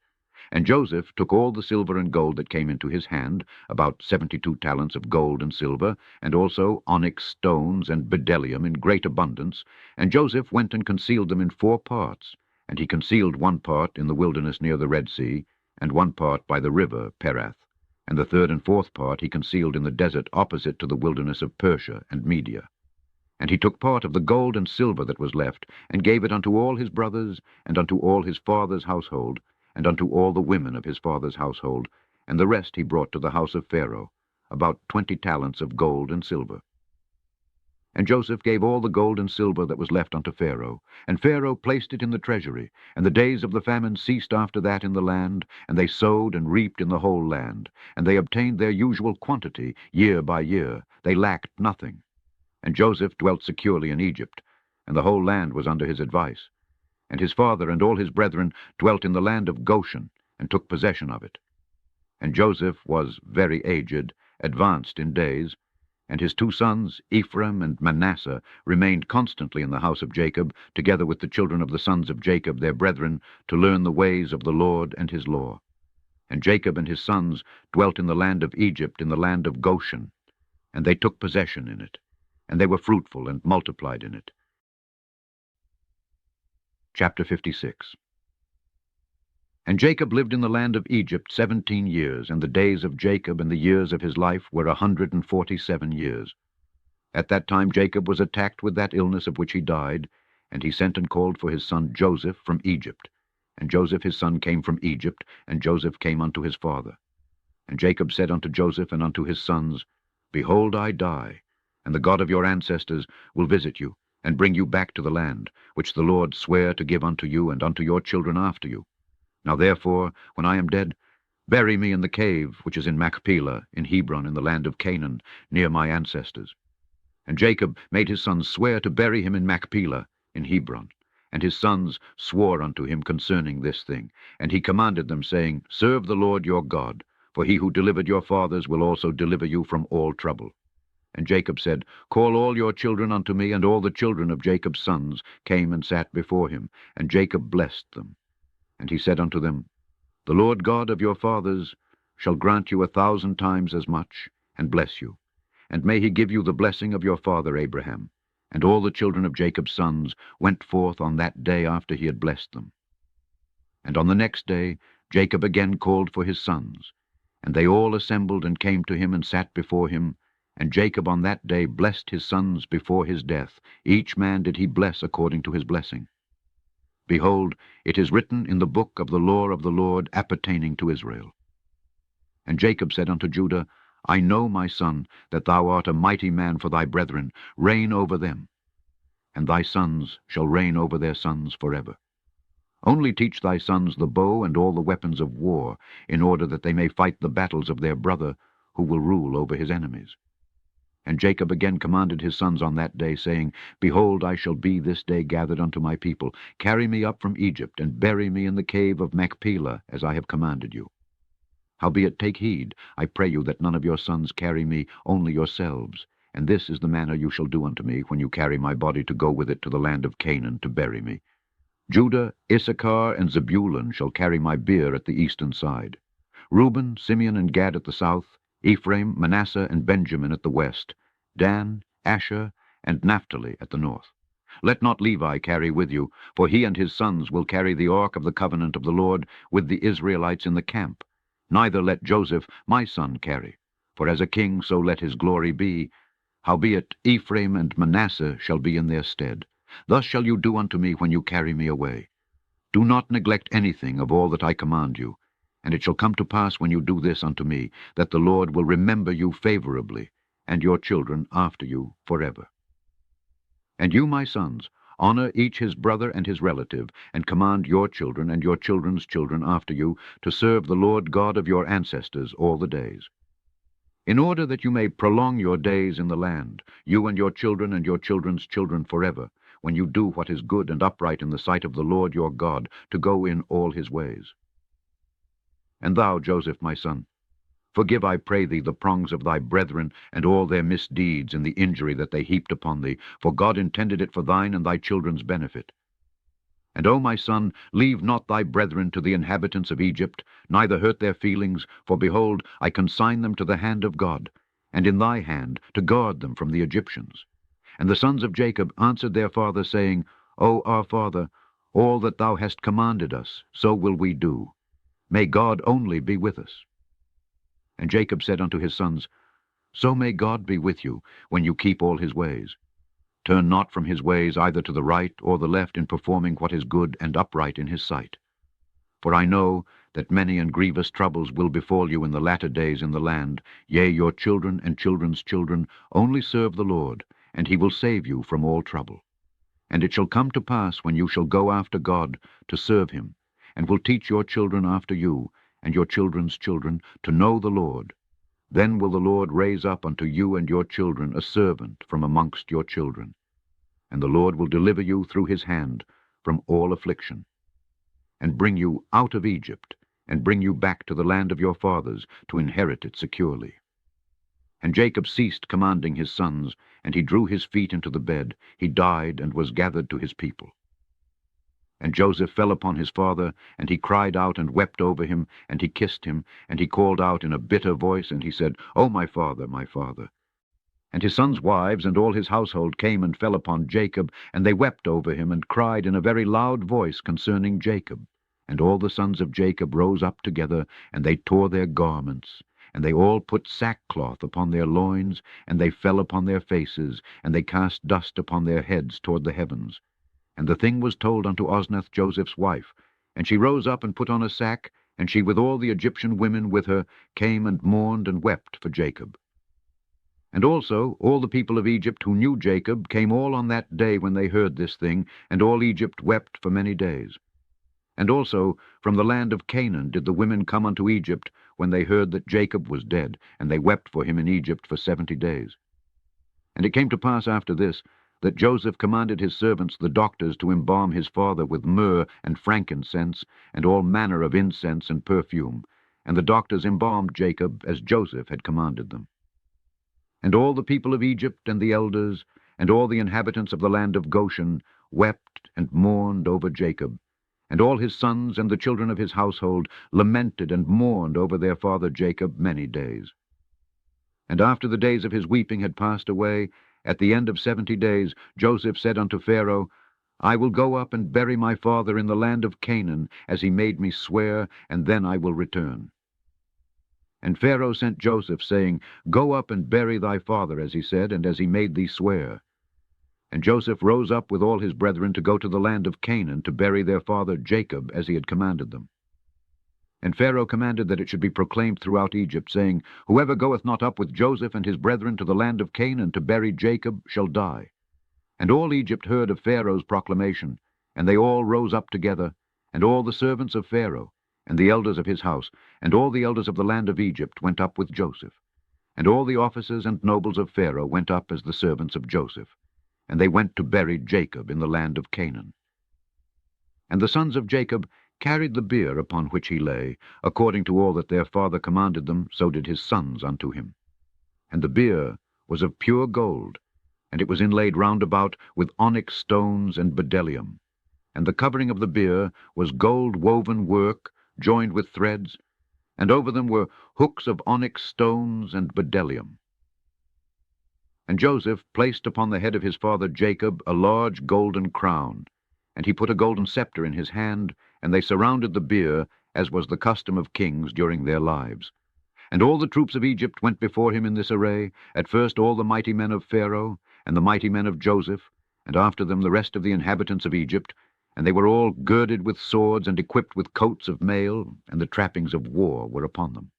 And Joseph took all the silver and gold that came into his hand, about 72 talents of gold and silver, and also onyx stones and bdellium in great abundance. And Joseph went and concealed them in 4 parts. And he concealed one part in the wilderness near the Red Sea, and one part by the river Perath, and the 3rd and 4th part he concealed in the desert opposite to the wilderness of Persia and Media. And he took part of the gold and silver that was left, and gave it unto all his brothers, and unto all his father's household, and unto all the women of his father's household, and the rest he brought to the house of Pharaoh, about 20 talents of gold and silver. And Joseph gave all the gold and silver that was left unto Pharaoh, and Pharaoh placed it in the treasury. And the days of the famine ceased after that in the land, and they sowed and reaped in the whole land, and they obtained their usual quantity year by year. They lacked nothing. And Joseph dwelt securely in Egypt, and the whole land was under his advice. And his father and all his brethren dwelt in the land of Goshen, and took possession of it. And Joseph was very aged, advanced in days, and his 2 sons, Ephraim and Manasseh, remained constantly in the house of Jacob, together with the children of the sons of Jacob, their brethren, to learn the ways of the Lord and his law. And Jacob and his sons dwelt in the land of Egypt, in the land of Goshen, and they took possession in it, and they were fruitful and multiplied in it. Chapter 56. And Jacob lived in the land of Egypt 17 years, and the days of Jacob and the years of his life were 147 years. At that time Jacob was attacked with that illness of which he died, and he sent and called for his son Joseph from Egypt. And Joseph his son came from Egypt, and Joseph came unto his father. And Jacob said unto Joseph and unto his sons, Behold, I die, and the God of your ancestors will visit you, and bring you back to the land, which the Lord sware to give unto you and unto your children after you. Now therefore, when I am dead, bury me in the cave which is in Machpelah, in Hebron, in the land of Canaan, near my ancestors. And Jacob made his sons swear to bury him in Machpelah, in Hebron. And his sons swore unto him concerning this thing. And he commanded them, saying, Serve the Lord your God, for he who delivered your fathers will also deliver you from all trouble. And Jacob said, Call all your children unto me. And all the children of Jacob's sons came and sat before him, and Jacob blessed them. And he said unto them, The Lord God of your fathers shall grant you 1,000 times as much, and bless you. And may he give you the blessing of your father Abraham. And all the children of Jacob's sons went forth on that day after he had blessed them. And on the next day Jacob again called for his sons. And they all assembled and came to him and sat before him. And Jacob on that day blessed his sons before his death. Each man did he bless according to his blessing. Behold, it is written in the book of the law of the Lord appertaining to Israel. And Jacob said unto Judah, I know, my son, that thou art a mighty man for thy brethren. Reign over them, and thy sons shall reign over their sons forever. Only teach thy sons the bow and all the weapons of war, in order that they may fight the battles of their brother, who will rule over his enemies. And Jacob again commanded his sons on that day, saying, Behold, I shall be this day gathered unto my people. Carry me up from Egypt, and bury me in the cave of Machpelah, as I have commanded you. Howbeit take heed, I pray you, that none of your sons carry me, only yourselves. And this is the manner you shall do unto me, when you carry my body to go with it to the land of Canaan, to bury me. Judah, Issachar, and Zebulun shall carry my bier at the eastern side. Reuben, Simeon, and Gad at the south, Ephraim, Manasseh, and Benjamin at the west, Dan, Asher, and Naphtali at the north. Let not Levi carry with you, for he and his sons will carry the ark of the covenant of the Lord with the Israelites in the camp. Neither let Joseph my son carry, for as a king so let his glory be. Howbeit Ephraim and Manasseh shall be in their stead. Thus shall you do unto me when you carry me away. Do not neglect anything of all that I command you. And it shall come to pass when you do this unto me, that the Lord will remember you favorably, and your children after you forever. And you, my sons, honor each his brother and his relative, and command your children and your children's children after you to serve the Lord God of your ancestors all the days. In order that you may prolong your days in the land, you and your children and your children's children forever, when you do what is good and upright in the sight of the Lord your God, to go in all his ways. And thou, Joseph, my son, forgive, I pray thee, the prongs of thy brethren, and all their misdeeds, and the injury that they heaped upon thee, for God intended it for thine and thy children's benefit. And, O my son, leave not thy brethren to the inhabitants of Egypt, neither hurt their feelings, for behold, I consign them to the hand of God, and in thy hand to guard them from the Egyptians. And the sons of Jacob answered their father, saying, O our father, all that thou hast commanded us, so will we do. May God only be with us. And Jacob said unto his sons, So may God be with you, when you keep all his ways. Turn not from his ways either to the right or the left in performing what is good and upright in his sight. For I know that many and grievous troubles will befall you in the latter days in the land. Yea, your children and children's children only serve the Lord, and he will save you from all trouble. And it shall come to pass, when you shall go after God to serve him, and will teach your children after you, and your children's children, to know the Lord. Then will the Lord raise up unto you and your children a servant from amongst your children. And the Lord will deliver you through his hand from all affliction, and bring you out of Egypt, and bring you back to the land of your fathers, to inherit it securely. And Jacob ceased commanding his sons, and he drew his feet into the bed. He died, and was gathered to his people. And Joseph fell upon his father, and he cried out and wept over him, and he kissed him, and he called out in a bitter voice, and he said, O my father, my father. And his sons' wives and all his household came and fell upon Jacob, and they wept over him, and cried in a very loud voice concerning Jacob. And all the sons of Jacob rose up together, and they tore their garments, and they all put sackcloth upon their loins, and they fell upon their faces, and they cast dust upon their heads toward the heavens. And the thing was told unto Osnath Joseph's wife, and she rose up and put on a sack, and she with all the Egyptian women with her came and mourned and wept for Jacob. And also all the people of Egypt who knew Jacob came all on that day when they heard this thing, and all Egypt wept for many days. And also from the land of Canaan did the women come unto Egypt when they heard that Jacob was dead, and they wept for him in Egypt for 70 days. And it came to pass after this, that Joseph commanded his servants the doctors to embalm his father with myrrh and frankincense, and all manner of incense and perfume. And the doctors embalmed Jacob as Joseph had commanded them. And all the people of Egypt and the elders, and all the inhabitants of the land of Goshen, wept and mourned over Jacob. And all his sons and the children of his household lamented and mourned over their father Jacob many days. And after the days of his weeping had passed away, at the end of 70 days, Joseph said unto Pharaoh, I will go up and bury my father in the land of Canaan, as he made me swear, and then I will return. And Pharaoh sent Joseph, saying, Go up and bury thy father, as he said, and as he made thee swear. And Joseph rose up with all his brethren to go to the land of Canaan, to bury their father Jacob, as he had commanded them. And Pharaoh commanded that it should be proclaimed throughout Egypt, saying, Whoever goeth not up with Joseph and his brethren to the land of Canaan to bury Jacob shall die. And all Egypt heard of Pharaoh's proclamation, and they all rose up together, and all the servants of Pharaoh, and the elders of his house, and all the elders of the land of Egypt went up with Joseph. And all the officers and nobles of Pharaoh went up as the servants of Joseph. And they went to bury Jacob in the land of Canaan. And the sons of Jacob carried the bier upon which he lay, according to all that their father commanded them, so did his sons unto him. And the bier was of pure gold, and it was inlaid round about with onyx stones and bdellium. And the covering of the bier was gold-woven work, joined with threads, and over them were hooks of onyx stones and bdellium. And Joseph placed upon the head of his father Jacob a large golden crown, and he put a golden scepter in his hand, and they surrounded the bier, as was the custom of kings during their lives. And all the troops of Egypt went before him in this array, at first all the mighty men of Pharaoh, and the mighty men of Joseph, and after them the rest of the inhabitants of Egypt, and they were all girded with swords and equipped with coats of mail, and the trappings of war were upon them.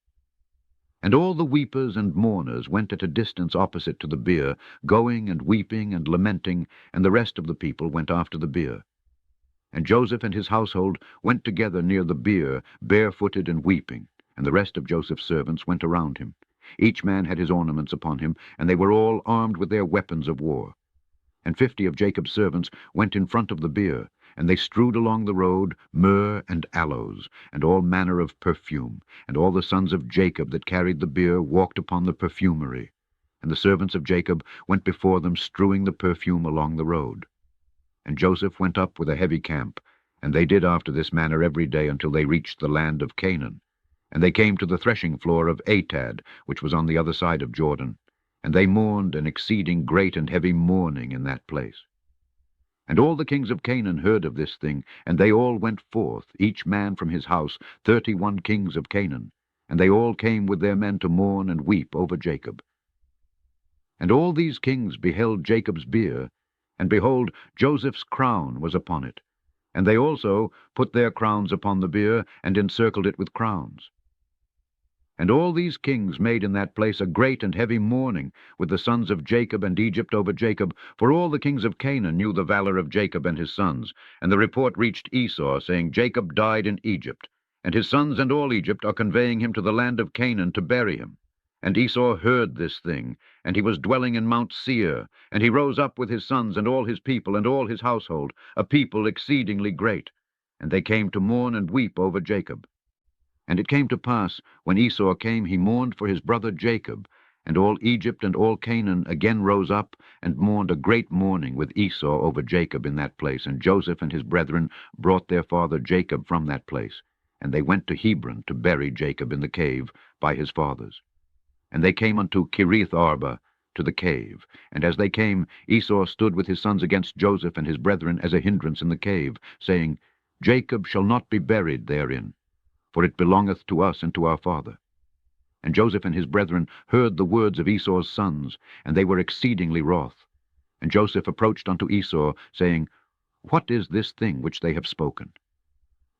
And all the weepers and mourners went at a distance opposite to the bier, going and weeping and lamenting, and the rest of the people went after the bier. And Joseph and his household went together near the bier, barefooted and weeping, and the rest of Joseph's servants went around him. Each man had his ornaments upon him, and they were all armed with their weapons of war. And 50 of Jacob's servants went in front of the bier, and they strewed along the road myrrh and aloes, and all manner of perfume. And all the sons of Jacob that carried the bier walked upon the perfumery. And the servants of Jacob went before them, strewing the perfume along the road. And Joseph went up with a heavy camp, and they did after this manner every day until they reached the land of Canaan. And they came to the threshing floor of Atad, which was on the other side of Jordan. And they mourned an exceeding great and heavy mourning in that place. And all the kings of Canaan heard of this thing, and they all went forth, each man from his house, 31 kings of Canaan. And they all came with their men to mourn and weep over Jacob. And all these kings beheld Jacob's bier, and behold, Joseph's crown was upon it. And they also put their crowns upon the bier, and encircled it with crowns. And all these kings made in that place a great and heavy mourning with the sons of Jacob and Egypt over Jacob, for all the kings of Canaan knew the valor of Jacob and his sons. And the report reached Esau, saying, Jacob died in Egypt, and his sons and all Egypt are conveying him to the land of Canaan to bury him. And Esau heard this thing, and he was dwelling in Mount Seir, and he rose up with his sons and all his people and all his household, a people exceedingly great. And they came to mourn and weep over Jacob. And it came to pass, when Esau came, he mourned for his brother Jacob, and all Egypt and all Canaan again rose up, and mourned a great mourning with Esau over Jacob in that place. And Joseph and his brethren brought their father Jacob from that place, and they went to Hebron to bury Jacob in the cave by his fathers. And they came unto Kirith Arba, to the cave. And as they came, Esau stood with his sons against Joseph and his brethren as a hindrance in the cave, saying, Jacob shall not be buried therein, for it belongeth to us and to our father. And Joseph and his brethren heard the words of Esau's sons, and they were exceedingly wroth. And Joseph approached unto Esau, saying, What is this thing which they have spoken?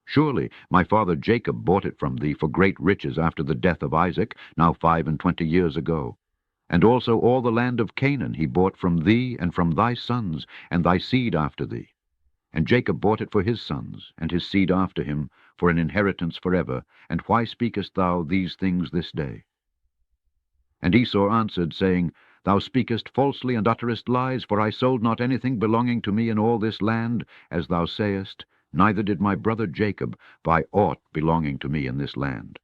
Surely my father Jacob bought it from thee for great riches after the death of Isaac, now 25 years ago. And also all the land of Canaan he bought from thee and from thy sons, and thy seed after thee. And Jacob bought it for his sons, and his seed after him, for an inheritance forever. And why speakest thou these things this day? And Esau answered, saying, Thou speakest falsely and utterest lies, for I sold not anything belonging to me in all this land, as thou sayest, neither did my brother Jacob buy aught belonging to me in this land.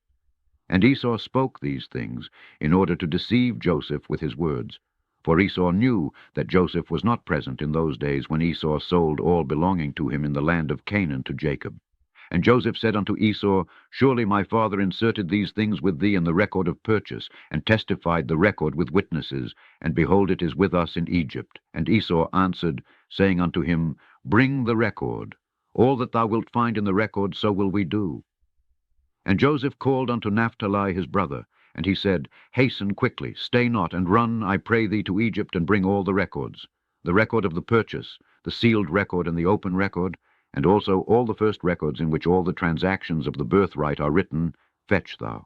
And Esau spoke these things in order to deceive Joseph with his words. For Esau knew that Joseph was not present in those days when Esau sold all belonging to him in the land of Canaan to Jacob. And Joseph said unto Esau, Surely my father inserted these things with thee in the record of purchase, and testified the record with witnesses, and behold, it is with us in Egypt. And Esau answered, saying unto him, Bring the record. All that thou wilt find in the record, so will we do. And Joseph called unto Naphtali his brother, and he said, Hasten quickly, stay not, and run, I pray thee, to Egypt, and bring all the records, the record of the purchase, the sealed record and the open record, and also all the first records in which all the transactions of the birthright are written, fetch thou.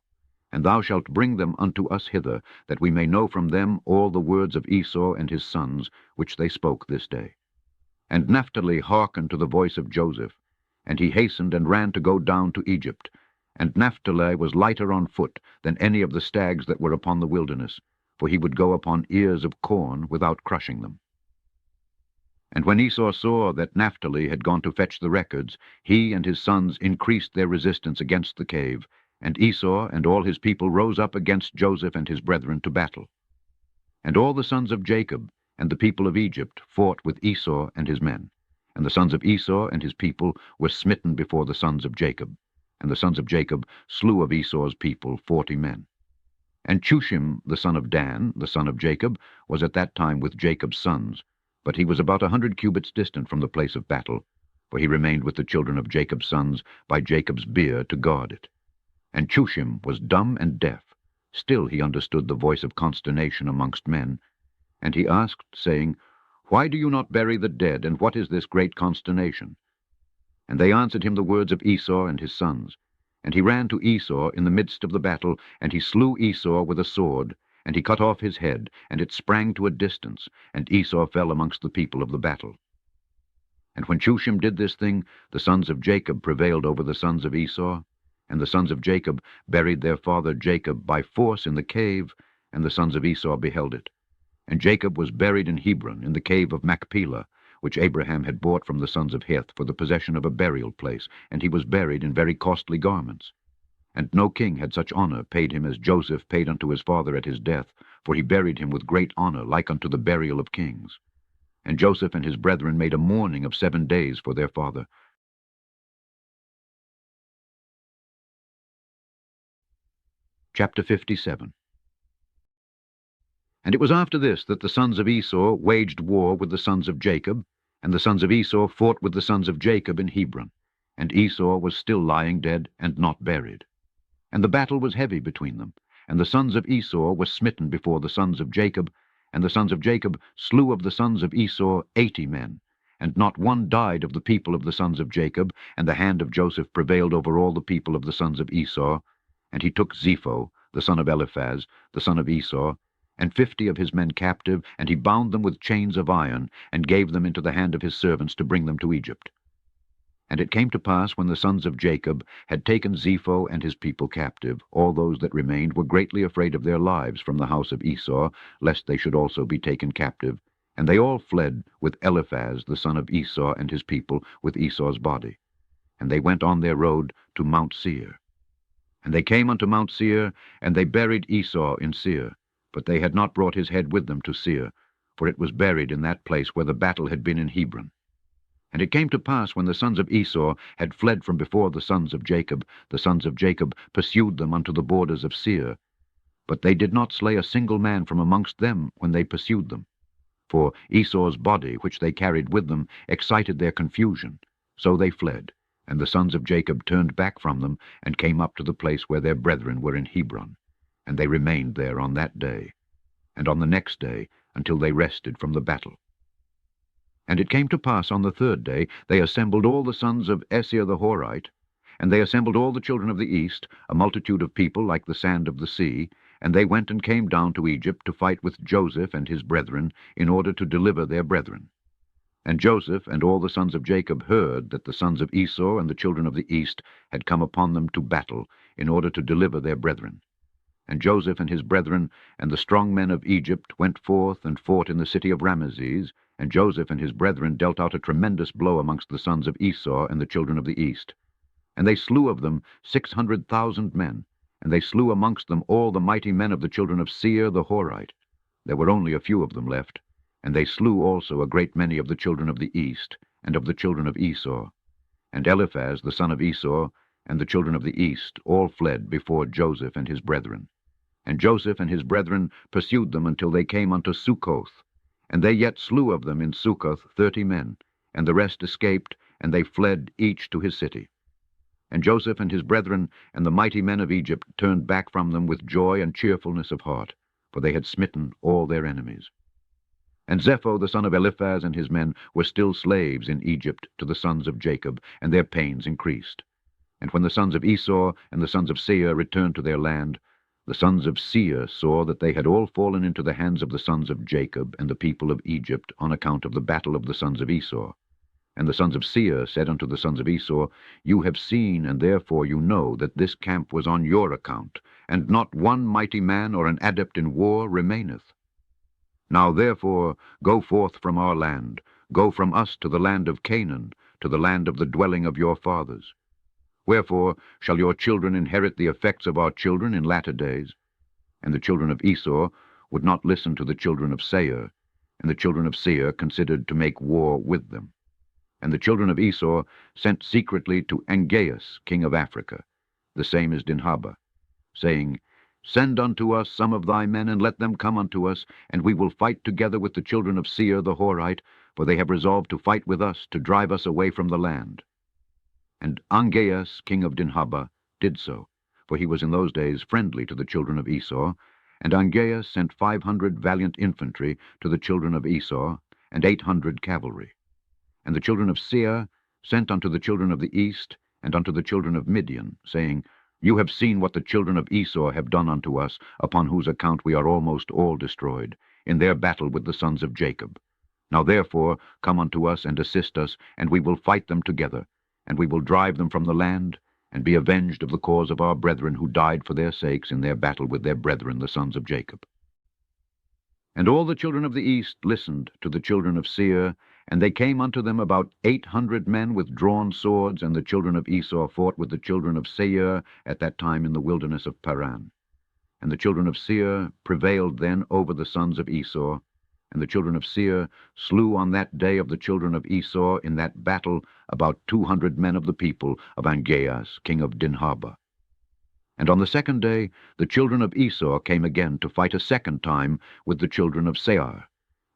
And thou shalt bring them unto us hither, that we may know from them all the words of Esau and his sons, which they spoke this day. And Naphtali hearkened to the voice of Joseph, and he hastened and ran to go down to Egypt. And Naphtali was lighter on foot than any of the stags that were upon the wilderness, for he would go upon ears of corn without crushing them. And when Esau saw that Naphtali had gone to fetch the records, he and his sons increased their resistance against the cave, and Esau and all his people rose up against Joseph and his brethren to battle. And all the sons of Jacob and the people of Egypt fought with Esau and his men. And the sons of Esau and his people were smitten before the sons of Jacob. And the sons of Jacob slew of Esau's people 40 men. And Chushim the son of Dan, the son of Jacob, was at that time with Jacob's sons, but he was about 100 cubits distant from the place of battle, for he remained with the children of Jacob's sons by Jacob's bier to guard it. And Chushim was dumb and deaf. Still he understood the voice of consternation amongst men. And he asked, saying, Why do you not bury the dead, and what is this great consternation? And they answered him the words of Esau and his sons. And he ran to Esau in the midst of the battle, and he slew Esau with a sword, and he cut off his head, and it sprang to a distance, and Esau fell amongst the people of the battle. And when Chushim did this thing, the sons of Jacob prevailed over the sons of Esau, and the sons of Jacob buried their father Jacob by force in the cave, and the sons of Esau beheld it. And Jacob was buried in Hebron, in the cave of Machpelah, which Abraham had bought from the sons of Heth for the possession of a burial place, and he was buried in very costly garments. And no king had such honor paid him as Joseph paid unto his father at his death, for he buried him with great honor, like unto the burial of kings. And Joseph and his brethren made a mourning of 7 days for their father. Chapter 57. And it was after this that the sons of Esau waged war with the sons of Jacob, and the sons of Esau fought with the sons of Jacob in Hebron. And Esau was still lying dead and not buried. And the battle was heavy between them, and the sons of Esau were smitten before the sons of Jacob, and the sons of Jacob slew of the sons of Esau 80 men, and not one died of the people of the sons of Jacob, and the hand of Joseph prevailed over all the people of the sons of Esau. And he took Zepho, the son of Eliphaz, the son of Esau, and 50 of his men captive, and he bound them with chains of iron, and gave them into the hand of his servants to bring them to Egypt. And it came to pass, when the sons of Jacob had taken Zepho and his people captive, all those that remained were greatly afraid of their lives from the house of Esau, lest they should also be taken captive. And they all fled with Eliphaz the son of Esau and his people, with Esau's body. And they went on their road to Mount Seir. And they came unto Mount Seir, and they buried Esau in Seir. But they had not brought his head with them to Seir, for it was buried in that place where the battle had been in Hebron. And it came to pass, when the sons of Esau had fled from before the sons of Jacob pursued them unto the borders of Seir. But they did not slay a single man from amongst them when they pursued them. For Esau's body, which they carried with them, excited their confusion. So they fled, and the sons of Jacob turned back from them, and came up to the place where their brethren were in Hebron. And they remained there on that day, and on the next day, until they rested from the battle. And it came to pass on the 3rd day, they assembled all the sons of Esir the Horite, and they assembled all the children of the east, a multitude of people like the sand of the sea, And they went and came down to Egypt to fight with Joseph and his brethren, in order to deliver their brethren. And Joseph and all the sons of Jacob heard that the sons of Esau and the children of the east had come upon them to battle, in order to deliver their brethren. And Joseph and his brethren and the strong men of Egypt went forth and fought in the city of Ramesses, and Joseph and his brethren dealt out a tremendous blow amongst the sons of Esau and the children of the east. And they slew of them 600,000 men, and they slew amongst them all the mighty men of the children of Seir the Horite. There were only a few of them left, and they slew also a great many of the children of the east, and of the children of Esau. And Eliphaz the son of Esau, and the children of the east, all fled before Joseph and his brethren. And Joseph and his brethren pursued them until they came unto Succoth. And they yet slew of them in Succoth 30 men, and the rest escaped, and they fled each to his city. And Joseph and his brethren and the mighty men of Egypt turned back from them with joy and cheerfulness of heart, for they had smitten all their enemies. And Zepho the son of Eliphaz and his men were still slaves in Egypt to the sons of Jacob, and their pains increased. And when the sons of Esau and the sons of Seir returned to their land, the sons of Seir saw that they had all fallen into the hands of the sons of Jacob and the people of Egypt on account of the battle of the sons of Esau. And the sons of Seir said unto the sons of Esau, You have seen, and therefore you know that this camp was on your account, and not one mighty man or an adept in war remaineth. Now therefore go forth from our land, go from us to the land of Canaan, to the land of the dwelling of your fathers. Wherefore shall your children inherit the effects of our children in latter days? And the children of Esau would not listen to the children of Seir, and the children of Seir considered to make war with them. And the children of Esau sent secretly to Angeas, king of Africa, the same as Dinhaba, saying, Send unto us some of thy men, and let them come unto us, and we will fight together with the children of Seir the Horite, for they have resolved to fight with us, to drive us away from the land. And Angeas, king of Dinhaba, did so, for he was in those days friendly to the children of Esau. And Angeas sent 500 valiant infantry to the children of Esau, and 800 cavalry. And the children of Seir sent unto the children of the east, and unto the children of Midian, saying, You have seen what the children of Esau have done unto us, upon whose account we are almost all destroyed, in their battle with the sons of Jacob. Now therefore come unto us, and assist us, and we will fight them together, and we will drive them from the land, and be avenged of the cause of our brethren who died for their sakes in their battle with their brethren the sons of Jacob. And all the children of the east listened to the children of Seir, and they came unto them about 800 men with drawn swords, and the children of Esau fought with the children of Seir at that time in the wilderness of Paran. And the children of Seir prevailed then over the sons of Esau, and the children of Seir slew on that day of the children of Esau in that battle about 200 men of the people of Angeas, king of Dinhaba. And on the second day the children of Esau came again to fight a second time with the children of Seir.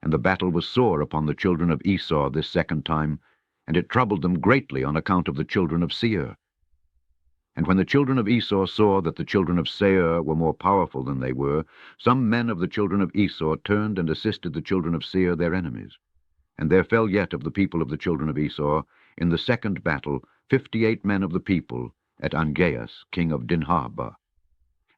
And the battle was sore upon the children of Esau this second time, and it troubled them greatly on account of the children of Seir. And when the children of Esau saw that the children of Seir were more powerful than they were, some men of the children of Esau turned and assisted the children of Seir their enemies. And there fell yet of the people of the children of Esau, in the second battle, 58 men of the people, at Angeas, king of Dinhaba.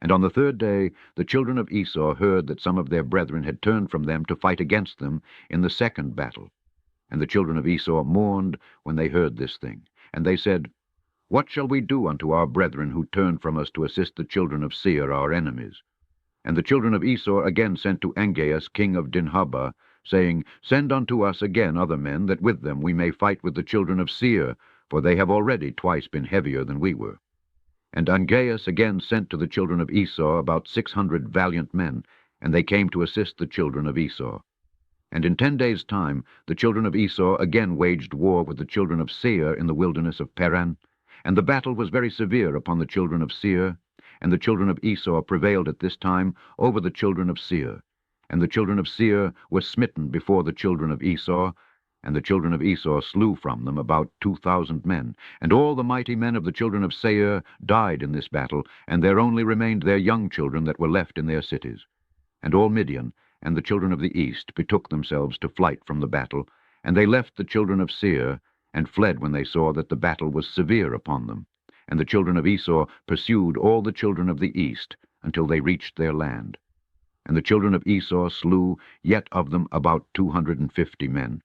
And on the third day the children of Esau heard that some of their brethren had turned from them to fight against them in the second battle. And the children of Esau mourned when they heard this thing. And they said, What shall we do unto our brethren who turned from us to assist the children of Seir our enemies? And the children of Esau again sent to Angeas, king of Dinhaba, saying, Send unto us again other men, that with them we may fight with the children of Seir, for they have already twice been heavier than we were. And Angeas again sent to the children of Esau about 600 valiant men, and they came to assist the children of Esau. And in 10 days' time the children of Esau again waged war with the children of Seir in the wilderness of Paran, and the battle was very severe upon the children of Seir, and the children of Esau prevailed at this time over the children of Seir. And the children of Seir were smitten before the children of Esau, and the children of Esau slew from them about 2,000 men. And all the mighty men of the children of Seir died in this battle, and there only remained their young children that were left in their cities. And all Midian and the children of the east betook themselves to flight from the battle, and they left the children of Seir, and fled when they saw that the battle was severe upon them. And the children of Esau pursued all the children of the east, until they reached their land. And the children of Esau slew yet of them about 250 men.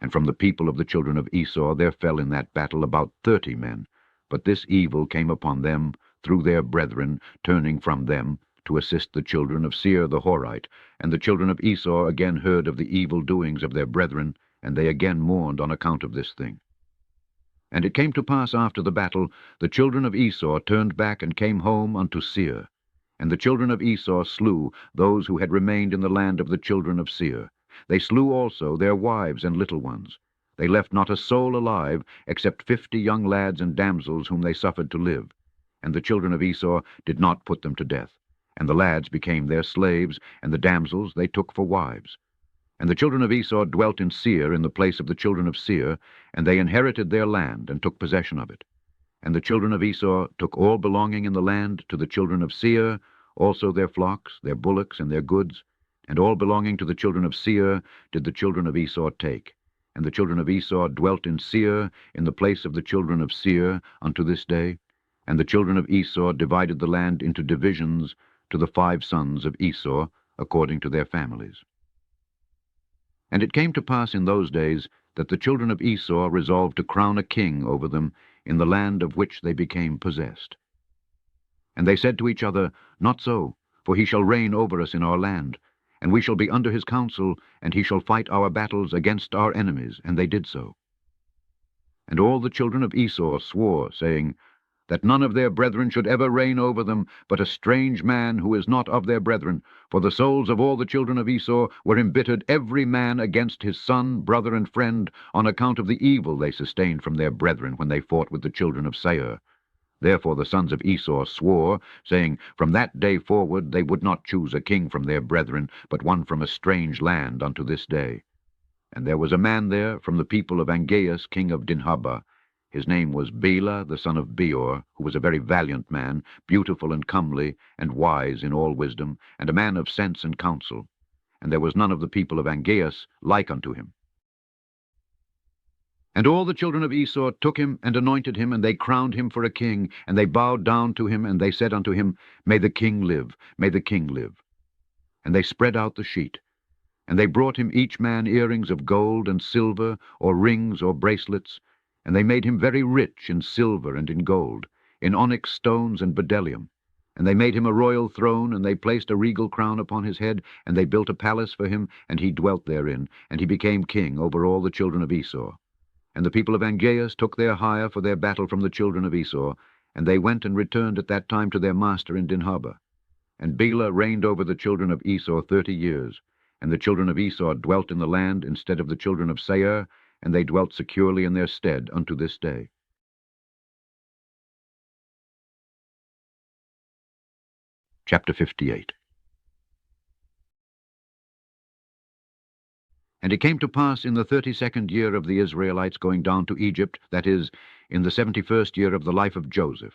And from the people of the children of Esau there fell in that battle about 30 men. But this evil came upon them through their brethren, turning from them to assist the children of Seir the Horite. And the children of Esau again heard of the evil doings of their brethren, and they again mourned on account of this thing. And it came to pass after the battle, the children of Esau turned back and came home unto Seir. And the children of Esau slew those who had remained in the land of the children of Seir. They slew also their wives and little ones. They left not a soul alive, except 50 young lads and damsels whom they suffered to live. And the children of Esau did not put them to death. And the lads became their slaves, and the damsels they took for wives. And the children of Esau dwelt in Seir in the place of the children of Seir, and they inherited their land, and took possession of it. And the children of Esau took all belonging in the land to the children of Seir, also their flocks, their bullocks, and their goods, and all belonging to the children of Seir did the children of Esau take. And the children of Esau dwelt in Seir in the place of the children of Seir unto this day. And the children of Esau divided the land into divisions to the 5 sons of Esau, according to their families. And it came to pass in those days that the children of Esau resolved to crown a king over them in the land of which they became possessed. And they said to each other, Not so, for he shall reign over us in our land, and we shall be under his counsel, and he shall fight our battles against our enemies. And they did so. And all the children of Esau swore, saying, that none of their brethren should ever reign over them, but a strange man who is not of their brethren. For the souls of all the children of Esau were embittered every man against his son, brother, and friend, on account of the evil they sustained from their brethren when they fought with the children of Seir. Therefore the sons of Esau swore, saying, from that day forward they would not choose a king from their brethren, but one from a strange land unto this day. And there was a man there from the people of Angeas, king of Dinhabah. His name was Bela, the son of Beor, who was a very valiant man, beautiful and comely, and wise in all wisdom, and a man of sense and counsel. And there was none of the people of Angeas like unto him. And all the children of Esau took him and anointed him, and they crowned him for a king, and they bowed down to him, and they said unto him, May the king live, may the king live. And they spread out the sheet. And they brought him each man earrings of gold and silver, or rings or bracelets, and they made him very rich in silver and in gold, in onyx stones and bdellium. And they made him a royal throne, and they placed a regal crown upon his head, and they built a palace for him, and he dwelt therein, and he became king over all the children of Esau. And the people of Angeas took their hire for their battle from the children of Esau, and they went and returned at that time to their master in Dinhabah. And Bela reigned over the children of Esau 30 years, and the children of Esau dwelt in the land instead of the children of Seir, and they dwelt securely in their stead unto this day. Chapter 58. And it came to pass in the 32nd year of the Israelites going down to Egypt, that is, in the 71st year of the life of Joseph.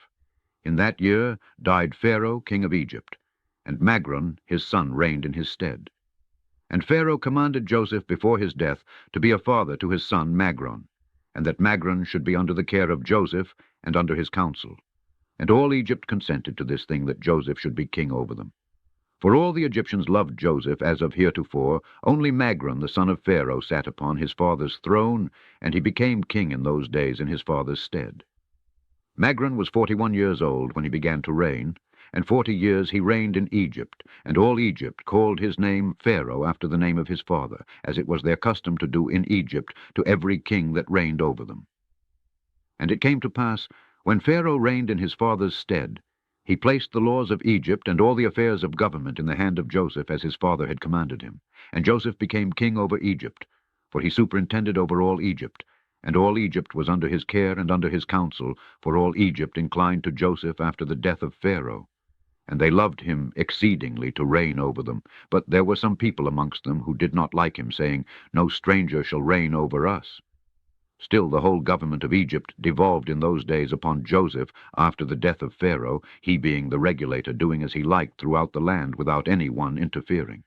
In that year died Pharaoh king of Egypt, and Magron his son reigned in his stead. And Pharaoh commanded Joseph before his death to be a father to his son Magron, and that Magron should be under the care of Joseph and under his counsel. And all Egypt consented to this thing, that Joseph should be king over them. For all the Egyptians loved Joseph as of heretofore, only Magron the son of Pharaoh sat upon his father's throne, and he became king in those days in his father's stead. Magron was 41 years old when he began to reign, and 40 years he reigned in Egypt, and all Egypt called his name Pharaoh after the name of his father, as it was their custom to do in Egypt to every king that reigned over them. And it came to pass, when Pharaoh reigned in his father's stead, he placed the laws of Egypt and all the affairs of government in the hand of Joseph, as his father had commanded him. And Joseph became king over Egypt, for he superintended over all Egypt, and all Egypt was under his care and under his counsel, for all Egypt inclined to Joseph after the death of Pharaoh. And they loved him exceedingly to reign over them. But there were some people amongst them who did not like him, saying, No stranger shall reign over us. Still the whole government of Egypt devolved in those days upon Joseph after the death of Pharaoh, he being the regulator, doing as he liked throughout the land without any one interfering.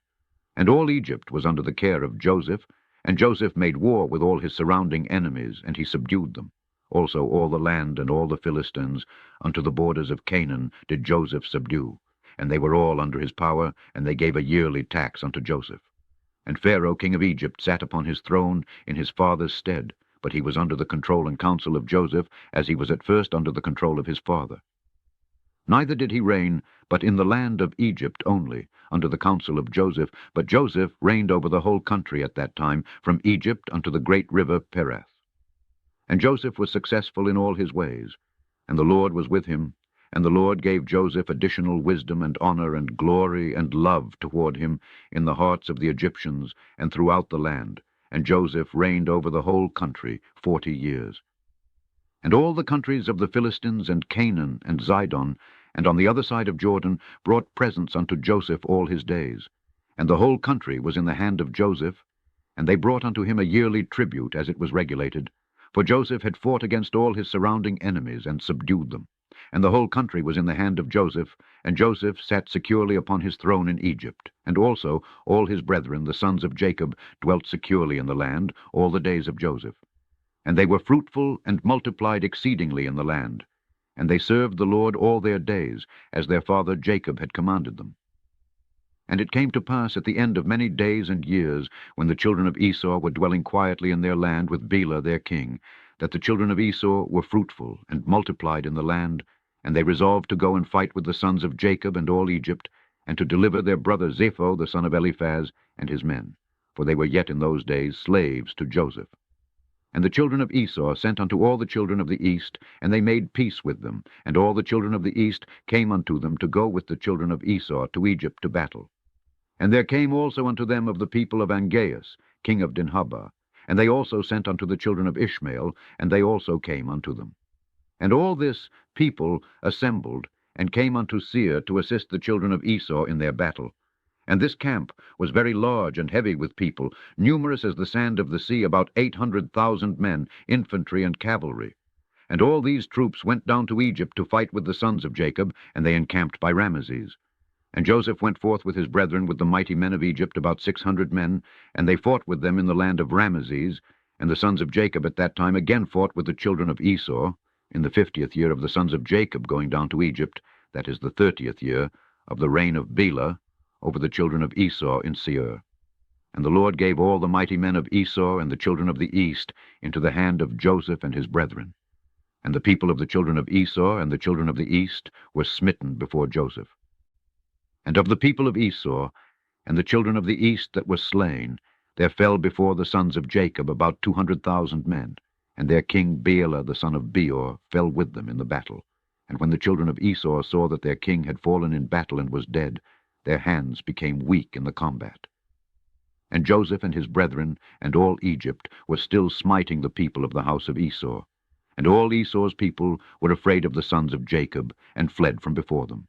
And all Egypt was under the care of Joseph, and Joseph made war with all his surrounding enemies, and he subdued them. Also all the land and all the Philistines unto the borders of Canaan did Joseph subdue. and they were all under his power, and they gave a yearly tax unto Joseph. And Pharaoh king of Egypt sat upon his throne in his father's stead, but he was under the control and counsel of Joseph, as he was at first under the control of his father. Neither did he reign, but in the land of Egypt only, under the counsel of Joseph, but Joseph reigned over the whole country at that time, from Egypt unto the great river Pereth. And Joseph was successful in all his ways, and the Lord was with him, and the Lord gave Joseph additional wisdom and honor and glory and love toward him in the hearts of the Egyptians and throughout the land, and Joseph reigned over the whole country 40 years. And all the countries of the Philistines and Canaan and Zidon, and on the other side of Jordan, brought presents unto Joseph all his days. And the whole country was in the hand of Joseph, and they brought unto him a yearly tribute as it was regulated. For Joseph had fought against all his surrounding enemies and subdued them. And the whole country was in the hand of Joseph, and Joseph sat securely upon his throne in Egypt. And also all his brethren, the sons of Jacob, dwelt securely in the land all the days of Joseph. And they were fruitful and multiplied exceedingly in the land. And they served the Lord all their days, as their father Jacob had commanded them. And it came to pass at the end of many days and years, when the children of Esau were dwelling quietly in their land with Bela their king, that the children of Esau were fruitful and multiplied in the land, and they resolved to go and fight with the sons of Jacob and all Egypt, and to deliver their brother Zepho the son of Eliphaz and his men, for they were yet in those days slaves to Joseph. And the children of Esau sent unto all the children of the east, and they made peace with them, and all the children of the east came unto them to go with the children of Esau to Egypt to battle. And there came also unto them of the people of Angaeus, king of Dinhabah, and they also sent unto the children of Ishmael, and they also came unto them. And all this people assembled, and came unto Seir to assist the children of Esau in their battle. And this camp was very large and heavy with people, numerous as the sand of the sea, about 800,000 men, infantry and cavalry. And all these troops went down to Egypt to fight with the sons of Jacob, and they encamped by Ramesses. And Joseph went forth with his brethren with the mighty men of Egypt, about 600 men, and they fought with them in the land of Ramesses. And the sons of Jacob at that time again fought with the children of Esau, in the 50th year of the sons of Jacob going down to Egypt, that is the 30th year of the reign of Bela, over the children of Esau in Seir. And the Lord gave all the mighty men of Esau and the children of the east into the hand of Joseph and his brethren. And the people of the children of Esau and the children of the east were smitten before Joseph. And of the people of Esau and the children of the east that were slain, there fell before the sons of Jacob about 200,000 men, and their king Bela the son of Beor fell with them in the battle. And when the children of Esau saw that their king had fallen in battle and was dead, their hands became weak in the combat. And Joseph and his brethren and all Egypt were still smiting the people of the house of Esau. And all Esau's people were afraid of the sons of Jacob, and fled from before them.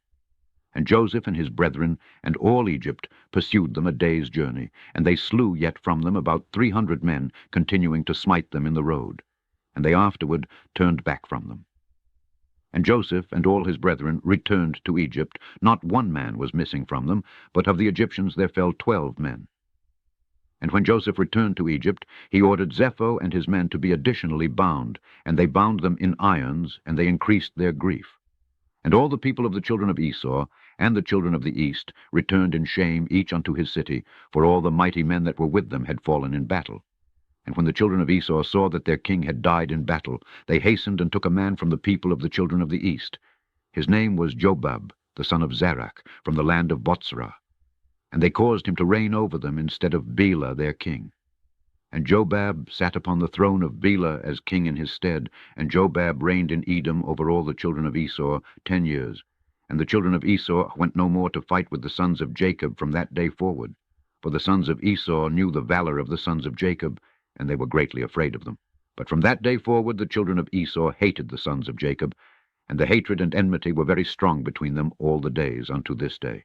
And Joseph and his brethren and all Egypt pursued them a day's journey, and they slew yet from them about 300 men, continuing to smite them in the road. And they afterward turned back from them. And Joseph and all his brethren returned to Egypt. Not one man was missing from them, but of the Egyptians there fell 12 men. And when Joseph returned to Egypt, he ordered Zepho and his men to be additionally bound, and they bound them in irons, and they increased their grief. And all the people of the children of Esau and the children of the east returned in shame each unto his city, for all the mighty men that were with them had fallen in battle. And when the children of Esau saw that their king had died in battle, they hastened and took a man from the people of the children of the east. His name was Jobab, the son of Zarach, from the land of Botzrah. And they caused him to reign over them instead of Bela their king. And Jobab sat upon the throne of Bela as king in his stead, and Jobab reigned in Edom over all the children of Esau 10 years. And the children of Esau went no more to fight with the sons of Jacob from that day forward. For the sons of Esau knew the valor of the sons of Jacob, and they were greatly afraid of them. But from that day forward the children of Esau hated the sons of Jacob, and the hatred and enmity were very strong between them all the days unto this day.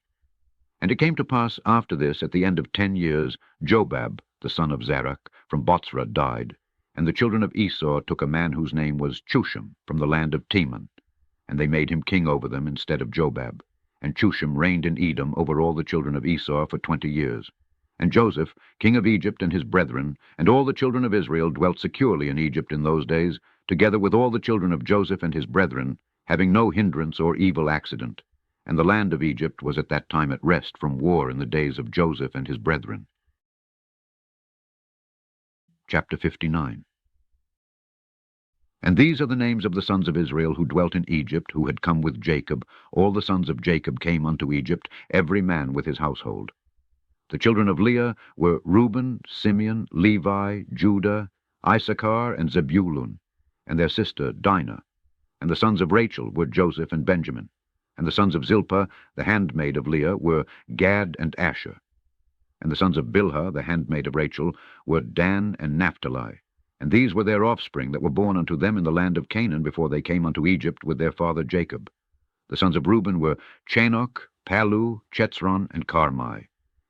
And it came to pass after this, at the end of 10 years, Jobab, the son of Zarach, from Botzrah died, and the children of Esau took a man whose name was Chushim, from the land of Teman, and they made him king over them instead of Jobab. And Chushim reigned in Edom over all the children of Esau for 20 years. And Joseph, king of Egypt, and his brethren, and all the children of Israel dwelt securely in Egypt in those days, together with all the children of Joseph and his brethren, having no hindrance or evil accident. And the land of Egypt was at that time at rest from war in the days of Joseph and his brethren. Chapter 59. And these are the names of the sons of Israel who dwelt in Egypt, who had come with Jacob. All the sons of Jacob came unto Egypt, every man with his household. The children of Leah were Reuben, Simeon, Levi, Judah, Issachar, and Zebulun, and their sister Dinah. And the sons of Rachel were Joseph and Benjamin. And the sons of Zilpah, the handmaid of Leah, were Gad and Asher. And the sons of Bilhah, the handmaid of Rachel, were Dan and Naphtali. And these were their offspring that were born unto them in the land of Canaan before they came unto Egypt with their father Jacob. The sons of Reuben were Chanok, Palu, Chetzron, and Carmi.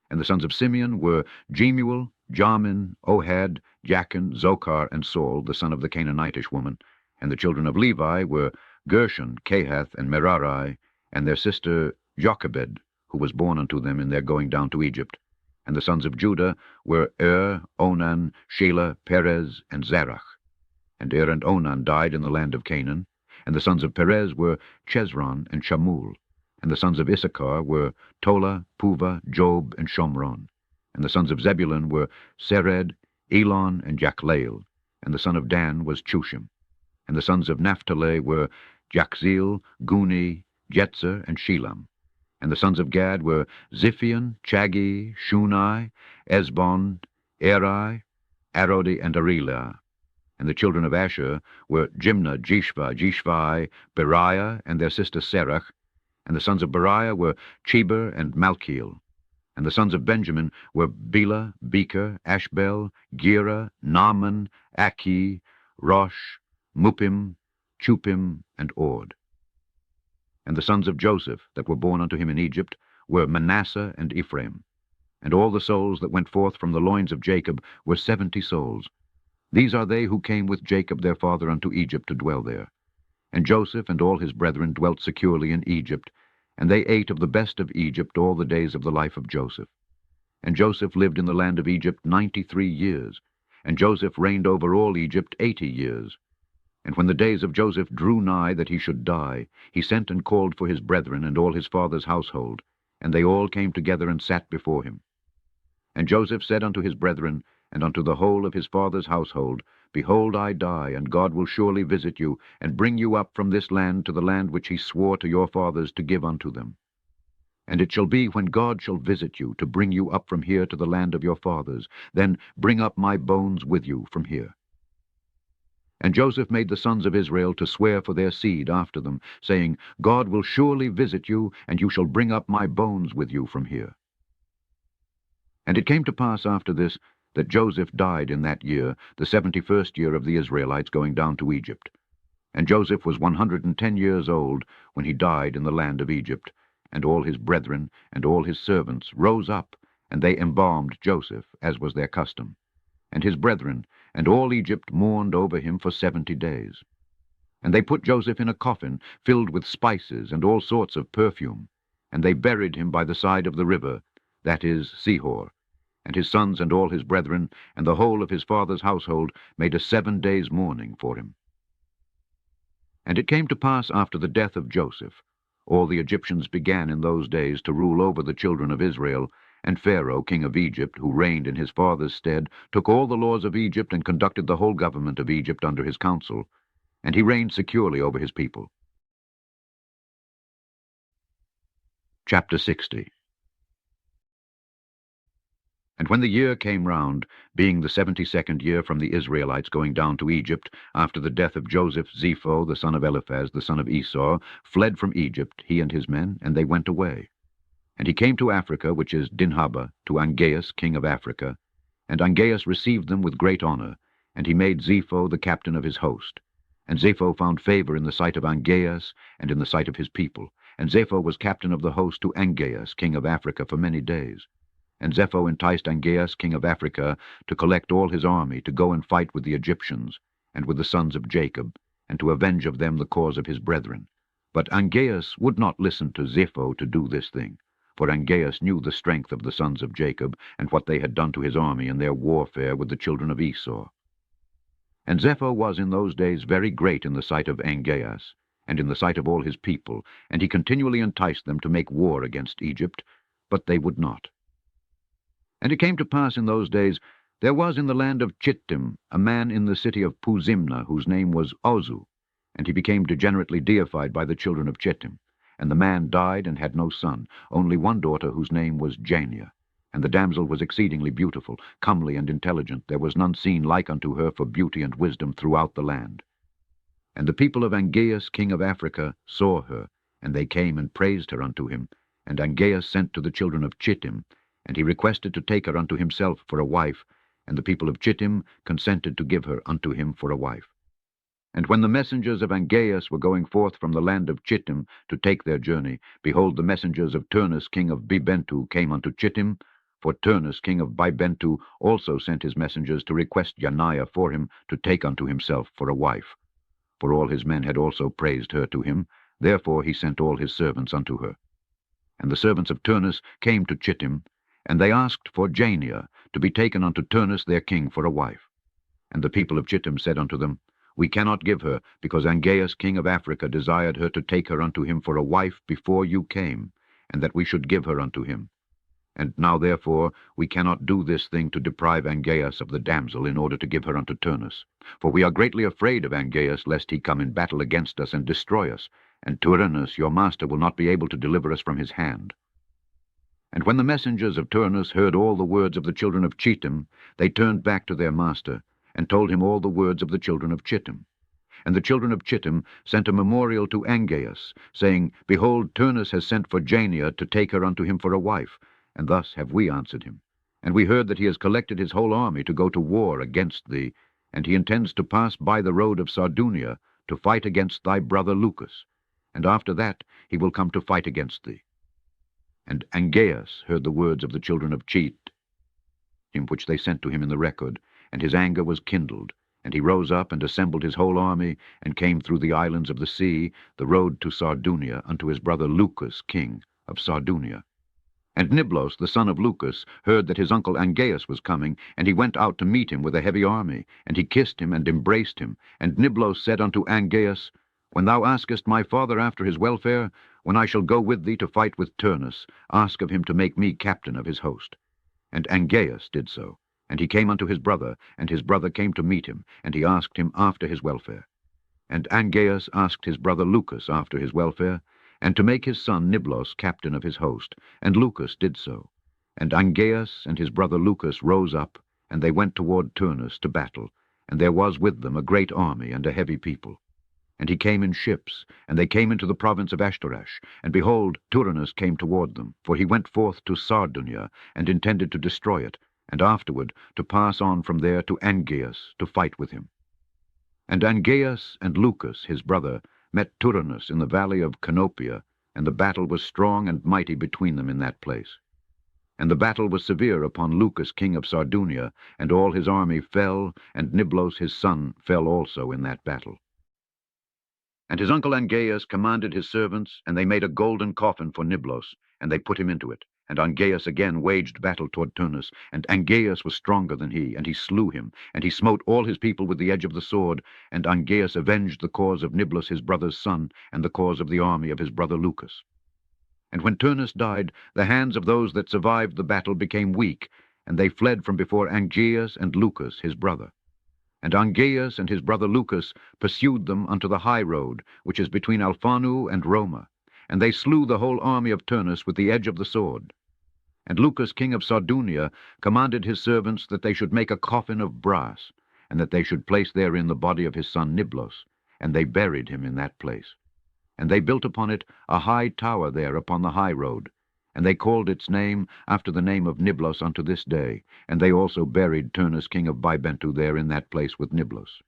And the sons of Simeon were Jemuel, Jamin, Ohad, Jachin, Zochar, and Saul, the son of the Canaanitish woman. And the children of Levi were Gershon, Kehath, and Merari, and their sister Jochebed, who was born unto them in their going down to Egypt. And the sons of Judah were Onan, Shelah, Perez, and Zerach. And and Onan died in the land of Canaan. And the sons of Perez were Chezron and Shamul. And the sons of Issachar were Tola, Puvah, Job, and Shomron. And the sons of Zebulun were Sered, Elon, and Jachleel. And the son of Dan was Chushim. And the sons of Naphtali were Jachzeel, Guni, Jetzer, and Shelam. And the sons of Gad were Ziphion, Chagi, Shunai, Esbon, Eri, Arodi, and Arilah. And the children of Asher were Jimnah, Jishvai, Beriah, and their sister Serach. And the sons of Beriah were Cheber and Malkiel. And the sons of Benjamin were Bela, Becher, Ashbel, Gera, Naaman, Aki, Rosh, Muppim, Chupim, and Ord. And the sons of Joseph that were born unto him in Egypt were Manasseh and Ephraim. And all the souls that went forth from the loins of Jacob were 70 souls. These are they who came with Jacob their father unto Egypt to dwell there. And Joseph and all his brethren dwelt securely in Egypt, and they ate of the best of Egypt all the days of the life of Joseph. And Joseph lived in the land of Egypt 93 years, and Joseph reigned over all Egypt 80 years. And when the days of Joseph drew nigh that he should die, he sent and called for his brethren and all his father's household, and they all came together and sat before him. And Joseph said unto his brethren, and unto the whole of his father's household, Behold, I die, and God will surely visit you, and bring you up from this land to the land which he swore to your fathers to give unto them. And it shall be, when God shall visit you, to bring you up from here to the land of your fathers, then bring up my bones with you from here. And Joseph made the sons of Israel to swear for their seed after them, saying, God will surely visit you, and you shall bring up my bones with you from here. And it came to pass after this, that Joseph died in that year, the 71st year of the Israelites going down to Egypt. And Joseph was 110 years old when he died in the land of Egypt, and all his brethren and all his servants rose up, and they embalmed Joseph, as was their custom. And his brethren and all Egypt mourned over him for 70 days. And they put Joseph in a coffin filled with spices and all sorts of perfume, and they buried him by the side of the river, that is, Sihor. And his sons and all his brethren, and the whole of his father's household, made a 7 days' mourning for him. And it came to pass after the death of Joseph, all the Egyptians began in those days to rule over the children of Israel, and Pharaoh, king of Egypt, who reigned in his father's stead, took all the laws of Egypt and conducted the whole government of Egypt under his counsel, and he reigned securely over his people. Chapter 60. And when the year came round, being the 72nd year from the Israelites going down to Egypt, after the death of Joseph, Zepho, the son of Eliphaz, the son of Esau, fled from Egypt, he and his men, and they went away. And he came to Africa, which is Dinhaba, to Angeas, king of Africa. And Angeas received them with great honor, and he made Zepho the captain of his host. And Zepho found favor in the sight of Angeas, and in the sight of his people. And Zepho was captain of the host to Angeas, king of Africa, for many days. And Zepho enticed Angeas, king of Africa, to collect all his army, to go and fight with the Egyptians, and with the sons of Jacob, and to avenge of them the cause of his brethren. But Angeas would not listen to Zepho to do this thing, for Angeas knew the strength of the sons of Jacob, and what they had done to his army in their warfare with the children of Esau. And Zepho was in those days very great in the sight of Angeas, and in the sight of all his people, and he continually enticed them to make war against Egypt, but they would not. And it came to pass in those days, there was in the land of Chittim a man in the city of Puzimna, whose name was Ozu, and he became degenerately deified by the children of Chittim. And the man died and had no son, only one daughter whose name was Jania. And the damsel was exceedingly beautiful, comely and intelligent. There was none seen like unto her for beauty and wisdom throughout the land. And the people of Angeas, king of Africa, saw her, and they came and praised her unto him. And Angeas sent to the children of Chittim, and he requested to take her unto himself for a wife, and the people of Chittim consented to give her unto him for a wife. And when the messengers of Angeas were going forth from the land of Chittim to take their journey, behold, the messengers of Turnus king of Bibentu came unto Chittim, for Turnus king of Bibentu also sent his messengers to request Janiah for him to take unto himself for a wife. For all his men had also praised her to him, therefore he sent all his servants unto her. And the servants of Turnus came to Chittim, and they asked for Jania to be taken unto Turnus their king for a wife. And the people of Chittim said unto them, We cannot give her, because Angeas king of Africa desired her to take her unto him for a wife before you came, and that we should give her unto him. And now therefore we cannot do this thing to deprive Angeas of the damsel in order to give her unto Turnus. For we are greatly afraid of Angeas, lest he come in battle against us and destroy us, and Turnus your master will not be able to deliver us from his hand. And when the messengers of Turnus heard all the words of the children of Chittim, they turned back to their master, and told him all the words of the children of Chittim. And the children of Chittim sent a memorial to Angeas, saying, Behold, Turnus has sent for Jania to take her unto him for a wife, and thus have we answered him. And we heard that he has collected his whole army to go to war against thee, and he intends to pass by the road of Sardunia to fight against thy brother Lucas, and after that he will come to fight against thee. And Angeas heard the words of the children of Chittim, which they sent to him in the record, and his anger was kindled, and he rose up and assembled his whole army, and came through the islands of the sea, the road to Sardunia, unto his brother Lucas, king of Sardunia. And Niblos, the son of Lucas, heard that his uncle Angeas was coming, and he went out to meet him with a heavy army, and he kissed him and embraced him. And Niblos said unto Angeas, When thou askest my father after his welfare, when I shall go with thee to fight with Turnus, ask of him to make me captain of his host. And Angeas did so. And he came unto his brother, and his brother came to meet him, and he asked him after his welfare. And Angeas asked his brother Lucas after his welfare, and to make his son Niblos captain of his host, and Lucas did so. And Angeas and his brother Lucas rose up, and they went toward Turnus to battle, and there was with them a great army and a heavy people. And he came in ships, and they came into the province of Ashtoreth, and behold, Turnus came toward them, for he went forth to Sardunia, and intended to destroy it, and afterward to pass on from there to Angeas to fight with him. And Angeas and Lucas his brother met Turnus in the valley of Canopia, and the battle was strong and mighty between them in that place. And the battle was severe upon Lucas king of Sardunia, and all his army fell, and Niblos his son fell also in that battle. And his uncle Angeas commanded his servants, and they made a golden coffin for Niblos, and they put him into it. And Angeas again waged battle toward Turnus, and Angeas was stronger than he, and he slew him, and he smote all his people with the edge of the sword, and Angeas avenged the cause of Niblos his brother's son, and the cause of the army of his brother Lucas. And when Turnus died, the hands of those that survived the battle became weak, and they fled from before Angeas and Lucas his brother. And Angeas and his brother Lucas pursued them unto the high road, which is between Alphanu and Roma, and they slew the whole army of Turnus with the edge of the sword. And Lucas king of Sardunia commanded his servants that they should make a coffin of brass, and that they should place therein the body of his son Niblos, and they buried him in that place. And they built upon it a high tower there upon the high road, and they called its name after the name of Niblos unto this day, and they also buried Turnus king of Bibentu there in that place with Niblos.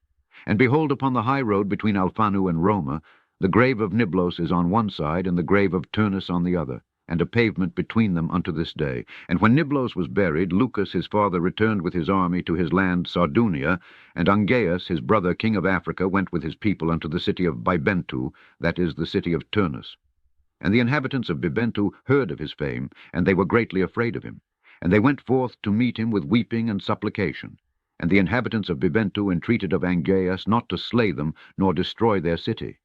And behold, upon the high road between Alphanu and Roma, the grave of Niblos is on one side, and the grave of Turnus on the other, and a pavement between them unto this day. And when Niblos was buried, Lucas his father returned with his army to his land Sardunia, and Angeas his brother king of Africa went with his people unto the city of Bibentu, that is the city of Turnus. And the inhabitants of Bibentu heard of his fame, and they were greatly afraid of him. And they went forth to meet him with weeping and supplication. And the inhabitants of Bibentu entreated of Angeas not to slay them, nor destroy their city.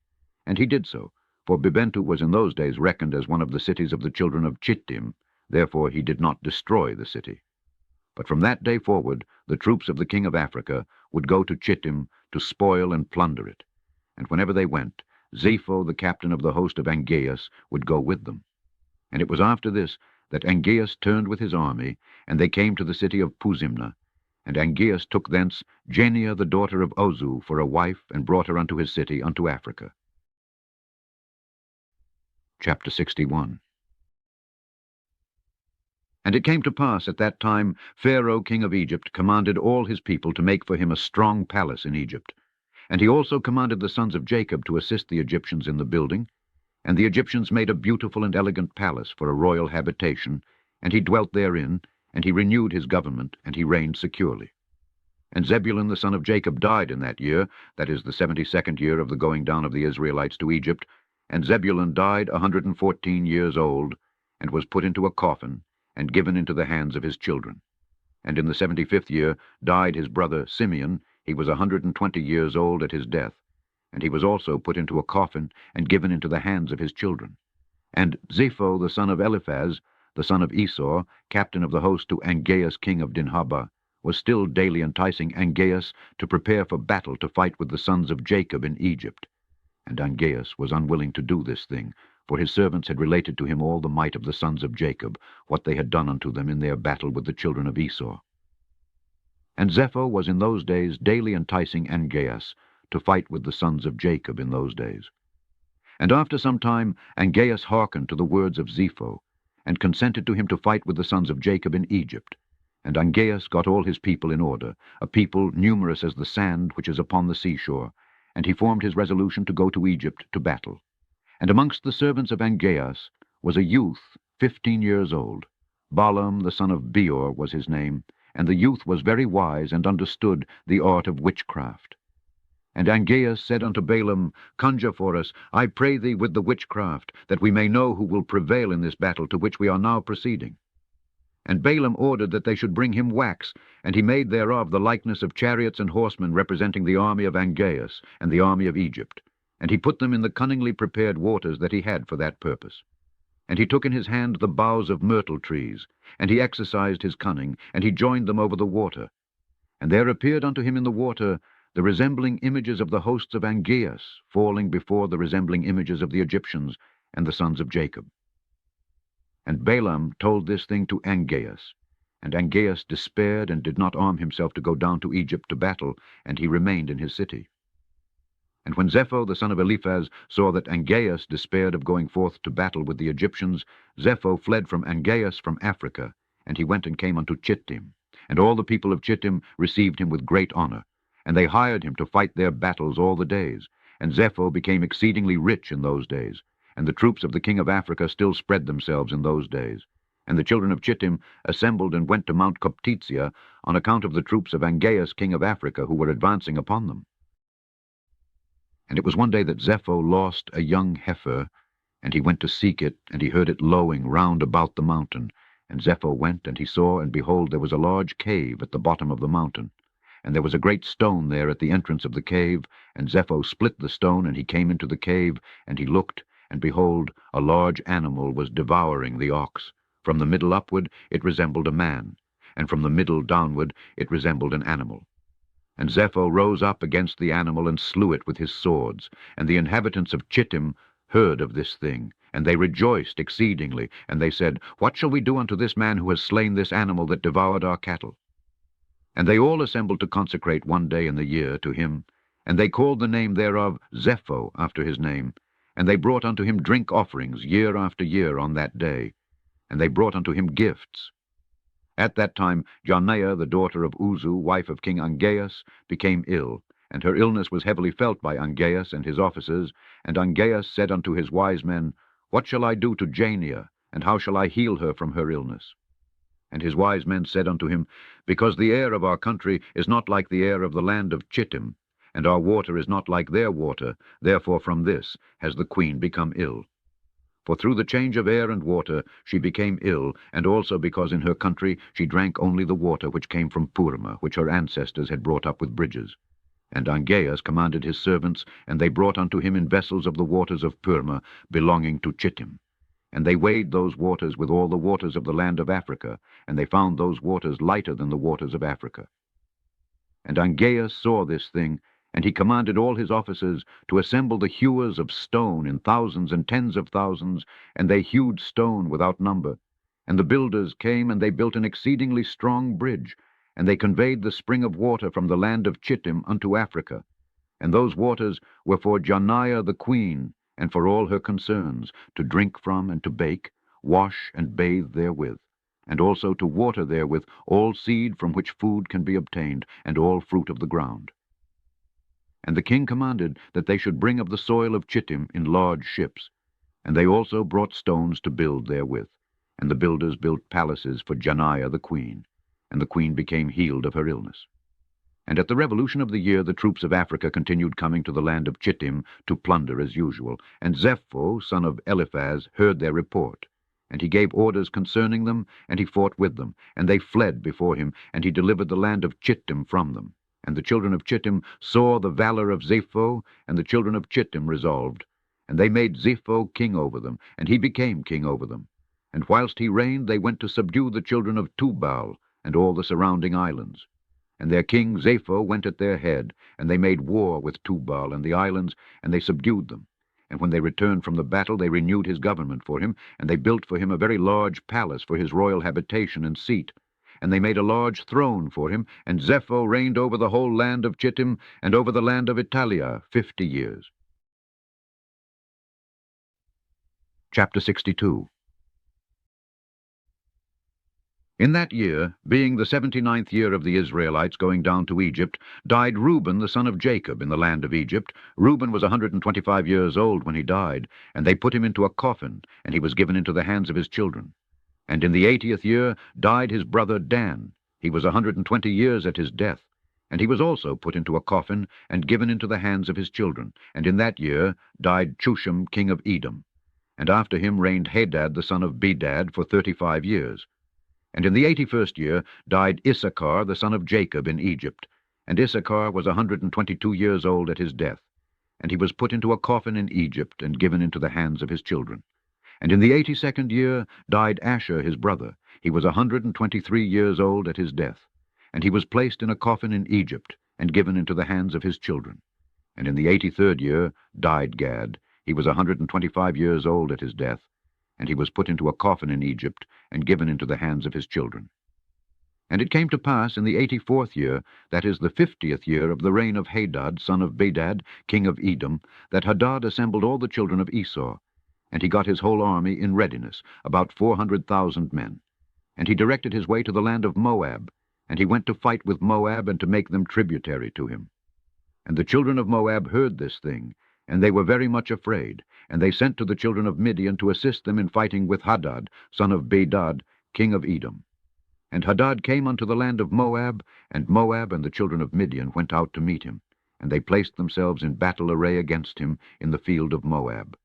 And he did so, for Bibentu was in those days reckoned as one of the cities of the children of Chittim, therefore he did not destroy the city. But from that day forward the troops of the king of Africa would go to Chittim to spoil and plunder it. And whenever they went, Zepho, the captain of the host of Angeas, would go with them. And it was after this that Angeas turned with his army, and they came to the city of Puzimna. And Angeas took thence Jenia the daughter of Ozu for a wife, and brought her unto his city, unto Africa. Chapter 61. And it came to pass at that time, Pharaoh king of Egypt commanded all his people to make for him a strong palace in Egypt. And he also commanded the sons of Jacob to assist the Egyptians in the building. And the Egyptians made a beautiful and elegant palace for a royal habitation, and he dwelt therein, and he renewed his government, and he reigned securely. And Zebulun the son of Jacob died in that year, that is the 72nd year of the going down of the Israelites to Egypt. And Zebulun died 114 years old, and was put into a coffin, and given into the hands of his children. And in the 75th year died his brother Simeon. He was 120 years old at his death. And he was also put into a coffin, and given into the hands of his children. And Zepho the son of Eliphaz, the son of Esau, captain of the host to Angeas king of Dinhabah, was still daily enticing Angeas to prepare for battle to fight with the sons of Jacob in Egypt. And Angeas was unwilling to do this thing, for his servants had related to him all the might of the sons of Jacob, what they had done unto them in their battle with the children of Esau. And Zepho was in those days daily enticing Angeas to fight with the sons of Jacob in those days. And after some time Angeas hearkened to the words of Zepho, and consented to him to fight with the sons of Jacob in Egypt. And Angeas got all his people in order, a people numerous as the sand which is upon the seashore, and he formed his resolution to go to Egypt to battle. And amongst the servants of Angeas was a youth 15 years old. Balaam the son of Beor was his name, and the youth was very wise, and understood the art of witchcraft. And Angeas said unto Balaam, Conjure for us, I pray thee, with the witchcraft, that we may know who will prevail in this battle to which we are now proceeding. And Balaam ordered that they should bring him wax, and he made thereof the likeness of chariots and horsemen representing the army of Angeas and the army of Egypt. And he put them in the cunningly prepared waters that he had for that purpose. And he took in his hand the boughs of myrtle trees, and he exercised his cunning, and he joined them over the water. And there appeared unto him in the water the resembling images of the hosts of Angeas, falling before the resembling images of the Egyptians and the sons of Jacob. And Balaam told this thing to Angeas. And Angeas despaired, and did not arm himself to go down to Egypt to battle, and he remained in his city. And when Zepho the son of Eliphaz saw that Angeas despaired of going forth to battle with the Egyptians, Zepho fled from Angeas from Africa, and he went and came unto Chittim. And all the people of Chittim received him with great honor, and they hired him to fight their battles all the days. And Zepho became exceedingly rich in those days, and the troops of the king of Africa still spread themselves in those days. And the children of Chittim assembled and went to Mount Coptizia on account of the troops of Angeas king of Africa, who were advancing upon them. And it was one day that Zepho lost a young heifer, and he went to seek it, and he heard it lowing round about the mountain. And Zepho went, and he saw, and behold, there was a large cave at the bottom of the mountain. And there was a great stone there at the entrance of the cave, and Zepho split the stone, and he came into the cave, and he looked, and behold, a large animal was devouring the ox. From the middle upward it resembled a man, and from the middle downward it resembled an animal. And Zepho rose up against the animal, and slew it with his swords. And the inhabitants of Chittim heard of this thing, and they rejoiced exceedingly. And they said, What shall we do unto this man who has slain this animal that devoured our cattle? And they all assembled to consecrate one day in the year to him, and they called the name thereof Zepho after his name. And they brought unto him drink offerings year after year on that day, and they brought unto him gifts. At that time Janneah, the daughter of Uzu, wife of King Angeas, became ill, and her illness was heavily felt by Angeas and his officers. And Angeas said unto his wise men, What shall I do to Jania, and how shall I heal her from her illness? And his wise men said unto him, Because the air of our country is not like the air of the land of Chittim, and our water is not like their water, therefore from this has the queen become ill. For through the change of air and water she became ill, and also because in her country she drank only the water which came from Purma, which her ancestors had brought up with bridges. And Angeas commanded his servants, and they brought unto him in vessels of the waters of Purma, belonging to Chittim. And they weighed those waters with all the waters of the land of Africa, and they found those waters lighter than the waters of Africa. And Angeas saw this thing, and he commanded all his officers to assemble the hewers of stone in thousands and tens of thousands, and they hewed stone without number. And the builders came, and they built an exceedingly strong bridge, and they conveyed the spring of water from the land of Chittim unto Africa. And those waters were for Janiah the queen, and for all her concerns, to drink from and to bake, wash and bathe therewith, and also to water therewith all seed from which food can be obtained, and all fruit of the ground. And the king commanded that they should bring of the soil of Chittim in large ships, and they also brought stones to build therewith. And the builders built palaces for Janiah the queen, and the queen became healed of her illness. And at the revolution of the year the troops of Africa continued coming to the land of Chittim to plunder as usual. And Zepho, son of Eliphaz, heard their report. And he gave orders concerning them, and he fought with them. And they fled before him, and he delivered the land of Chittim from them. And the children of Chittim saw the valor of Zepho, and the children of Chittim resolved. And they made Zepho king over them, and he became king over them. And whilst he reigned, they went to subdue the children of Tubal, and all the surrounding islands. And their king Zepho went at their head, and they made war with Tubal and the islands, and they subdued them. And when they returned from the battle, they renewed his government for him, and they built for him a very large palace for his royal habitation and seat. And they made a large throne for him, and Zepho reigned over the whole land of Chittim, and over the land of Italia 50 years. Chapter 62. In that year, being the 79th year of the Israelites going down to Egypt, died Reuben the son of Jacob in the land of Egypt. Reuben was 125 years old when he died, and they put him into a coffin, and he was given into the hands of his children. And in the 80th year died his brother Dan. He was 120 years at his death, and he was also put into a coffin, and given into the hands of his children. And in that year died Chusham king of Edom. And after him reigned Hadad the son of Bedad for 35 years. And in the 81st year died Issachar the son of Jacob in Egypt. And Issachar was 122 years old at his death. And he was put into a coffin in Egypt, and given into the hands of his children. And in the 82nd year died Asher his brother. He was 123 years old at his death. And he was placed in a coffin in Egypt, and given into the hands of his children. And in the 83rd year died Gad. He was 125 years old at his death. And he was put into a coffin in Egypt, and given into the hands of his children. And it came to pass in the 84th year, that is the 50th year of the reign of Hadad, son of Bedad, king of Edom, that Hadad assembled all the children of Esau. And he got his whole army in readiness, about 400,000 men. And he directed his way to the land of Moab, and he went to fight with Moab, and to make them tributary to him. And the children of Moab heard this thing, and they were very much afraid, and they sent to the children of Midian to assist them in fighting with Hadad, son of Bedad, king of Edom. And Hadad came unto the land of Moab, and Moab and the children of Midian went out to meet him, and they placed themselves in battle array against him in the field of Moab.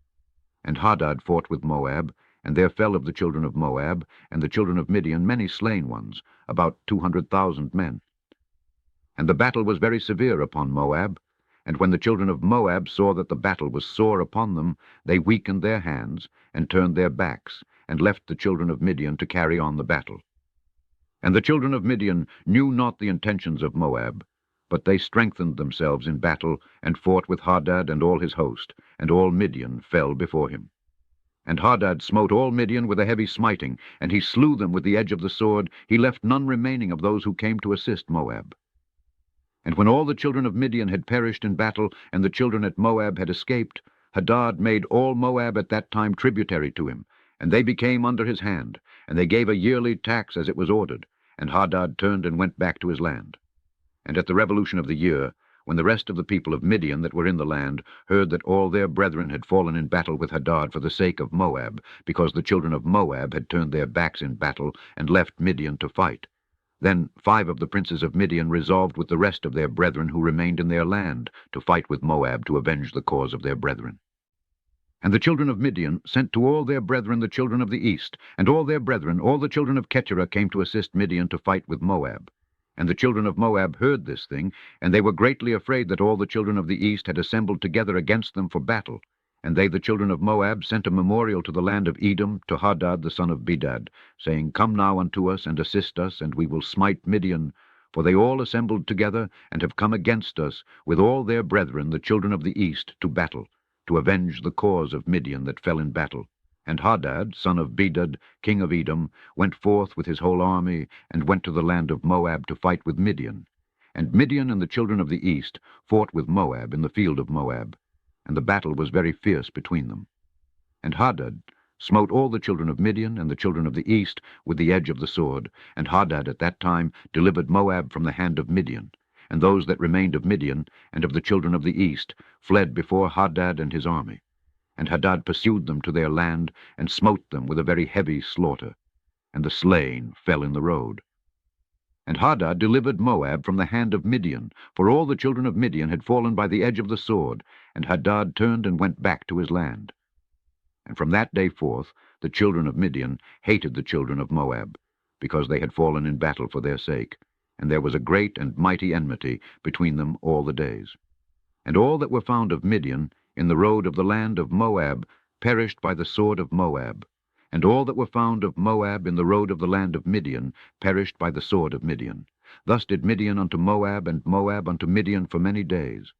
And Hadad fought with Moab, and there fell of the children of Moab and the children of Midian many slain ones, about 200,000 men. And the battle was very severe upon Moab. And when the children of Moab saw that the battle was sore upon them, they weakened their hands, and turned their backs, and left the children of Midian to carry on the battle. And the children of Midian knew not the intentions of Moab, but they strengthened themselves in battle, and fought with Hadad and all his host, and all Midian fell before him. And Hadad smote all Midian with a heavy smiting, and he slew them with the edge of the sword. He left none remaining of those who came to assist Moab. And when all the children of Midian had perished in battle, and the children at Moab had escaped, Hadad made all Moab at that time tributary to him, and they became under his hand, and they gave a yearly tax as it was ordered, and Hadad turned and went back to his land. And at the revolution of the year, when the rest of the people of Midian that were in the land heard that all their brethren had fallen in battle with Hadad for the sake of Moab, because the children of Moab had turned their backs in battle, and left Midian to fight, then 5 of the princes of Midian resolved with the rest of their brethren who remained in their land to fight with Moab to avenge the cause of their brethren. And the children of Midian sent to all their brethren the children of the east, and all their brethren, all the children of Keturah, came to assist Midian to fight with Moab. And the children of Moab heard this thing, and they were greatly afraid that all the children of the east had assembled together against them for battle. And they, the children of Moab, sent a memorial to the land of Edom, to Hadad the son of Bedad, saying, Come now unto us, and assist us, and we will smite Midian. For they all assembled together, and have come against us, with all their brethren, the children of the east, to battle, to avenge the cause of Midian that fell in battle. And Hadad, son of Bedad, king of Edom, went forth with his whole army, and went to the land of Moab to fight with Midian. And Midian and the children of the east fought with Moab in the field of Moab, and the battle was very fierce between them. And Hadad smote all the children of Midian and the children of the east with the edge of the sword, and Hadad at that time delivered Moab from the hand of Midian. And those that remained of Midian and of the children of the east fled before Hadad and his army. And Hadad pursued them to their land, and smote them with a very heavy slaughter, and the slain fell in the road. And Hadad delivered Moab from the hand of Midian, for all the children of Midian had fallen by the edge of the sword, and Hadad turned and went back to his land. And from that day forth the children of Midian hated the children of Moab, because they had fallen in battle for their sake, and there was a great and mighty enmity between them all the days. And all that were found of Midian in the road of the land of Moab perished by the sword of Moab, and all that were found of Moab in the road of the land of Midian perished by the sword of Midian. Thus did Midian unto Moab, and Moab unto Midian for many days.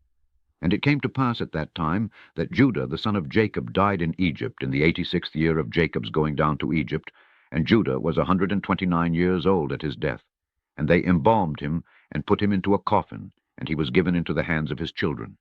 And it came to pass at that time that Judah the son of Jacob died in Egypt in the 86th year of Jacob's going down to Egypt, and Judah was 129 years old at his death. And they embalmed him, and put him into a coffin, and he was given into the hands of his children.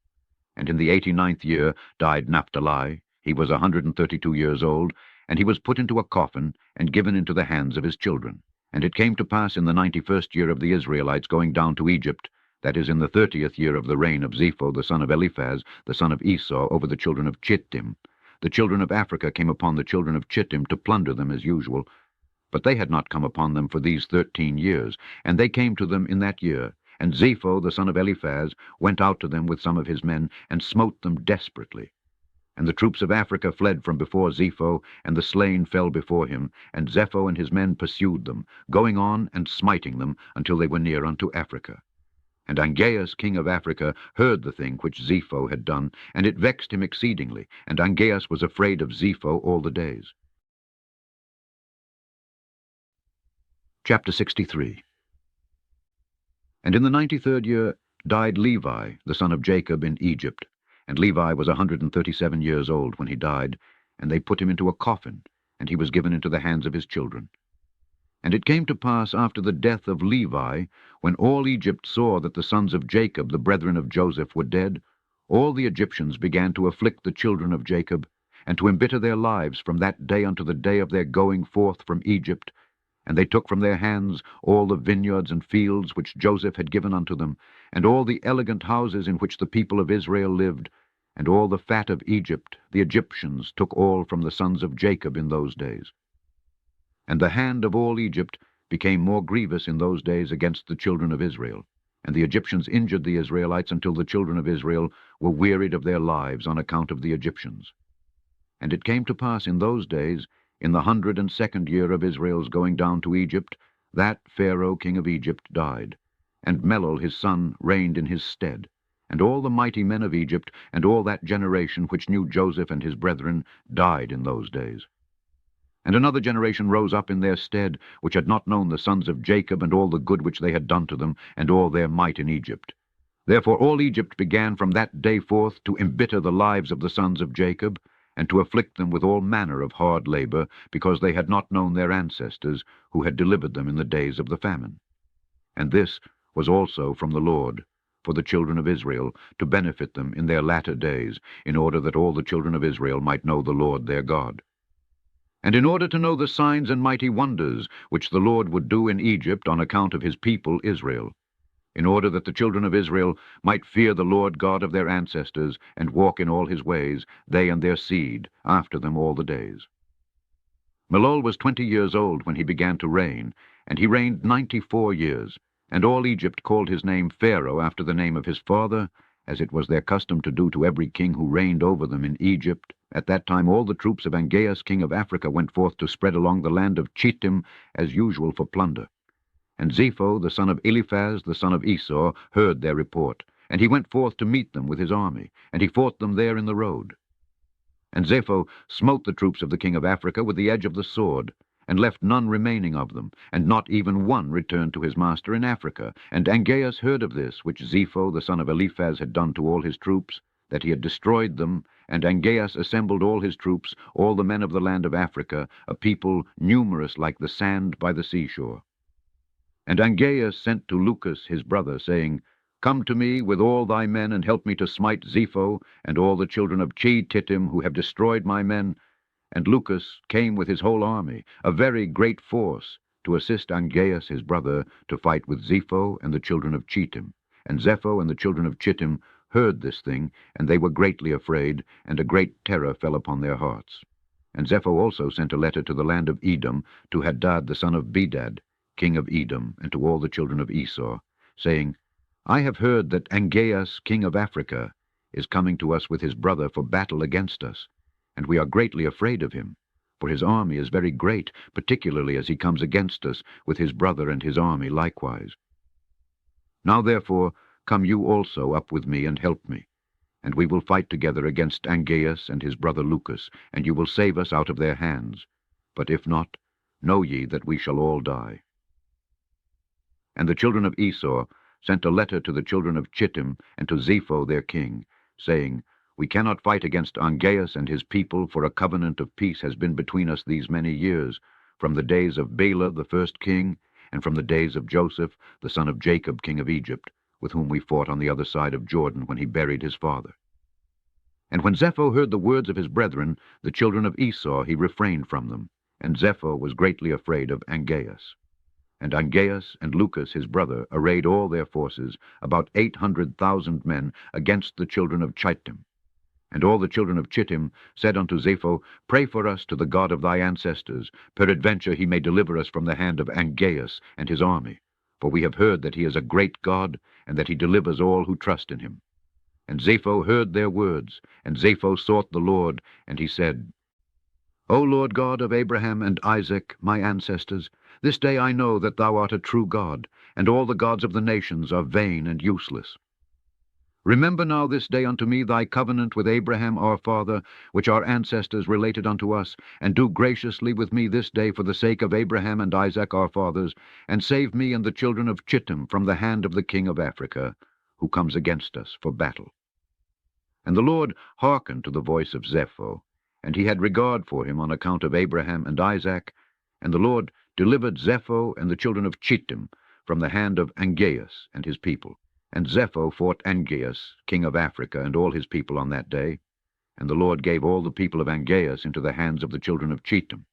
And in the 89th year died Naphtali. He was 132 years old, and he was put into a coffin, and given into the hands of his children. And it came to pass in the 91st year of the Israelites going down to Egypt, that is, in the 30th year of the reign of Zepho the son of Eliphaz, the son of Esau, over the children of Chittim. The children of Africa came upon the children of Chittim to plunder them as usual. But they had not come upon them for these 13 years, and they came to them in that year. And Zepho the son of Eliphaz went out to them with some of his men, and smote them desperately. And the troops of Africa fled from before Zepho, and the slain fell before him, and Zepho and his men pursued them, going on and smiting them until they were near unto Africa. And Angeas king of Africa heard the thing which Zepho had done, and it vexed him exceedingly, and Angeas was afraid of Zepho all the days. Chapter 63. And in the 93rd year died Levi, the son of Jacob, in Egypt. And Levi was 137 years old when he died, and they put him into a coffin, and he was given into the hands of his children. And it came to pass after the death of Levi, when all Egypt saw that the sons of Jacob, the brethren of Joseph, were dead, all the Egyptians began to afflict the children of Jacob, and to embitter their lives from that day unto the day of their going forth from Egypt. And they took from their hands all the vineyards and fields which Joseph had given unto them, and all the elegant houses in which the people of Israel lived, and all the fat of Egypt. The Egyptians took all from the sons of Jacob in those days. And the hand of all Egypt became more grievous in those days against the children of Israel. And the Egyptians injured the Israelites until the children of Israel were wearied of their lives on account of the Egyptians. And it came to pass in those days, in the 102nd year of Israel's going down to Egypt, that Pharaoh king of Egypt died, and Melol his son reigned in his stead. And all the mighty men of Egypt, and all that generation which knew Joseph and his brethren, died in those days. And another generation rose up in their stead, which had not known the sons of Jacob, and all the good which they had done to them, and all their might in Egypt. Therefore all Egypt began from that day forth to embitter the lives of the sons of Jacob, and to afflict them with all manner of hard labor, because they had not known their ancestors, who had delivered them in the days of the famine. And this was also from the Lord, for the children of Israel, to benefit them in their latter days, in order that all the children of Israel might know the Lord their God. And in order to know the signs and mighty wonders which the Lord would do in Egypt on account of his people Israel, in order that the children of Israel might fear the Lord God of their ancestors, and walk in all his ways, they and their seed, after them all the days. Melol was 20 years old when he began to reign, and he reigned 94 years, and all Egypt called his name Pharaoh after the name of his father, as it was their custom to do to every king who reigned over them in Egypt. At that time all the troops of Angeas king of Africa went forth to spread along the land of Chittim as usual for plunder. And Zepho, the son of Eliphaz, the son of Esau, heard their report. And he went forth to meet them with his army, and he fought them there in the road. And Zepho smote the troops of the king of Africa with the edge of the sword, and left none remaining of them, and not even one returned to his master in Africa. And Angeas heard of this, which Zepho the son of Eliphaz had done to all his troops, that he had destroyed them. And Angeas assembled all his troops, all the men of the land of Africa, a people numerous like the sand by the seashore. And Angeas sent to Lucus his brother, saying, Come to me with all thy men, and help me to smite Zepho and all the children of Tittim, who have destroyed my men. And Lucus came with his whole army, a very great force, to assist Angeas his brother to fight with Zepho and the children of Chittim. And Zepho and the children of Chittim heard this thing, and they were greatly afraid, and a great terror fell upon their hearts. And Zepho also sent a letter to the land of Edom, to Hadad the son of Bedad, king of Edom, and to all the children of Esau, saying, I have heard that Angeas, king of Africa, is coming to us with his brother for battle against us, and we are greatly afraid of him, for his army is very great, particularly as he comes against us with his brother and his army likewise. Now therefore come you also up with me and help me, and we will fight together against Angeas and his brother Lucus, and you will save us out of their hands. But if not, know ye that we shall all die. And the children of Esau sent a letter to the children of Chittim and to Zepho their king, saying, We cannot fight against Angeas and his people, for a covenant of peace has been between us these many years, from the days of Bela the first king, and from the days of Joseph, the son of Jacob, king of Egypt, with whom we fought on the other side of Jordan when he buried his father. And when Zepho heard the words of his brethren, the children of Esau, he refrained from them, and Zepho was greatly afraid of Angeas. And Angeas and Lucus his brother arrayed all their forces, about 800,000 men, against the children of Chittim. And all the children of Chittim said unto Zepho, Pray for us to the God of thy ancestors, peradventure he may deliver us from the hand of Angeas and his army. For we have heard that he is a great God, and that he delivers all who trust in him. And Zepho heard their words, and Zepho sought the Lord, and he said, O Lord God of Abraham and Isaac, my ancestors, this day I know that thou art a true God, and all the gods of the nations are vain and useless. Remember now this day unto me thy covenant with Abraham our father, which our ancestors related unto us, and do graciously with me this day for the sake of Abraham and Isaac our fathers, and save me and the children of Chittim from the hand of the king of Africa, who comes against us for battle. And the Lord hearkened to the voice of Zepho, and he had regard for him on account of Abraham and Isaac, and the Lord delivered Zepho and the children of Chittim from the hand of Angeas and his people. And Zepho fought Angeas, king of Africa, and all his people on that day. And the Lord gave all the people of Angeas into the hands of the children of Chittim.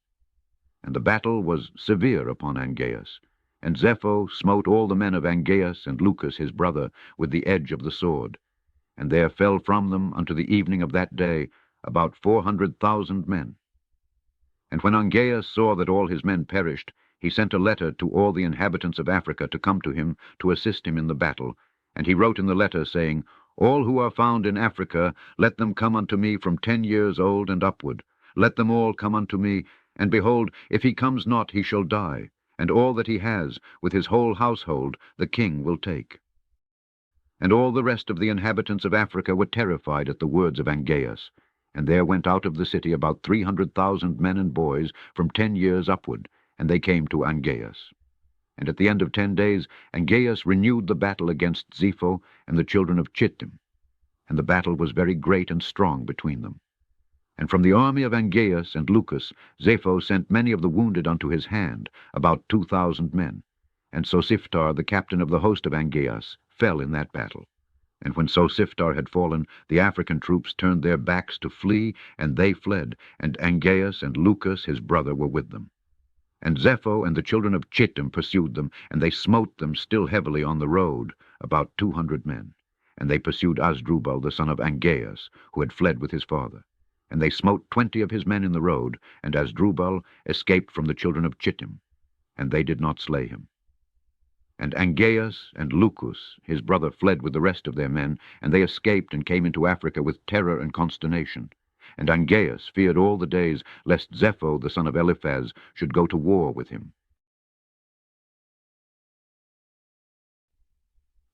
And the battle was severe upon Angeas. And Zepho smote all the men of Angeas and Lucus his brother with the edge of the sword. And there fell from them unto the evening of that day about 400,000 men. And when Angeas saw that all his men perished, he sent a letter to all the inhabitants of Africa to come to him, to assist him in the battle. And he wrote in the letter, saying, All who are found in Africa, let them come unto me from 10 years old and upward. Let them all come unto me, and behold, if he comes not, he shall die. And all that he has, with his whole household, the king will take. And all the rest of the inhabitants of Africa were terrified at the words of Angeas. And there went out of the city about 300,000 men and boys from 10 years upward, and they came to Angeas. And at the end of 10 days Angeas renewed the battle against Zepho and the children of Chittim. And the battle was very great and strong between them. And from the army of Angeas and Lucus Zepho sent many of the wounded unto his hand, about 2,000 men. And Sosiftar, the captain of the host of Angeas, fell in that battle. And when Sosiftar had fallen, the African troops turned their backs to flee, and they fled, and Angeas and Lucus his brother were with them. And Zepho and the children of Chittim pursued them, and they smote them still heavily on the road, about 200 men. And they pursued Asdrubal the son of Angeas, who had fled with his father. And they smote 20 of his men in the road, and Asdrubal escaped from the children of Chittim, and they did not slay him. And Angeas and Lucus his brother fled with the rest of their men, and they escaped and came into Africa with terror and consternation. And Angeas feared all the days lest Zepho the son of Eliphaz should go to war with him.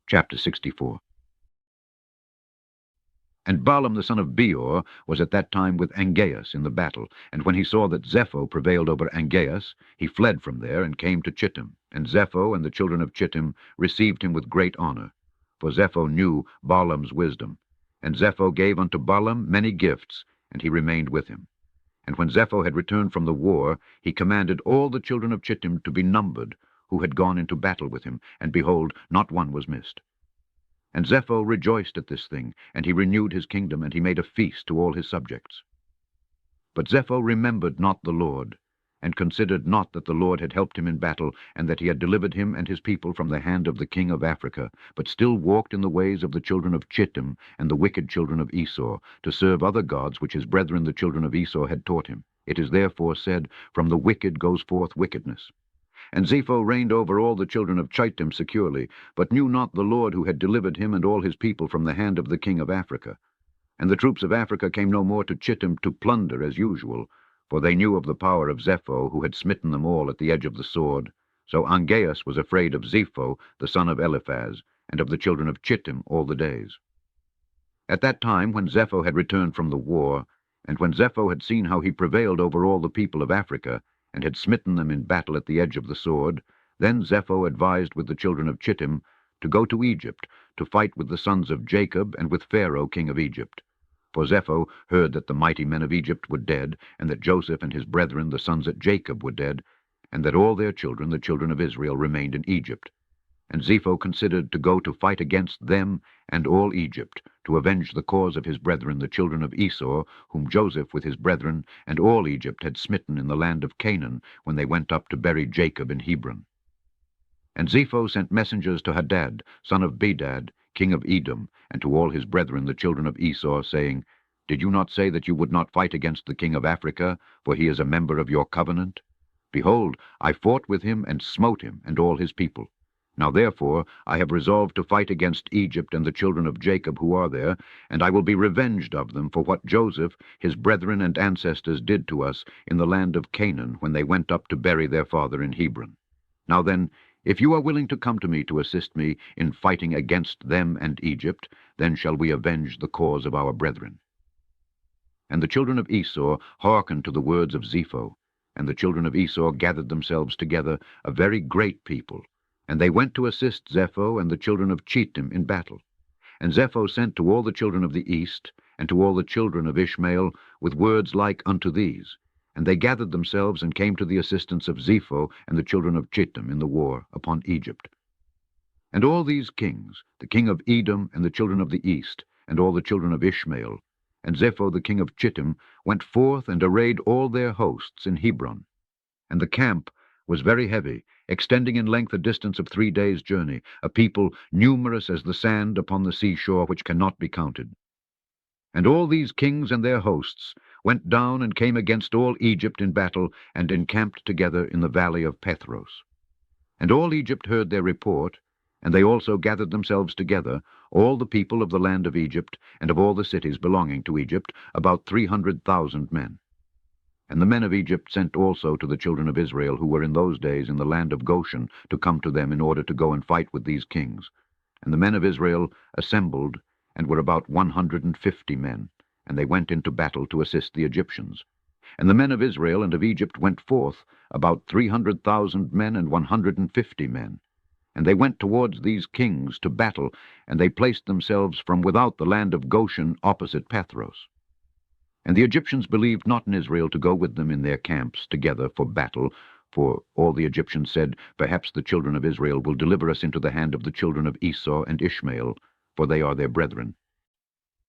Chapter 64. And Balaam the son of Beor was at that time with Angeas in the battle, and when he saw that Zepho prevailed over Angeas, he fled from there and came to Chittim. And Zepho and the children of Chittim received him with great honor, for Zepho knew Balaam's wisdom. And Zepho gave unto Balaam many gifts, and he remained with him. And when Zepho had returned from the war, he commanded all the children of Chittim to be numbered, who had gone into battle with him, and behold, not one was missed. And Zepho rejoiced at this thing, and he renewed his kingdom, and he made a feast to all his subjects. But Zepho remembered not the Lord, and considered not that the Lord had helped him in battle, and that he had delivered him and his people from the hand of the king of Africa, but still walked in the ways of the children of Chittim and the wicked children of Esau, to serve other gods which his brethren the children of Esau had taught him. It is therefore said, From the wicked goes forth wickedness. And Zepho reigned over all the children of Chittim securely, but knew not the Lord who had delivered him and all his people from the hand of the king of Africa. And the troops of Africa came no more to Chittim to plunder as usual, for they knew of the power of Zepho, who had smitten them all at the edge of the sword. So Angeas was afraid of Zepho, the son of Eliphaz, and of the children of Chittim all the days. At that time, when Zepho had returned from the war, and when Zepho had seen how he prevailed over all the people of Africa, and had smitten them in battle at the edge of the sword, then Zepho advised with the children of Chittim to go to Egypt, to fight with the sons of Jacob and with Pharaoh king of Egypt. For Zepho heard that the mighty men of Egypt were dead, and that Joseph and his brethren the sons of Jacob were dead, and that all their children, the children of Israel, remained in Egypt. And Zepho considered to go to fight against them and all Egypt, to avenge the cause of his brethren the children of Esau, whom Joseph with his brethren and all Egypt had smitten in the land of Canaan, when they went up to bury Jacob in Hebron. And Zepho sent messengers to Hadad, son of Bedad, king of Edom, and to all his brethren the children of Esau, saying, Did you not say that you would not fight against the king of Africa, for he is a member of your covenant? Behold, I fought with him and smote him and all his people. Now therefore I have resolved to fight against Egypt and the children of Jacob who are there, and I will be revenged of them for what Joseph, his brethren and ancestors, did to us in the land of Canaan, when they went up to bury their father in Hebron. Now then, if you are willing to come to me to assist me in fighting against them and Egypt, then shall we avenge the cause of our brethren. And the children of Esau hearkened to the words of Zepho, and the children of Esau gathered themselves together, a very great people, and they went to assist Zepho and the children of Chittim in battle. And Zepho sent to all the children of the east, and to all the children of Ishmael, with words like unto these. And they gathered themselves and came to the assistance of Zepho and the children of Chittim in the war upon Egypt. And all these kings, the king of Edom and the children of the east, and all the children of Ishmael, and Zepho the king of Chittim, went forth and arrayed all their hosts in Hebron. And the camp was very heavy, extending in length a distance of 3 days' journey, a people numerous as the sand upon the seashore, which cannot be counted. And all these kings and their hosts went down and came against all Egypt in battle, and encamped together in the valley of Pethros. And all Egypt heard their report, and they also gathered themselves together, all the people of the land of Egypt, and of all the cities belonging to Egypt, about 300,000 men. And the men of Egypt sent also to the children of Israel, who were in those days in the land of Goshen, to come to them in order to go and fight with these kings. And the men of Israel assembled, and were about 150 men, and they went into battle to assist the Egyptians. And the men of Israel and of Egypt went forth, about 300,000 men and 150 men. And they went towards these kings to battle, and they placed themselves from without the land of Goshen opposite Pethros. And the Egyptians believed not in Israel to go with them in their camps together for battle, for all the Egyptians said, Perhaps the children of Israel will deliver us into the hand of the children of Esau and Ishmael, for they are their brethren.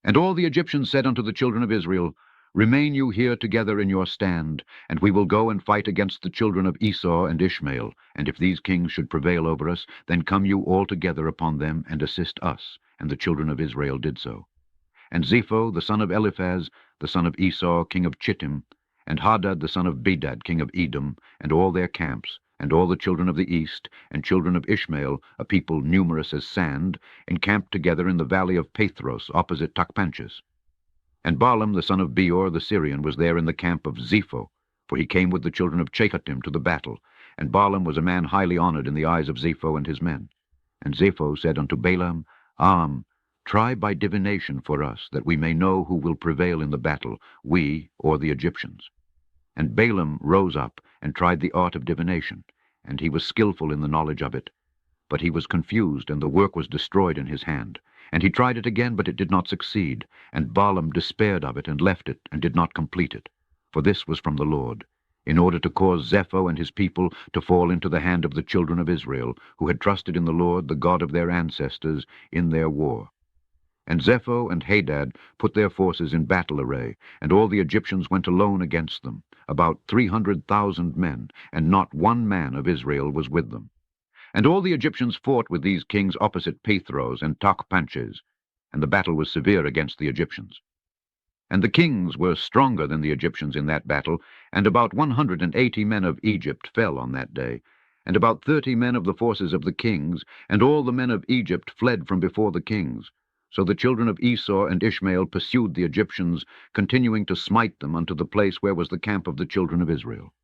And all the Egyptians said unto the children of Israel, Remain you here together in your stand, and we will go and fight against the children of Esau and Ishmael. And if these kings should prevail over us, then come you all together upon them, and assist us. And the children of Israel did so. And Zepho, the son of Eliphaz, the son of Esau, king of Chittim, and Hadad, the son of Bedad, king of Edom, and all their camps, and all the children of the east, and children of Ishmael, a people numerous as sand, encamped together in the valley of Pethros, opposite Tachpanches. And Balaam, the son of Beor, the Syrian, was there in the camp of Zepho, for he came with the children of Chittim to the battle. And Balaam was a man highly honored in the eyes of Zepho and his men. And Zepho said unto Balaam, try by divination for us, that we may know who will prevail in the battle, we or the Egyptians. And Balaam rose up, and tried the art of divination, and he was skillful in the knowledge of it. But he was confused, and the work was destroyed in his hand. And he tried it again, but it did not succeed. And Balaam despaired of it, and left it, and did not complete it. For this was from the Lord, in order to cause Zepho and his people to fall into the hand of the children of Israel, who had trusted in the Lord, the God of their ancestors, in their war. And Zepho and Hadad put their forces in battle array, and all the Egyptians went alone against them, about 300,000 men, and not one man of Israel was with them. And all the Egyptians fought with these kings opposite Pathros and Tachpanches, and the battle was severe against the Egyptians. And the kings were stronger than the Egyptians in that battle, and about 180 men of Egypt fell on that day, and about 30 men of the forces of the kings, and all the men of Egypt fled from before the kings. So the children of Esau and Ishmael pursued the Egyptians, continuing to smite them unto the place where was the camp of the children of Israel.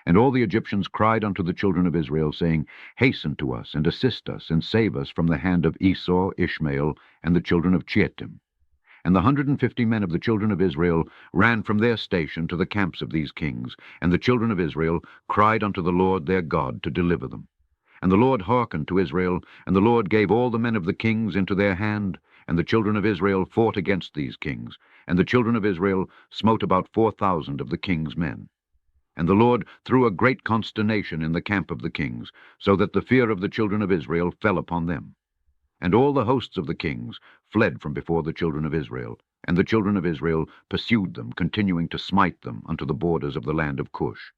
And all the Egyptians cried unto the children of Israel, saying, Hasten to us, and assist us, and save us from the hand of Esau, Ishmael, and the children of Chitim. And the 150 men of the children of Israel ran from their station to the camps of these kings, and the children of Israel cried unto the Lord their God to deliver them. And the Lord hearkened to Israel, and the Lord gave all the men of the kings into their hand, and the children of Israel fought against these kings, and the children of Israel smote about 4,000 of the king's men. And the Lord threw a great consternation in the camp of the kings, so that the fear of the children of Israel fell upon them. And all the hosts of the kings fled from before the children of Israel, and the children of Israel pursued them, continuing to smite them unto the borders of the land of Cush.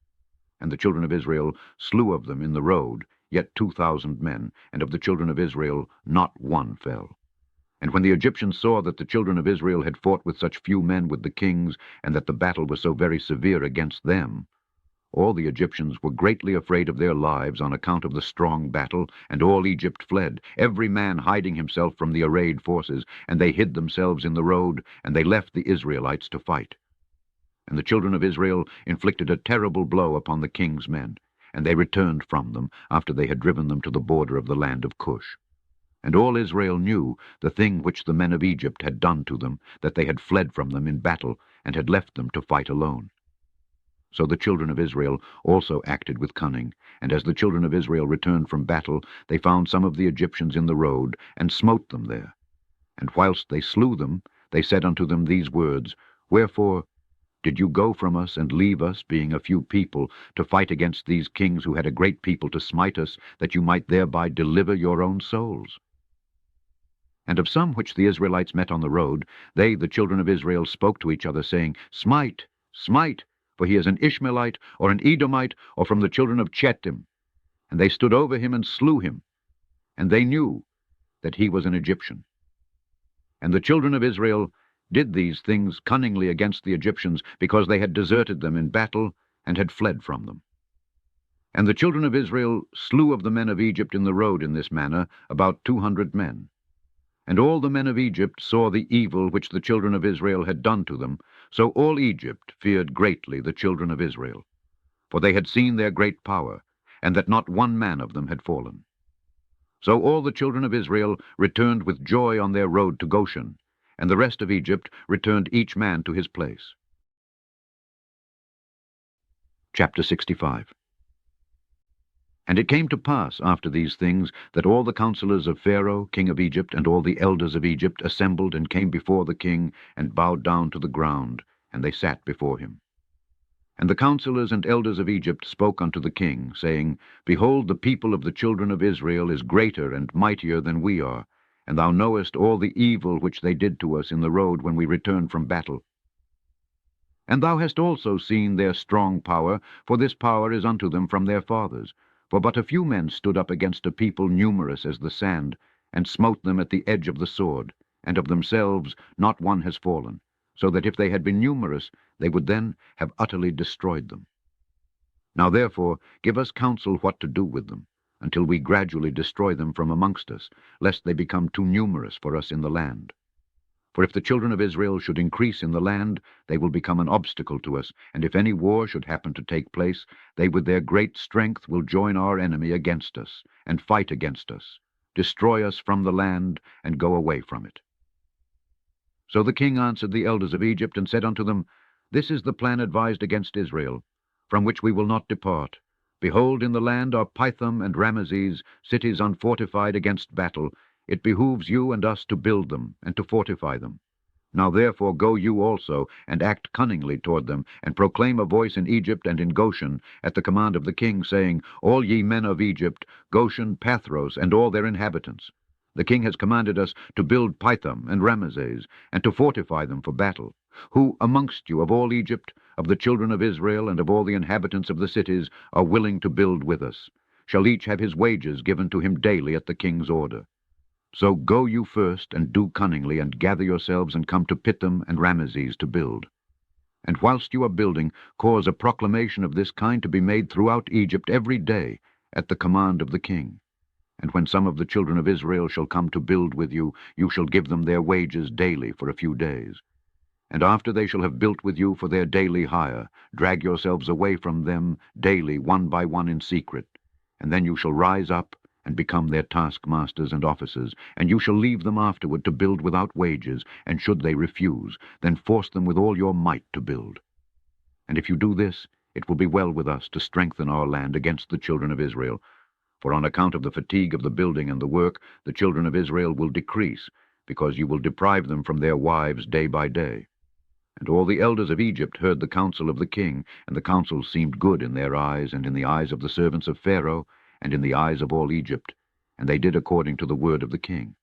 And the children of Israel slew of them in the road, yet 2,000 men, and of the children of Israel not one fell. And when the Egyptians saw that the children of Israel had fought with such few men with the kings, and that the battle was so very severe against them, all the Egyptians were greatly afraid of their lives on account of the strong battle, and all Egypt fled, every man hiding himself from the arrayed forces, and they hid themselves in the road, and they left the Israelites to fight. And the children of Israel inflicted a terrible blow upon the king's men, and they returned from them, after they had driven them to the border of the land of Cush. And all Israel knew the thing which the men of Egypt had done to them, that they had fled from them in battle, and had left them to fight alone. So the children of Israel also acted with cunning, and as the children of Israel returned from battle, they found some of the Egyptians in the road, and smote them there. And whilst they slew them, they said unto them these words, Wherefore did you go from us, and leave us, being a few people, to fight against these kings who had a great people to smite us, that you might thereby deliver your own souls? And of some which the Israelites met on the road, they, the children of Israel, spoke to each other, saying, Smite, smite, for he is an Ishmaelite, or an Edomite, or from the children of Chitim. And they stood over him and slew him, and they knew that he was an Egyptian. And the children of Israel did these things cunningly against the Egyptians, because they had deserted them in battle, and had fled from them. And the children of Israel slew of the men of Egypt in the road in this manner about 200 men. And all the men of Egypt saw the evil which the children of Israel had done to them, so all Egypt feared greatly the children of Israel. For they had seen their great power, and that not one man of them had fallen. So all the children of Israel returned with joy on their road to Goshen, and the rest of Egypt returned each man to his place. Chapter 65. And it came to pass after these things, that all the counselors of Pharaoh, king of Egypt, and all the elders of Egypt assembled and came before the king, and bowed down to the ground, and they sat before him. And the counselors and elders of Egypt spoke unto the king, saying, Behold, the people of the children of Israel is greater and mightier than we are, and thou knowest all the evil which they did to us in the road when we returned from battle. And thou hast also seen their strong power, for this power is unto them from their fathers. For but a few men stood up against a people numerous as the sand, and smote them at the edge of the sword, and of themselves not one has fallen, so that if they had been numerous, they would then have utterly destroyed them. Now therefore give us counsel what to do with them, until we gradually destroy them from amongst us, lest they become too numerous for us in the land. For if the children of Israel should increase in the land, they will become an obstacle to us, and if any war should happen to take place, they with their great strength will join our enemy against us, and fight against us. Destroy us from the land, and go away from it." So the king answered the elders of Egypt, and said unto them, This is the plan advised against Israel, from which we will not depart. Behold, in the land are Pithom and Rameses, cities unfortified against battle. It behooves you and us to build them, and to fortify them. Now therefore go you also, and act cunningly toward them, and proclaim a voice in Egypt and in Goshen, at the command of the king, saying, All ye men of Egypt, Goshen, Pathros, and all their inhabitants. The king has commanded us to build Pithom and Rameses, and to fortify them for battle. Who amongst you of all Egypt, of the children of Israel, and of all the inhabitants of the cities, are willing to build with us, shall each have his wages given to him daily at the king's order. So go you first, and do cunningly, and gather yourselves, and come to Pithom and Rameses to build. And whilst you are building, cause a proclamation of this kind to be made throughout Egypt every day, at the command of the king. And when some of the children of Israel shall come to build with you, you shall give them their wages daily for a few days. And after they shall have built with you for their daily hire, drag yourselves away from them daily one by one in secret. And then you shall rise up, and become their taskmasters and officers, and you shall leave them afterward to build without wages, and should they refuse, then force them with all your might to build. And if you do this, it will be well with us to strengthen our land against the children of Israel, for on account of the fatigue of the building and the work, the children of Israel will decrease, because you will deprive them from their wives day by day. And all the elders of Egypt heard the counsel of the king, and the counsel seemed good in their eyes, and in the eyes of the servants of Pharaoh, and in the eyes of all Egypt, and they did according to the word of the king.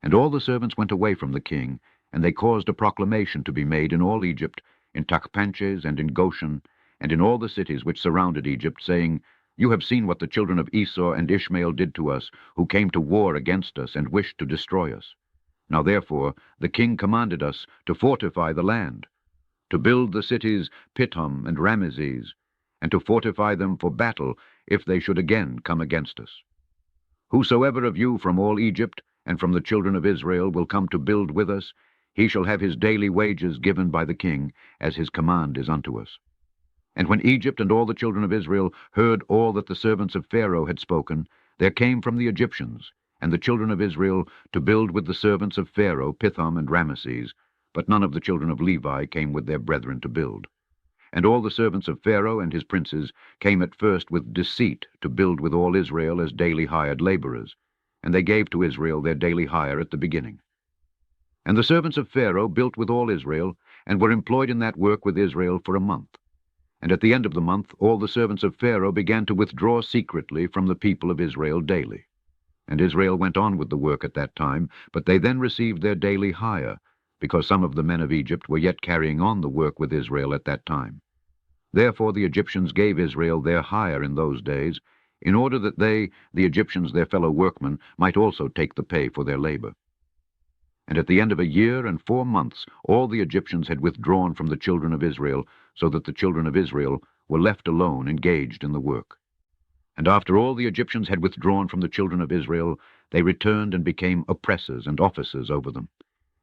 And all the servants went away from the king, and they caused a proclamation to be made in all Egypt, in Tachpanches and in Goshen, and in all the cities which surrounded Egypt, saying, You have seen what the children of Esau and Ishmael did to us, who came to war against us, and wished to destroy us. Now therefore the king commanded us to fortify the land, to build the cities Pithom and Rameses, and to fortify them for battle, if they should again come against us. Whosoever of you from all Egypt and from the children of Israel will come to build with us, he shall have his daily wages given by the king, as his command is unto us. And when Egypt and all the children of Israel heard all that the servants of Pharaoh had spoken, there came from the Egyptians and the children of Israel to build with the servants of Pharaoh Pithom and Rameses, but none of the children of Levi came with their brethren to build. And all the servants of Pharaoh and his princes came at first with deceit to build with all Israel as daily hired laborers, and they gave to Israel their daily hire at the beginning. And the servants of Pharaoh built with all Israel, and were employed in that work with Israel for a month. And at the end of the month all the servants of Pharaoh began to withdraw secretly from the people of Israel daily. And Israel went on with the work at that time, but they then received their daily hire, because some of the men of Egypt were yet carrying on the work with Israel at that time. Therefore the Egyptians gave Israel their hire in those days, in order that they, the Egyptians their fellow workmen, might also take the pay for their labor. And at the end of a year and 4 months all the Egyptians had withdrawn from the children of Israel, so that the children of Israel were left alone engaged in the work. And after all the Egyptians had withdrawn from the children of Israel, they returned and became oppressors and officers over them.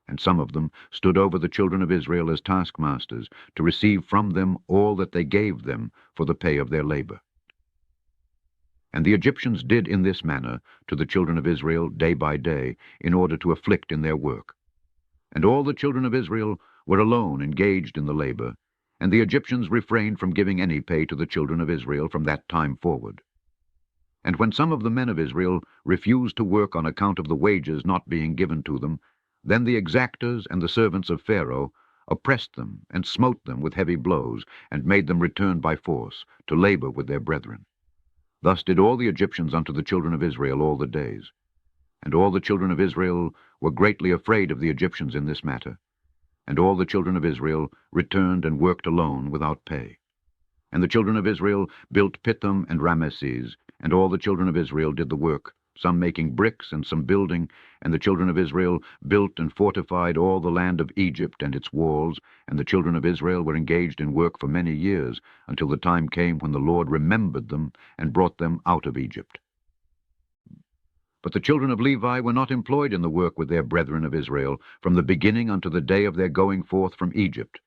And some of them stood over the children of Israel as taskmasters, to receive from them all that they gave them for the pay of their labor. And the Egyptians did in this manner to the children of Israel day by day, in order to afflict in their work. And all the children of Israel were alone engaged in the labor, and the Egyptians refrained from giving any pay to the children of Israel from that time forward. And when some of the men of Israel refused to work on account of the wages not being given to them, then the exactors and the servants of Pharaoh oppressed them, and smote them with heavy blows, and made them return by force, to labor with their brethren. Thus did all the Egyptians unto the children of Israel all the days. And all the children of Israel were greatly afraid of the Egyptians in this matter. And all the children of Israel returned and worked alone without pay. And the children of Israel built Pithom and Rameses, and all the children of Israel did the work, some making bricks and some building, and the children of Israel built and fortified all the land of Egypt and its walls, and the children of Israel were engaged in work for many years, until the time came when the Lord remembered them and brought them out of Egypt. But the children of Levi were not employed in the work with their brethren of Israel, from the beginning unto the day of their going forth from Egypt.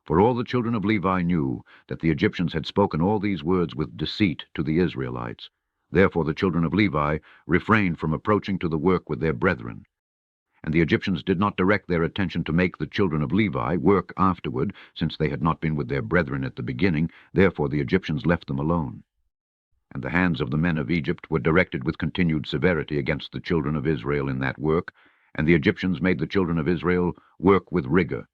For all the children of Levi knew that the Egyptians had spoken all these words with deceit to the Israelites, Therefore the children of Levi refrained from approaching to the work with their brethren. And the Egyptians did not direct their attention to make the children of Levi work afterward, since they had not been with their brethren at the beginning. Therefore the Egyptians left them alone. And the hands of the men of Egypt were directed with continued severity against the children of Israel in that work, and the Egyptians made the children of Israel work with rigor.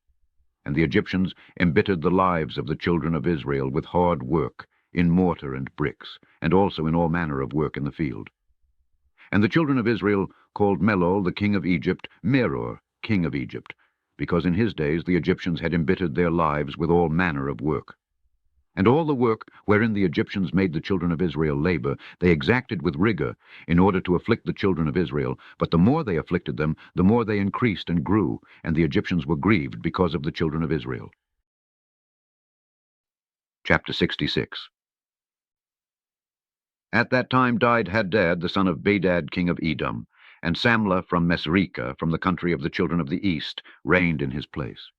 And the Egyptians embittered the lives of the children of Israel with hard work, in mortar and bricks, and also in all manner of work in the field. And the children of Israel called Melol the king of Egypt Meror, king of Egypt, because in his days the Egyptians had embittered their lives with all manner of work. And all the work wherein the Egyptians made the children of Israel labor, they exacted with rigor, in order to afflict the children of Israel. But the more they afflicted them, the more they increased and grew, and the Egyptians were grieved because of the children of Israel. Chapter 66. At that time died Hadad the son of Bedad king of Edom, and Samlah from Mesreka, from the country of the children of the east, reigned in his place.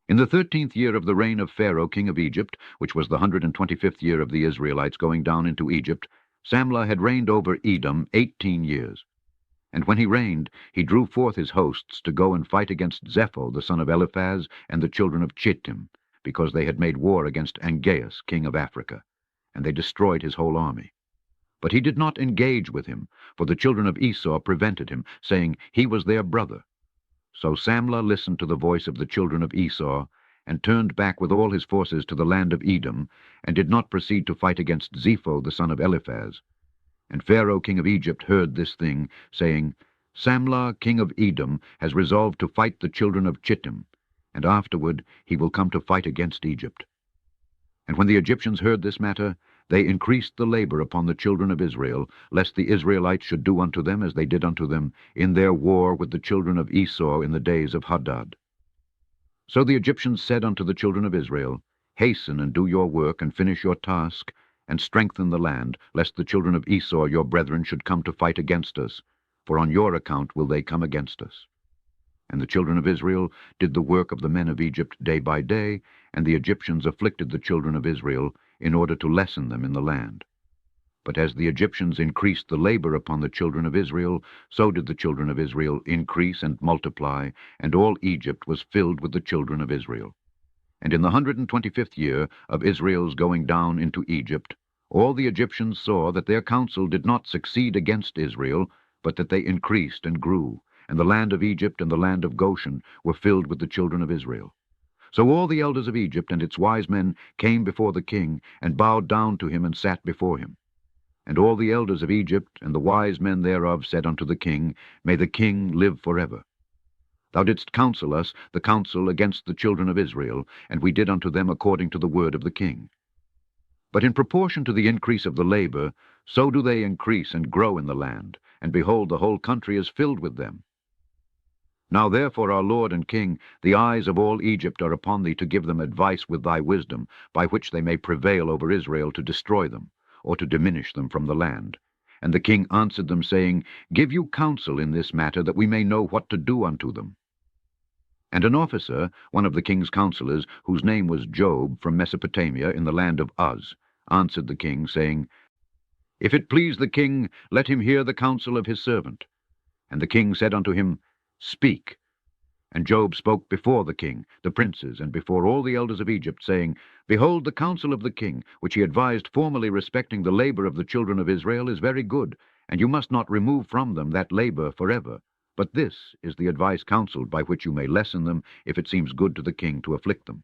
In the 13th year of the reign of Pharaoh king of Egypt, which was the 125th year of the Israelites going down into Egypt, Samlah had reigned over Edom 18 years. And when he reigned, he drew forth his hosts to go and fight against Zepho the son of Eliphaz and the children of Chittim, because they had made war against Angeas king of Africa, and they destroyed his whole army. But he did not engage with him, for the children of Esau prevented him, saying he was their brother. So Samlah listened to the voice of the children of Esau, and turned back with all his forces to the land of Edom, and did not proceed to fight against Zepho the son of Eliphaz. And Pharaoh king of Egypt heard this thing, saying, Samlah king of Edom has resolved to fight the children of Chittim, and afterward he will come to fight against Egypt. And when the Egyptians heard this matter, they increased the labor upon the children of Israel, lest the Israelites should do unto them as they did unto them in their war with the children of Esau in the days of Hadad. So the Egyptians said unto the children of Israel, Hasten and do your work, and finish your task, and strengthen the land, lest the children of Esau your brethren should come to fight against us, for on your account will they come against us. And the children of Israel did the work of the men of Egypt day by day, and the Egyptians afflicted the children of Israel, in order to lessen them in the land. But as the Egyptians increased the labor upon the children of Israel, so did the children of Israel increase and multiply, and all Egypt was filled with the children of Israel. And in the 125th year of Israel's going down into Egypt, all the Egyptians saw that their counsel did not succeed against Israel, but that they increased and grew, and the land of Egypt and the land of Goshen were filled with the children of Israel. So all the elders of Egypt and its wise men came before the king, and bowed down to him and sat before him. And all the elders of Egypt and the wise men thereof said unto the king, May the king live forever. Thou didst counsel us the counsel against the children of Israel, and we did unto them according to the word of the king. But in proportion to the increase of the labor, so do they increase and grow in the land, and behold, the whole country is filled with them. Now therefore, our Lord and King, the eyes of all Egypt are upon thee to give them advice with thy wisdom, by which they may prevail over Israel to destroy them, or to diminish them from the land. And the king answered them, saying, Give you counsel in this matter, that we may know what to do unto them. And an officer, one of the king's counselors, whose name was Job, from Mesopotamia in the land of Uz, answered the king, saying, If it please the king, let him hear the counsel of his servant. And the king said unto him, Speak. And Job spoke before the king, the princes, and before all the elders of Egypt, saying, Behold, the counsel of the king, which he advised formerly respecting the labor of the children of Israel, is very good, and you must not remove from them that labor forever. But this is the advice counseled by which you may lessen them, if it seems good to the king to afflict them.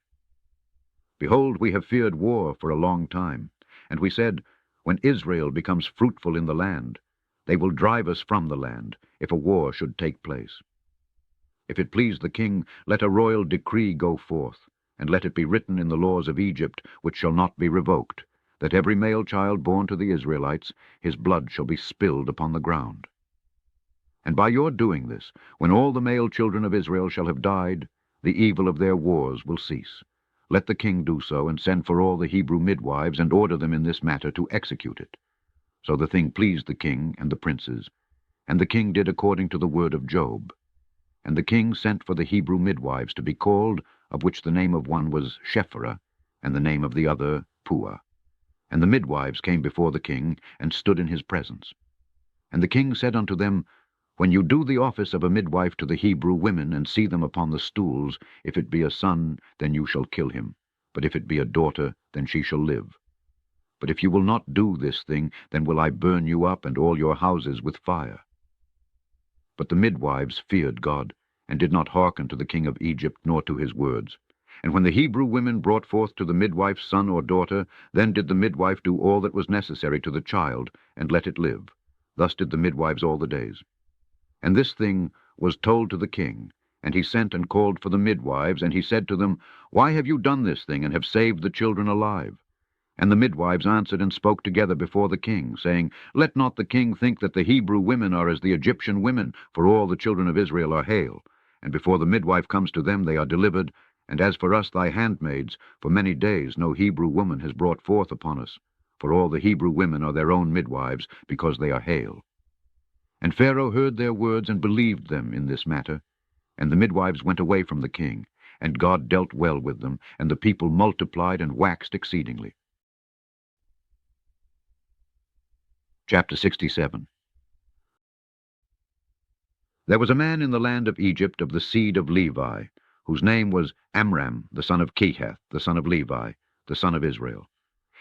Behold, we have feared war for a long time, and we said, When Israel becomes fruitful in the land, they will drive us from the land, if a war should take place. If it please the king, let a royal decree go forth, and let it be written in the laws of Egypt, which shall not be revoked, that every male child born to the Israelites, his blood shall be spilled upon the ground. And by your doing this, when all the male children of Israel shall have died, the evil of their wars will cease. Let the king do so, and send for all the Hebrew midwives, and order them in this matter to execute it. So the thing pleased the king and the princes, and the king did according to the word of Job. And the king sent for the Hebrew midwives to be called, of which the name of one was Shepherah, and the name of the other Puah. And the midwives came before the king, and stood in his presence. And the king said unto them, When you do the office of a midwife to the Hebrew women, and see them upon the stools, if it be a son, then you shall kill him. But if it be a daughter, then she shall live. But if you will not do this thing, then will I burn you up and all your houses with fire. But the midwives feared God, and did not hearken to the king of Egypt, nor to his words. And when the Hebrew women brought forth to the midwife son or daughter, then did the midwife do all that was necessary to the child, and let it live. Thus did the midwives all the days. And this thing was told to the king, and he sent and called for the midwives, and he said to them, Why have you done this thing, and have saved the children alive? And the midwives answered and spoke together before the king, saying, Let not the king think that the Hebrew women are as the Egyptian women, for all the children of Israel are hale. And before the midwife comes to them, they are delivered. And as for us thy handmaids, for many days no Hebrew woman has brought forth upon us. For all the Hebrew women are their own midwives, because they are hale. And Pharaoh heard their words, and believed them in this matter. And the midwives went away from the king, and God dealt well with them, and the people multiplied and waxed exceedingly. Chapter 67. There was a man in the land of Egypt of the seed of Levi, whose name was Amram, the son of Kehath, the son of Levi, the son of Israel.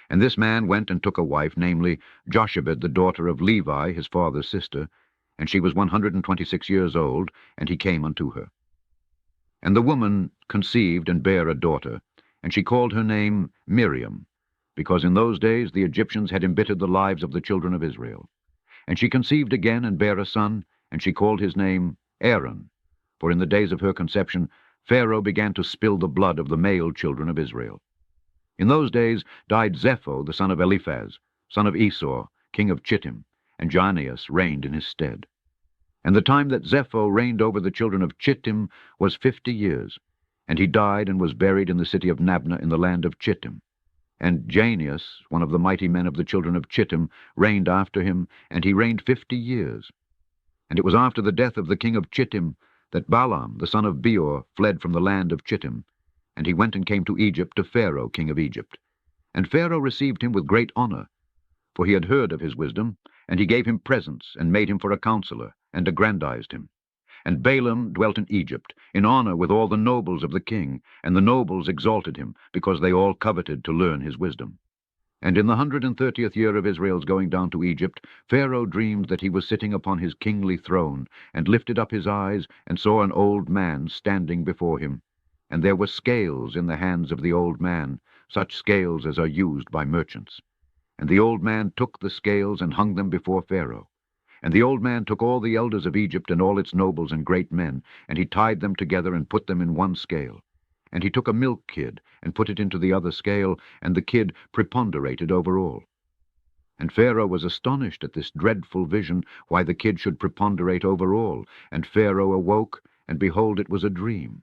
And this man went and took a wife, namely Jochebed, the daughter of Levi, his father's sister, and she was 126 years old, and he came unto her. And the woman conceived and bare a daughter, and she called her name Miriam, because in those days the Egyptians had embittered the lives of the children of Israel. And she conceived again and bare a son, and she called his name Aaron, for in the days of her conception Pharaoh began to spill the blood of the male children of Israel. In those days died Zepho, the son of Eliphaz, son of Esau, king of Chittim, and Janeas reigned in his stead. And the time that Zepho reigned over the children of Chittim was 50 years, and he died and was buried in the city of Nabna in the land of Chittim. And Janeas, one of the mighty men of the children of Chittim, reigned after him, and he reigned 50 years. And it was after the death of the king of Chittim that Balaam, the son of Beor, fled from the land of Chittim, and he went and came to Egypt, to Pharaoh, king of Egypt. And Pharaoh received him with great honor, for he had heard of his wisdom, and he gave him presents, and made him for a counselor, and aggrandized him. And Balaam dwelt in Egypt, in honor with all the nobles of the king, and the nobles exalted him, because they all coveted to learn his wisdom. And in the 130th year of Israel's going down to Egypt, Pharaoh dreamed that he was sitting upon his kingly throne, and lifted up his eyes, and saw an old man standing before him. And there were scales in the hands of the old man, such scales as are used by merchants. And the old man took the scales, and hung them before Pharaoh. And the old man took all the elders of Egypt, and all its nobles and great men, and he tied them together, and put them in one scale. And he took a milk kid, and put it into the other scale, and the kid preponderated over all. And Pharaoh was astonished at this dreadful vision, why the kid should preponderate over all. And Pharaoh awoke, and behold, it was a dream.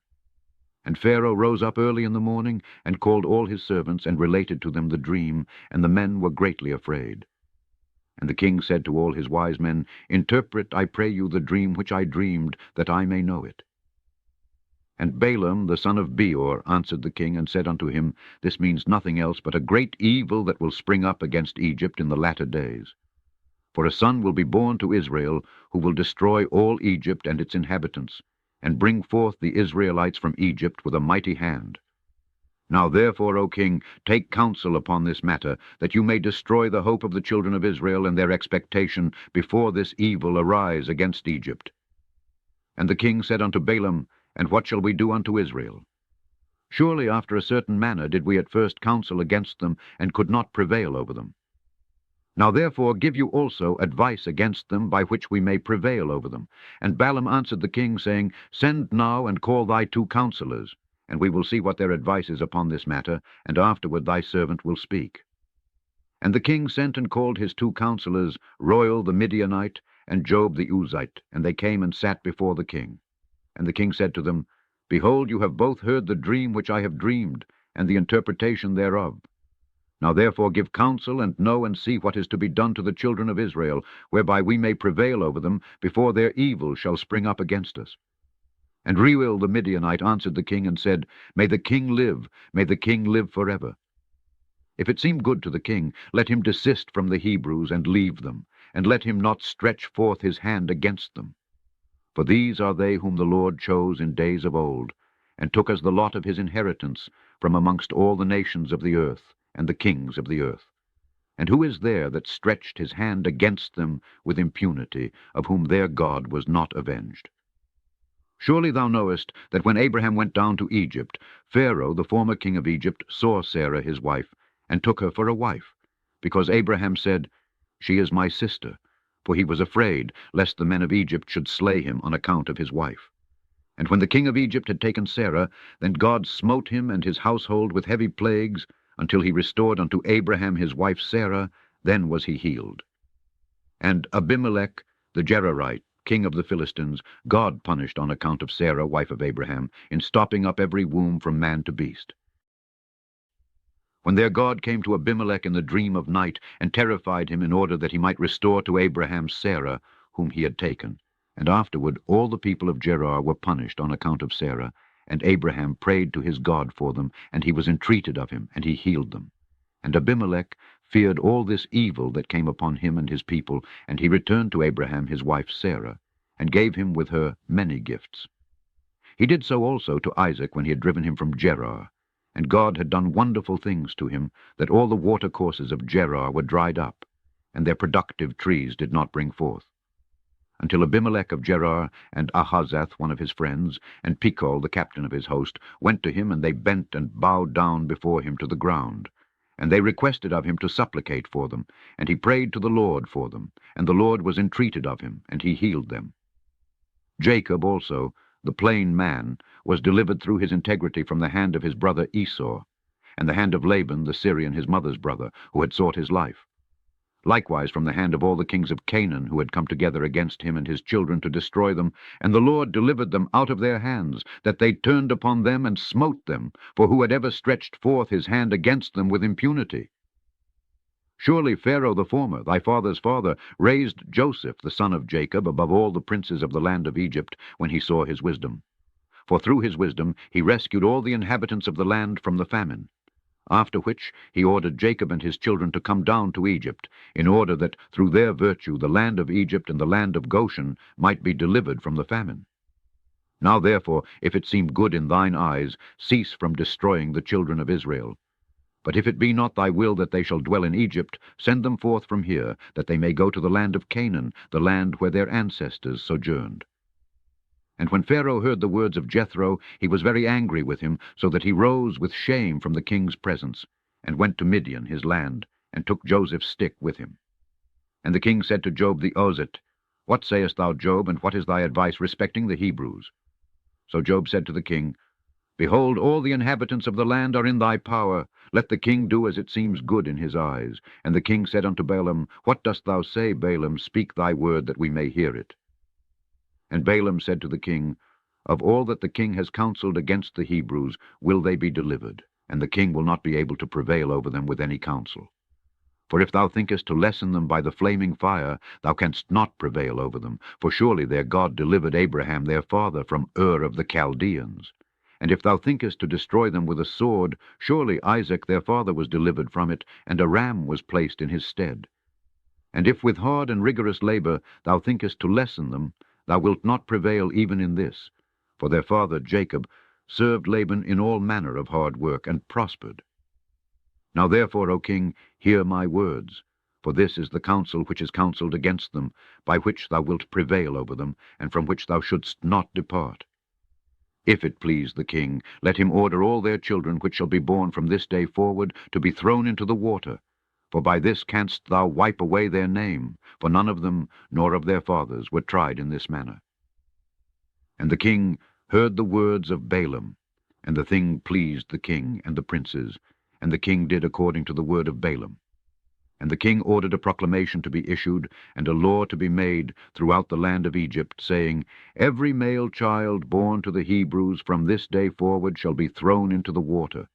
And Pharaoh rose up early in the morning, and called all his servants, and related to them the dream, and the men were greatly afraid. And the king said to all his wise men, Interpret, I pray you, the dream which I dreamed, that I may know it. And Balaam the son of Beor answered the king, and said unto him, This means nothing else but a great evil that will spring up against Egypt in the latter days. For a son will be born to Israel, who will destroy all Egypt and its inhabitants, and bring forth the Israelites from Egypt with a mighty hand. Now therefore, O king, take counsel upon this matter, that you may destroy the hope of the children of Israel and their expectation, before this evil arise against Egypt. And the king said unto Balaam, And what shall we do unto Israel? Surely after a certain manner did we at first counsel against them, and could not prevail over them. Now therefore give you also advice against them, by which we may prevail over them. And Balaam answered the king, saying, Send now, and call thy 2 counselors, and we will see what their advice is upon this matter, and afterward thy servant will speak. And the king sent and called his 2 counselors, Royal the Midianite, and Job the Uzite, and they came and sat before the king. And the king said to them, Behold, you have both heard the dream which I have dreamed, and the interpretation thereof. Now therefore give counsel, and know and see what is to be done to the children of Israel, whereby we may prevail over them, before their evil shall spring up against us. And Reuel the Midianite answered the king, and said, May the king live, may the king live forever. If it seem good to the king, let him desist from the Hebrews and leave them, and let him not stretch forth his hand against them. For these are they whom the Lord chose in days of old, and took as the lot of his inheritance from amongst all the nations of the earth, and the kings of the earth. And who is there that stretched his hand against them with impunity, of whom their God was not avenged? Surely thou knowest that when Abraham went down to Egypt, Pharaoh, the former king of Egypt, saw Sarah his wife, and took her for a wife, because Abraham said, She is my sister, for he was afraid lest the men of Egypt should slay him on account of his wife. And when the king of Egypt had taken Sarah, then God smote him and his household with heavy plagues, until he restored unto Abraham his wife Sarah, then was he healed. And Abimelech the Gerarite, king of the Philistines, God punished on account of Sarah, wife of Abraham, in stopping up every womb from man to beast. When their God came to Abimelech in the dream of night, and terrified him in order that he might restore to Abraham Sarah, whom he had taken. And afterward all the people of Gerar were punished on account of Sarah, and Abraham prayed to his God for them, and he was entreated of him, and he healed them. And Abimelech feared all this evil that came upon him and his people, and he returned to Abraham his wife Sarah, and gave him with her many gifts. He did so also to Isaac when he had driven him from Gerar. And God had done wonderful things to him, that all the watercourses of Gerar were dried up, and their productive trees did not bring forth. Until Abimelech of Gerar, and Ahazath one of his friends, and Pekol the captain of his host, went to him, and they bent and bowed down before him to the ground. And they requested of him to supplicate for them, and he prayed to the Lord for them, and the Lord was entreated of him, and he healed them. Jacob also, the plain man, was delivered through his integrity from the hand of his brother Esau, and the hand of Laban the Syrian his mother's brother, who had sought his life. Likewise from the hand of all the kings of Canaan, who had come together against him and his children to destroy them, and the Lord delivered them out of their hands, that they turned upon them and smote them, for who had ever stretched forth his hand against them with impunity? Surely Pharaoh the former, thy father's father, raised Joseph the son of Jacob above all the princes of the land of Egypt, when he saw his wisdom. For through his wisdom he rescued all the inhabitants of the land from the famine. After which he ordered Jacob and his children to come down to Egypt, in order that through their virtue the land of Egypt and the land of Goshen might be delivered from the famine. Now therefore, if it seem good in thine eyes, cease from destroying the children of Israel. But if it be not thy will that they shall dwell in Egypt, send them forth from here, that they may go to the land of Canaan, the land where their ancestors sojourned. And when Pharaoh heard the words of Jethro, he was very angry with him, so that he rose with shame from the king's presence, and went to Midian his land, and took Joseph's stick with him. And the king said to Job the Ozite, What sayest thou, Job, and what is thy advice respecting the Hebrews? So Job said to the king, Behold, all the inhabitants of the land are in thy power. Let the king do as it seems good in his eyes. And the king said unto Balaam, What dost thou say, Balaam? Speak thy word, that we may hear it. And Balaam said to the king, Of all that the king has counseled against the Hebrews will they be delivered, and the king will not be able to prevail over them with any counsel. For if thou thinkest to lessen them by the flaming fire, thou canst not prevail over them, for surely their God delivered Abraham their father from Ur of the Chaldeans. And if thou thinkest to destroy them with a sword, surely Isaac their father was delivered from it, and a ram was placed in his stead. And if with hard and rigorous labor thou thinkest to lessen them, thou wilt not prevail even in this, for their father Jacob served Laban in all manner of hard work, and prospered. Now therefore, O king, hear my words, for this is the counsel which is counselled against them, by which thou wilt prevail over them, and from which thou shouldst not depart. If it please the king, let him order all their children which shall be born from this day forward to be thrown into the water, for by this canst thou wipe away their name, for none of them, nor of their fathers, were tried in this manner. And the king heard the words of Balaam, and the thing pleased the king and the princes, and the king did according to the word of Balaam. And the king ordered a proclamation to be issued, and a law to be made throughout the land of Egypt, saying, Every male child born to the Hebrews from this day forward shall be thrown into the water.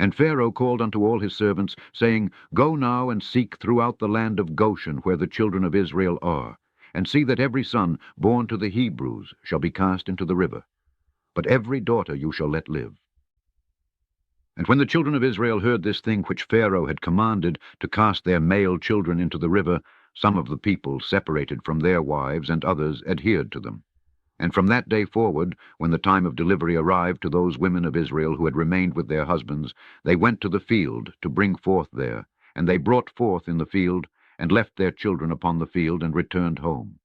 And Pharaoh called unto all his servants, saying, Go now and seek throughout the land of Goshen, where the children of Israel are, and see that every son born to the Hebrews shall be cast into the river, but every daughter you shall let live. And when the children of Israel heard this thing which Pharaoh had commanded, to cast their male children into the river, some of the people separated from their wives, and others adhered to them. And from that day forward, when the time of delivery arrived to those women of Israel who had remained with their husbands, they went to the field to bring forth there, and they brought forth in the field, and left their children upon the field, and returned home.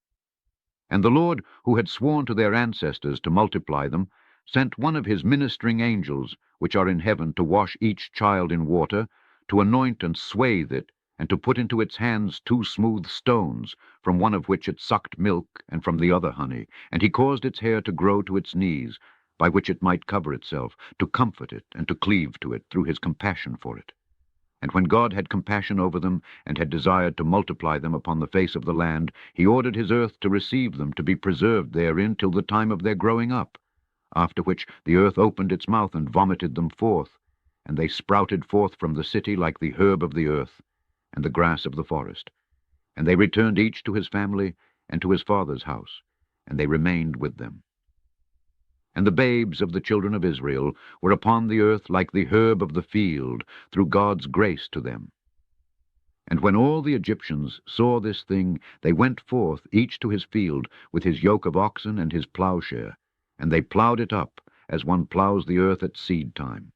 And the Lord, who had sworn to their ancestors to multiply them, sent one of his ministering angels, which are in heaven, to wash each child in water, to anoint and swathe it, and to put into its hands 2 smooth stones, from one of which it sucked milk, and from the other honey. And he caused its hair to grow to its knees, by which it might cover itself, to comfort it, and to cleave to it, through his compassion for it. And when God had compassion over them, and had desired to multiply them upon the face of the land, he ordered his earth to receive them, to be preserved therein till the time of their growing up. After which the earth opened its mouth, and vomited them forth, and they sprouted forth from the city like the herb of the earth, and the grass of the forest. And they returned each to his family, and to his father's house, and they remained with them. And the babes of the children of Israel were upon the earth like the herb of the field, through God's grace to them. And when all the Egyptians saw this thing, they went forth, each to his field, with his yoke of oxen and his plowshare, and they plowed it up, as one plows the earth at seed time.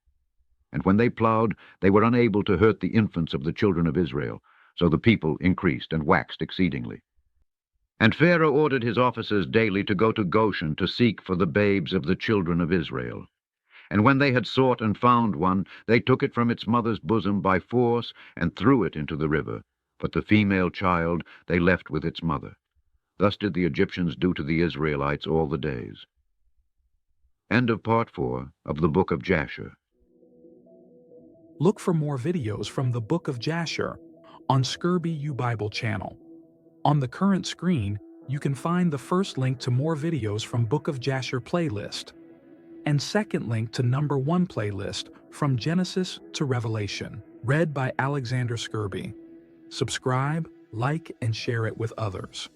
And when they plowed, they were unable to hurt the infants of the children of Israel, so the people increased and waxed exceedingly. And Pharaoh ordered his officers daily to go to Goshen to seek for the babes of the children of Israel. And when they had sought and found one, they took it from its mother's bosom by force, and threw it into the river. But the female child they left with its mother. Thus did the Egyptians do to the Israelites all the days. End of Part 4 of the Book of Jasher. Look for more videos from the Book of Jasher on Scourby U Bible channel. On the current screen, you can find the first link to more videos from Book of Jasher playlist, and second link to number 1 playlist from Genesis to Revelation, read by Alexander Scourby. Subscribe, like, and share it with others.